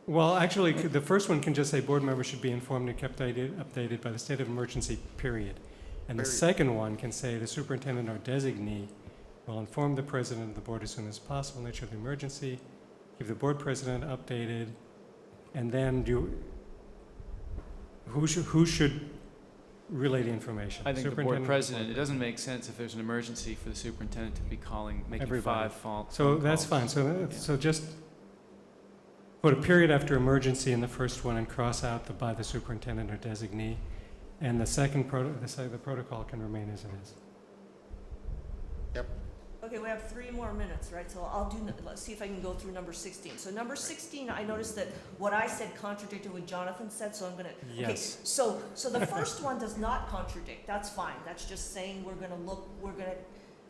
Well, actually, the first one can just say board members should be informed and kept updated by the state of emergency, period. And the Period. second one can say the superintendent or designee will inform the president of the board as soon as possible in the nature of the emergency, keep the board president updated, and then who should relay the information? I think the board Superintendent or president, it doesn't make sense if there's an emergency for the superintendent to be making Everybody. 5 phone So calls. that's fine. So just put a period after emergency in the first one and cross out the by the superintendent or designee. And the second the protocol can remain as it is. Okay, we have 3 more minutes, right? So let's see if I can go through number 16. So number 16, I noticed that what I said contradicted what Jonathan said, so I'm gonna. Okay, Yes. so the first one does not contradict, that's fine. That's just saying we're gonna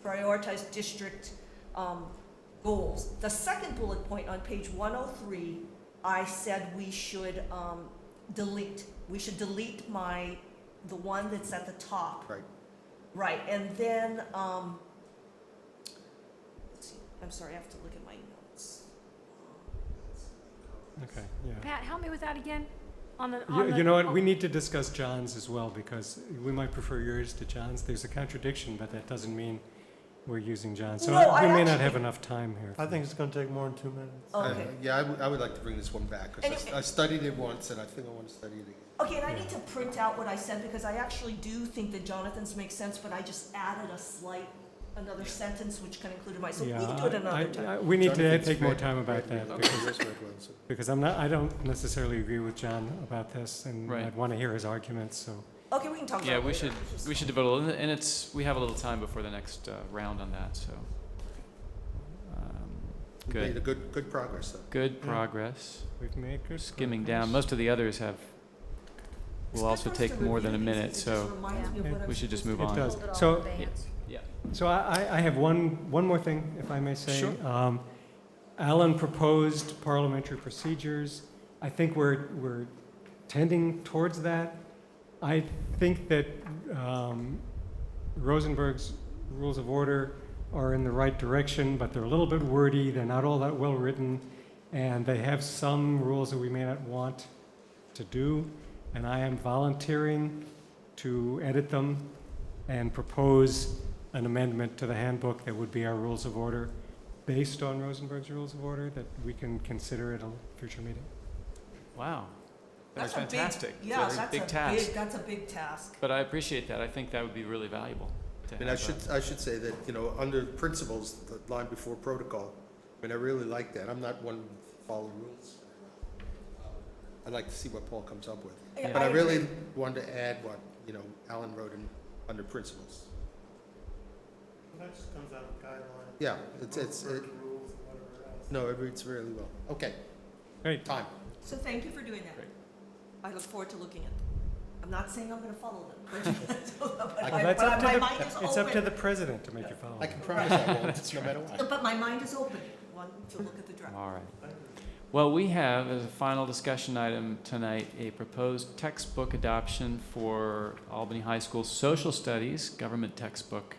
prioritize district, goals. The second bullet point on page 103, I said we should, delete the one that's at the top. Right. Right, and then, let's see, I'm sorry, I have to look at my notes. Okay, yeah. Pat, help me with that again? You know what, we need to discuss John's as well, because we might prefer yours to John's. There's a contradiction, but that doesn't mean we're using John's. So No, we I may not actually- have enough time here. I think it's going to take more than 2 minutes. Okay. Yeah, I would like to bring this one back, because Anyway. I studied it once, and I think I want to study it again. Okay, and I need to print out what I said, because I actually do think that Jonathan's makes sense, but I just added another sentence which can include so we can do it another time. We need to Jonathan's take more read- time about read- that, okay, because that's right, well, so- because I don't necessarily agree with John about this, and Right. I'd want to hear his arguments, so. Okay, we can talk about Yeah, it later. we should devote a little, and we have a little time before the next round on that, so. We Good. made a good progress, though. Good Yeah. progress. We've made good Skimming progress. down, most of the others will It's also good for us take to more than a review these, minute, it just so reminds me of what I'm we should just supposed move to on. It does. Hold it all So- in advance. Yeah. So I have one more thing, if I may say. Sure. Alan proposed parliamentary procedures. I think we're tending towards that. I think that Rosenberg's rules of order are in the right direction, but they're a little bit wordy. They're not all that well written, and they have some rules that we may not want to do. And I am volunteering to edit them and propose an amendment to the handbook that would be our rules of order based on Rosenberg's rules of order that we can consider at a future meeting. Wow. That's a big- fantastic. Yeah, It's a that's big task. that's a big task. But I appreciate that. I think that would be really valuable. And I should say that, under principles, the line before protocol, I really like that. I'm not one to follow rules. I'd like to see what Paul comes up with. Yeah, But I really agree. wanted to add what, Alan wrote under principles. That just comes out of guidelines. Yeah, it's, rules and whatever else. no, it reads really well. Okay, Great. time. So thank you for doing that. Great. I look forward to looking at them. I'm not saying I'm gonna follow them, but Well, my that's up to my the- mind is It's up to open. the president to make you follow. I can promise I won't, no matter what. But my mind is open, wanting to look at the draft. All right. Well, we have, as a final discussion item tonight, a proposed textbook adoption for Albany High School Social Studies, government textbook.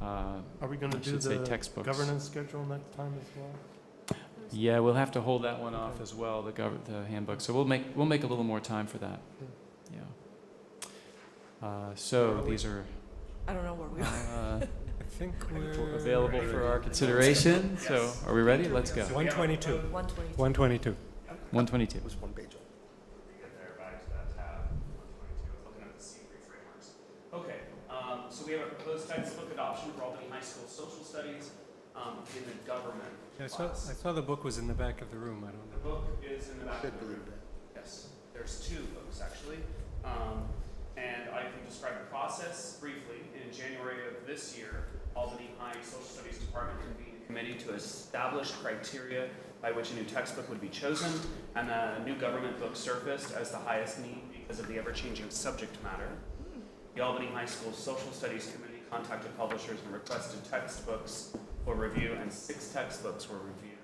Are we going to I do should say the textbooks. governance schedule next time as well? Yeah, we'll have to hold that one off as well, the handbook. So we'll make a little more time for that. Yeah. So these are I don't know where we are. I think we're available for our consideration. So are we ready? Let's go. 122. 122. 122. 122. It was one page. We get there back to that tab, 122, looking at the C3 frameworks. Okay, so we have a proposed textbook adoption for Albany High School Social Studies in the government Yeah, I class. saw the book was in the back of the room. I don't The know. book is in the back of the room. Yes, there's two books actually. And I can describe the process briefly. In January of this year, Albany High Social Studies Department convened a committee to establish criteria by which a new textbook would be chosen, and a new government book surfaced as the highest need because of the ever-changing subject matter. The Albany High School Social Studies Committee contacted publishers and requested textbooks for review, and 6 textbooks were reviewed.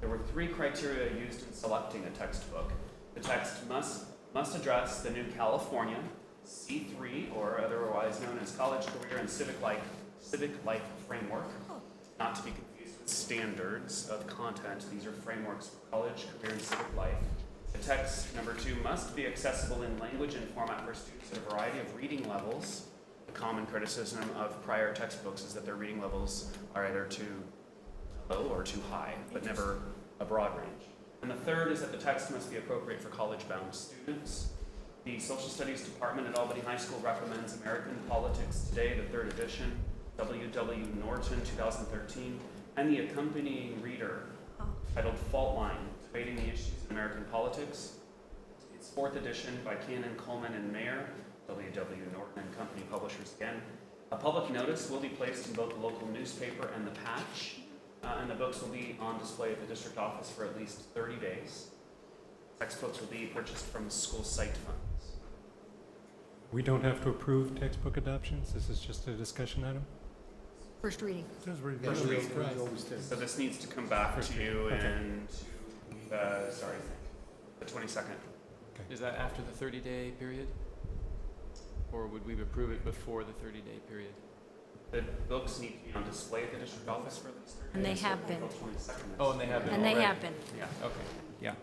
There were 3 criteria used in selecting a textbook. The text must address the new California C3, or otherwise known as College, Career, and Civic Life Framework, not to be confused with standards of content. These are frameworks for college, career, and civic life. The text, number 2, must be accessible in language and format for students at a variety of reading levels. The common criticism of prior textbooks is that their reading levels are either too low or too high, but never a broad range. And the third is that the text must be appropriate for college-bound students. The Social Studies Department at Albany High School recommends American Politics Today, the 3rd edition, W.W. Norton, 2013, and the accompanying reader titled Fault Line, Debating the Issues in American Politics. It's 4th edition by Cannon, Coleman, and Mayer, W.W. Norton and Company publishers again. A public notice will be placed in both the local newspaper and the Patch, and the books will be on display at the district office for at least 30 days. Textbooks will be purchased from school site funds. We don't have to approve textbook adoptions? This is just a discussion item? First reading. Says review. Yes, we Right. always do. So this needs to come back to you Okay. in, the 22nd. Is that after the 30-day period? Or would we approve it before the 30-day period? The books need to be on display at the district office for at least 30 days. And they so have been. April 22nd. Oh, and they have been And they already. have been. Yeah. Okay, yeah.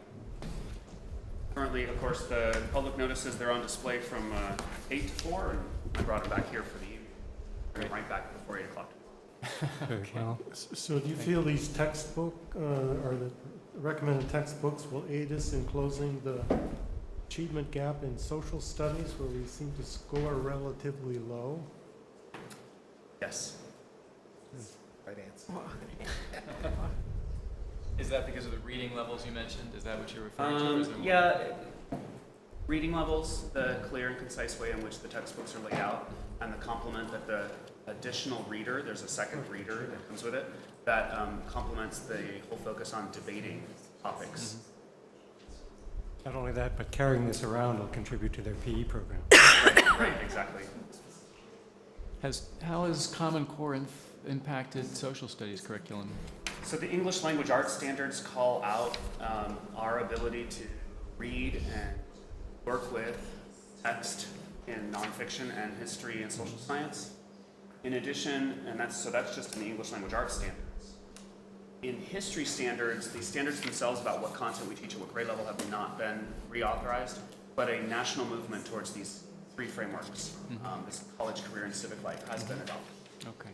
Currently, of course, the public notices, they're on display from 8 to 4, and I brought them back here for the evening. Bring them right back before 8 o'clock. Very well. So do you feel these textbook, or the recommended textbooks will aid us in closing the achievement gap in social studies where we seem to score relatively low? Yes. Right answer. Is that because of the reading levels you mentioned? Is that what you're referring to? or is there more? Yeah, reading levels, the clear and concise way in which the textbooks are laid out, and the complement that the additional reader, there's a second reader that comes with it, that complements the whole focus on debating topics. Not only that, but carrying this around will contribute to their PE program. Right, exactly. How has Common Core impacted social studies curriculum? So the English language arts standards call out our ability to read and work with text in nonfiction and history and social science. In addition, and that's just in the English language arts standards. In history standards, the standards themselves about what content we teach at what grade level have not been reauthorized, but a national movement towards these 3 frameworks, this college, career, and civic life, has been adopted. Okay,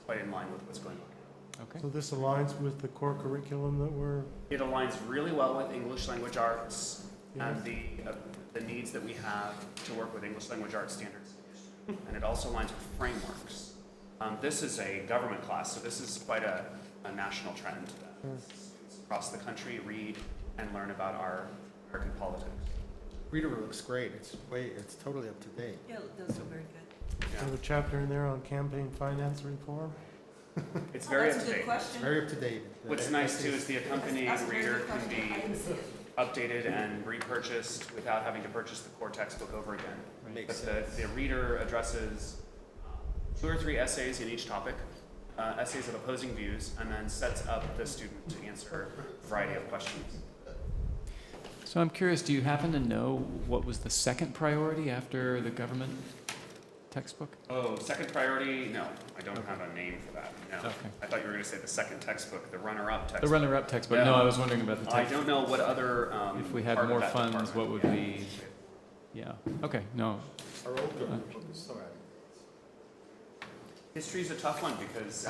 Quite in line with what's going on. okay. So this aligns with the core curriculum that we're, It aligns really well with English language arts and Yes. the needs that we have to work with English language arts standards. And it also aligns with frameworks. This is a government class, so this is quite a national trend. Students across the country read and learn about our American politics. Reader looks great. It's totally up to date. Yeah, it does look very good. There's a chapter in there on campaign finance reform. It's very up That's to a good date. question. Very up to date. What's nice too is the accompanying That's a very reader good can question. I be didn't see it. updated and repurchased without having to purchase the core textbook over again. Makes But the reader addresses 2 or 3 essays in each topic, essays of opposing views, and then sets up the student to answer a variety of questions. So I'm curious, do you happen to know what was the second priority after the government textbook? Oh, second priority? No, I don't have a name for that. No. Okay. I thought you were going to say the second textbook, the runner-up textbook. The runner-up textbook. Yeah. No, I was wondering about the I textbook. don't know what other If we had part of more that funds, department. what would Yeah. we? Yeah. Okay. No. History is a tough one because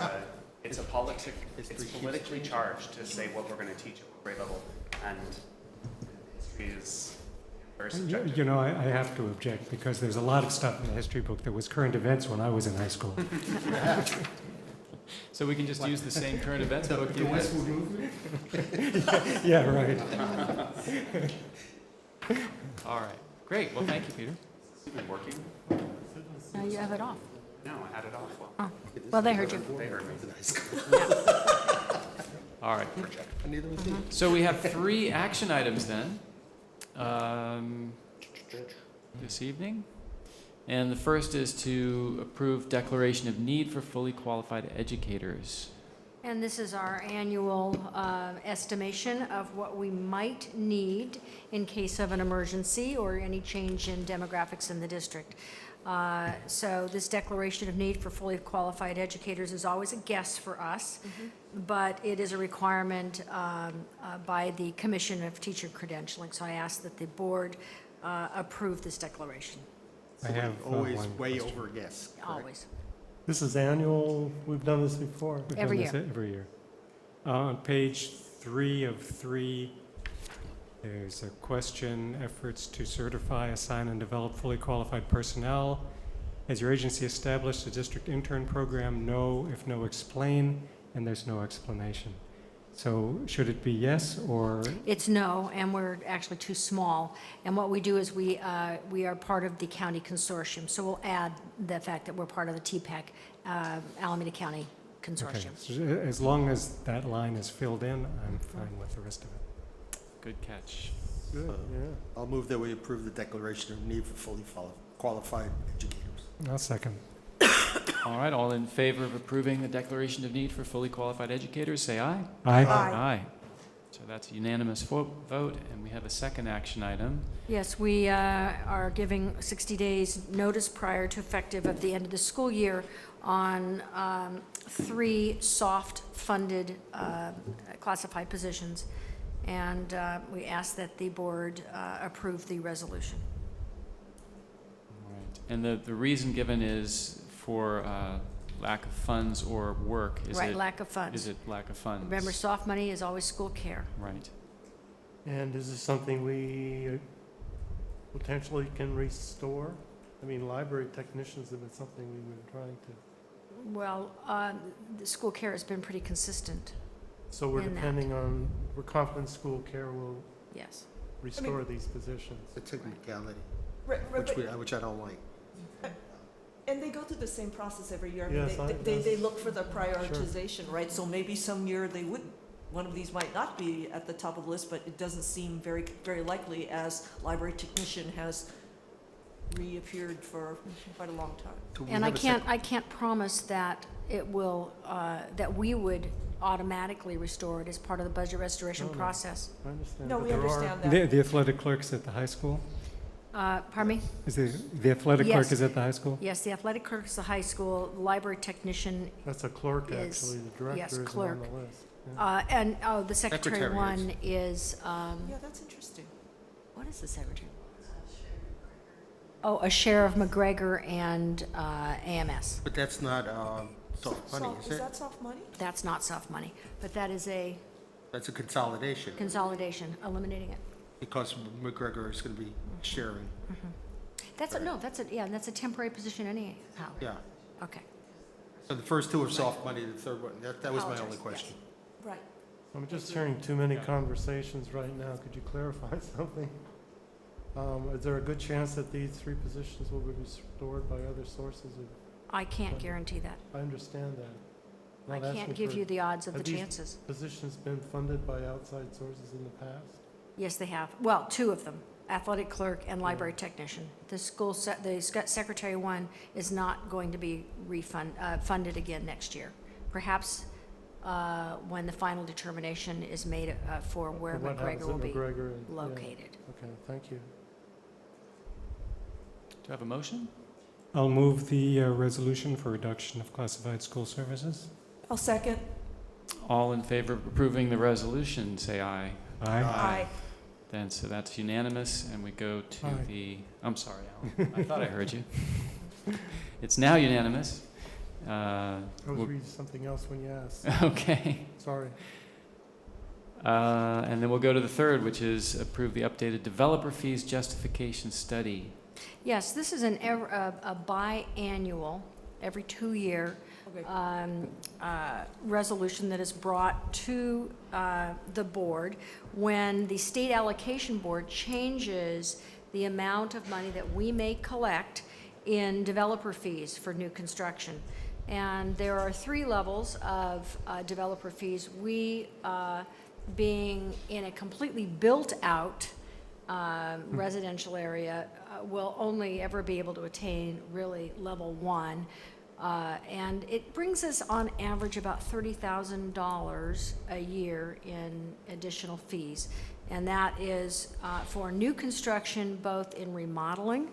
it's it's politically charged to say what we're going to teach at what grade level, and history is very subjective. You know, I have to object because there's a lot of stuff in the history book that was current events when I was in high school. So we can just use the same current events book. The you had? Westwood movement? Yeah, right. All right. Great. Well, thank you, Peter. It's been working. Now you have it off. No, I had it off. Oh, well, they heard you. They heard me. All right. Neither was he. So we have 3 action items then this evening. And the first is to approve declaration of need for fully qualified educators. And this is our annual estimation of what we might need in case of an emergency or any change in demographics in the district. So this declaration of need for fully qualified educators is always a guess for us, but it is a requirement by the Commission of Teacher Credentialing. So I ask that the board approve this declaration. I have Always one way question. over guess. correct? Always. This is annual, we've done this before. We've Every done this year. Every year. On page 3 of 3, there's a question, efforts to certify, assign, and develop fully qualified personnel. Has your agency established a district intern program? No. If no, explain. And there's no explanation. So should it be yes or? It's no, and we're actually too small. And what we do is we are part of the county consortium. So we'll add the fact that we're part of the TPAC, Alameda County Okay. Consortium. So as long as that line is filled in, I'm fine with the rest of it. Good catch. Good, yeah. I'll move that we approve the declaration of need for fully qualified educators. I'll second. All right. All in favor of approving the declaration of need for fully qualified educators, say aye. Aye. Aye. So that's a unanimous vote, and we have a second action item. Yes, we are giving 60 days notice prior to effective of the end of the school year on 3 soft-funded classified positions. And we ask that the board approve the resolution. All right. And the reason given is for lack of funds or work? Is Right, it, lack of funds. Is it lack of funds? Remember, soft money is always school care. Right. And is this something we potentially can restore? I mean, library technicians have been something we've been trying to. Well, the school care has been pretty consistent. So we're in that. depending on, we're confident school care will Yes. restore these positions. The technicality, Right, right, which I don't like. And they go through the same process every year. I mean, Yes, they look for the prioritization, right? So maybe some year they would, one of these might not be at the top of the list, but it doesn't seem very, very likely as library technician has reappeared for quite a long time. So we And I have a sec- can't promise that it will, that we would automatically restore it as part of the budget restoration No, no. process. I understand. No, but we there are- understand that. The athletic clerk's at the high school? Pardon me? Is the athletic Yes. clerk is at the high school? Yes, the athletic clerk is the high school, library technician, That's a clerk, is- actually. The director yes, isn't clerk. on the list. Yeah. and, the secretary Secretary one is, Yeah, that's interesting. what is the secretary? Oh, a sheriff McGregor and AMS. But that's not soft money, Soft- is Is it? that soft money? That's not soft money, but that is a That's a consolidation, consolidation, eliminating it. because McGregor is going to be sharing. That's that's a temporary position anyhow. Yeah. Okay. So the first 2 are soft money, the third one, that was my Apologize, only yes. question. Right. I'm just hearing too many conversations right now. Could you clarify something? Is there a good chance that these 3 positions will be restored by other sources? I can't guarantee that. I understand that. I Not asking can't give for- you the odds of the Have these chances. positions been funded by outside sources in the past? Yes, they have. Well, 2 of them, athletic clerk and library technician. The secretary one is not going to be funded again next year. Perhaps when the final determination is made for where What happens McGregor will at be McGregor and- yeah. located. Okay, thank you. Do I have a motion? I'll move the resolution for reduction of classified school services. I'll second. All in favor of approving the resolution, say aye. Aye. Aye. Then, so that's unanimous, and we go to Aye. the, I'm sorry, Alan, I thought I heard you. It's now unanimous. I was We'll- reading something else when you asked. Okay. Sorry. And then we'll go to the third, which is approve the updated developer fees justification study. Yes, this is a biannual, every 2-year resolution that is brought to the board when the state allocation board changes the amount of money that we may collect in developer fees for new construction. And there are 3 levels of developer fees. We, being in a completely built-out residential area, will only ever be able to attain really level 1. And it brings us on average about $30,000 a year in additional fees. And that is for new construction, both in remodeling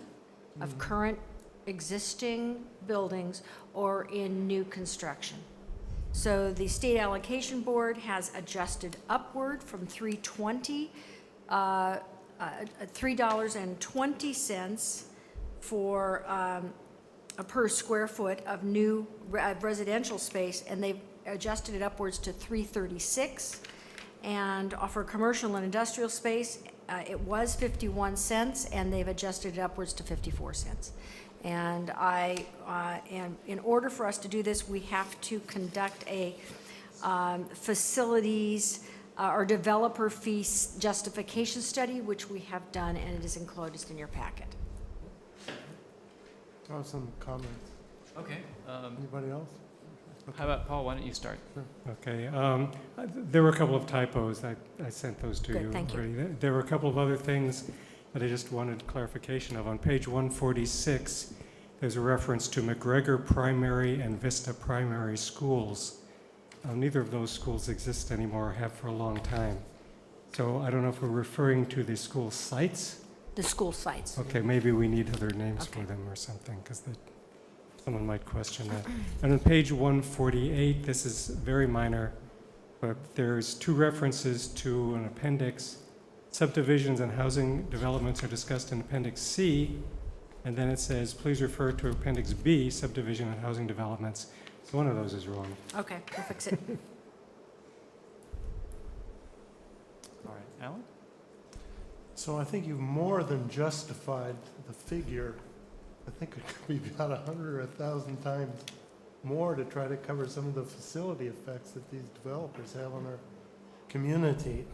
of current existing buildings or in new construction. So the state allocation board has adjusted upward from $3.20 for per square foot of new residential space, and they've adjusted it upwards to $3.36. And for commercial and industrial space, it was 51 cents, and they've adjusted it upwards to 54 cents. And and in order for us to do this, we have to conduct a facilities or developer fee justification study, which we have done, and it is enclosed in your packet. I have some comments. Okay. Anybody else? How about, Paul, why don't you start? Okay. There were a couple of typos. I sent those to Good, you thank you. already. There were a couple of other things that I just wanted clarification of. On page 146, there's a reference to McGregor Primary and Vista Primary Schools. Neither of those schools exist anymore, or have for a long time. So I don't know if we're referring to the school sites. The school sites. Okay, maybe we need other names for them or something, because someone might question that. And on page 148, this is very minor, but there's 2 references to an appendix. Subdivisions and housing developments are discussed in Appendix C, and then it says, please refer to Appendix B, subdivision and housing developments. So one of those is wrong. Okay, we'll fix it. All right, Alan? So I think you've more than justified the figure. I think it could be about 100 or 1,000 times more to try to cover some of the facility effects that these developers have on our community.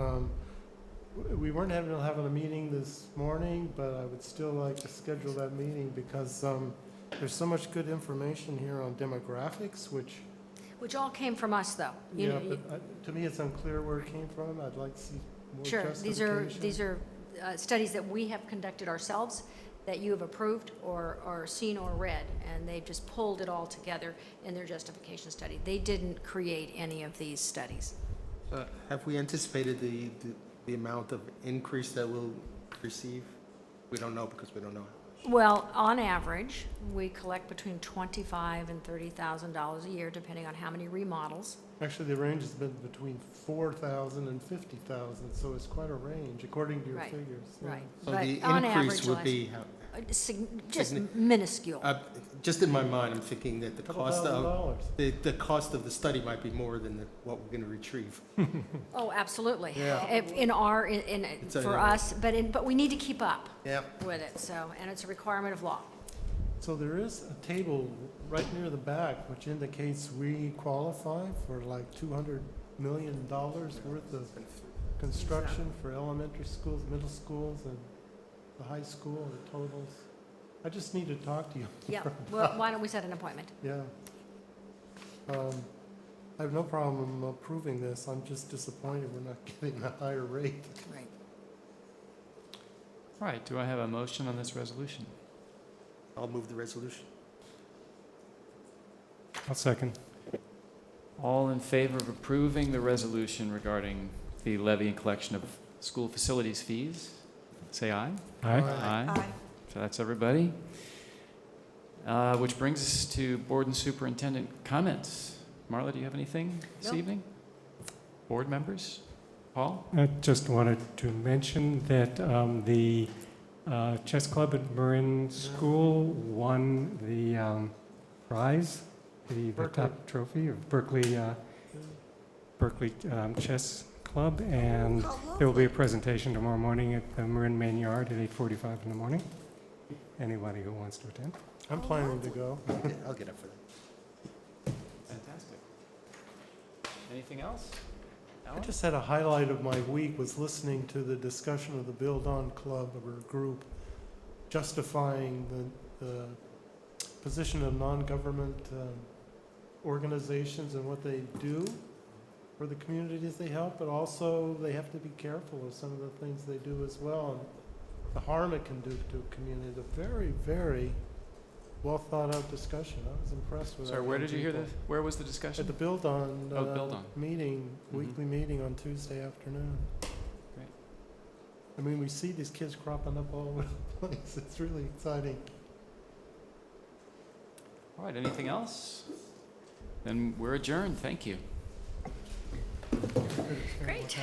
We weren't having a meeting this morning, but I would still like to schedule that meeting because there's so much good information here on demographics, Which all came from us, though. To me, it's unclear where it came from. I'd like to see more Sure, justification. these are studies that we have conducted ourselves, that you have approved or seen or read, and they've just pulled it all together in their justification study. They didn't create any of these studies. Have we anticipated the amount of increase that we'll receive? We don't know because we don't know. Well, on average, we collect between $25,000 and $30,000 a year, depending on how many remodels. Actually, the range has been between 4,000 and 50,000, so it's quite a range, according to your Right, figures. Yeah. right. So But the on increase average, would be how? Just minuscule. Just in my mind, I'm thinking that the Couple cost thousand of dollars. the cost of the study might be more than what we're going to retrieve. Oh, absolutely. Yeah. For us, but we need to keep up Yeah. with it, so, and it's a requirement of law. So there is a table right near the back which indicates we qualify for like $200 million worth of construction for elementary schools, middle schools, and the high school, the totals. I just need to talk to you. Yeah, well, why don't we set an appointment? Yeah. I have no problem approving this. I'm just disappointed we're not getting a higher rate. Right. All right, do I have a motion on this resolution? I'll move the resolution. I'll second. All in favor of approving the resolution regarding the levy and collection of school facilities fees, say aye. Aye. Aye. So that's everybody. Which brings us to board and superintendent comments. Marla, do you have anything this No. evening? Board members? Paul? I just wanted to mention that the chess club at Marin School won the prize, the top trophy of Berkeley Chess Club, and there will be a presentation tomorrow morning at the Marin Main Yard at 8:45 in the morning. Anybody who wants to attend. I'm planning to go. I'll get up for that. Fantastic. Anything else? I just had a highlight of my week was listening to the discussion of the Build On Club or group justifying the position of non-government organizations and what they do for the communities they help, but also they have to be careful of some of the things they do as well and the harm it can do to a community. A very, very well thought out discussion. I was impressed with that. Sorry, where did you hear this? Where was the discussion? At the Build On Build On. meeting, Mhm. weekly meeting on Tuesday afternoon. Great. I mean, we see these kids cropping up all over the place. It's really exciting. All right, anything else? Then we're adjourned. Thank you. Great.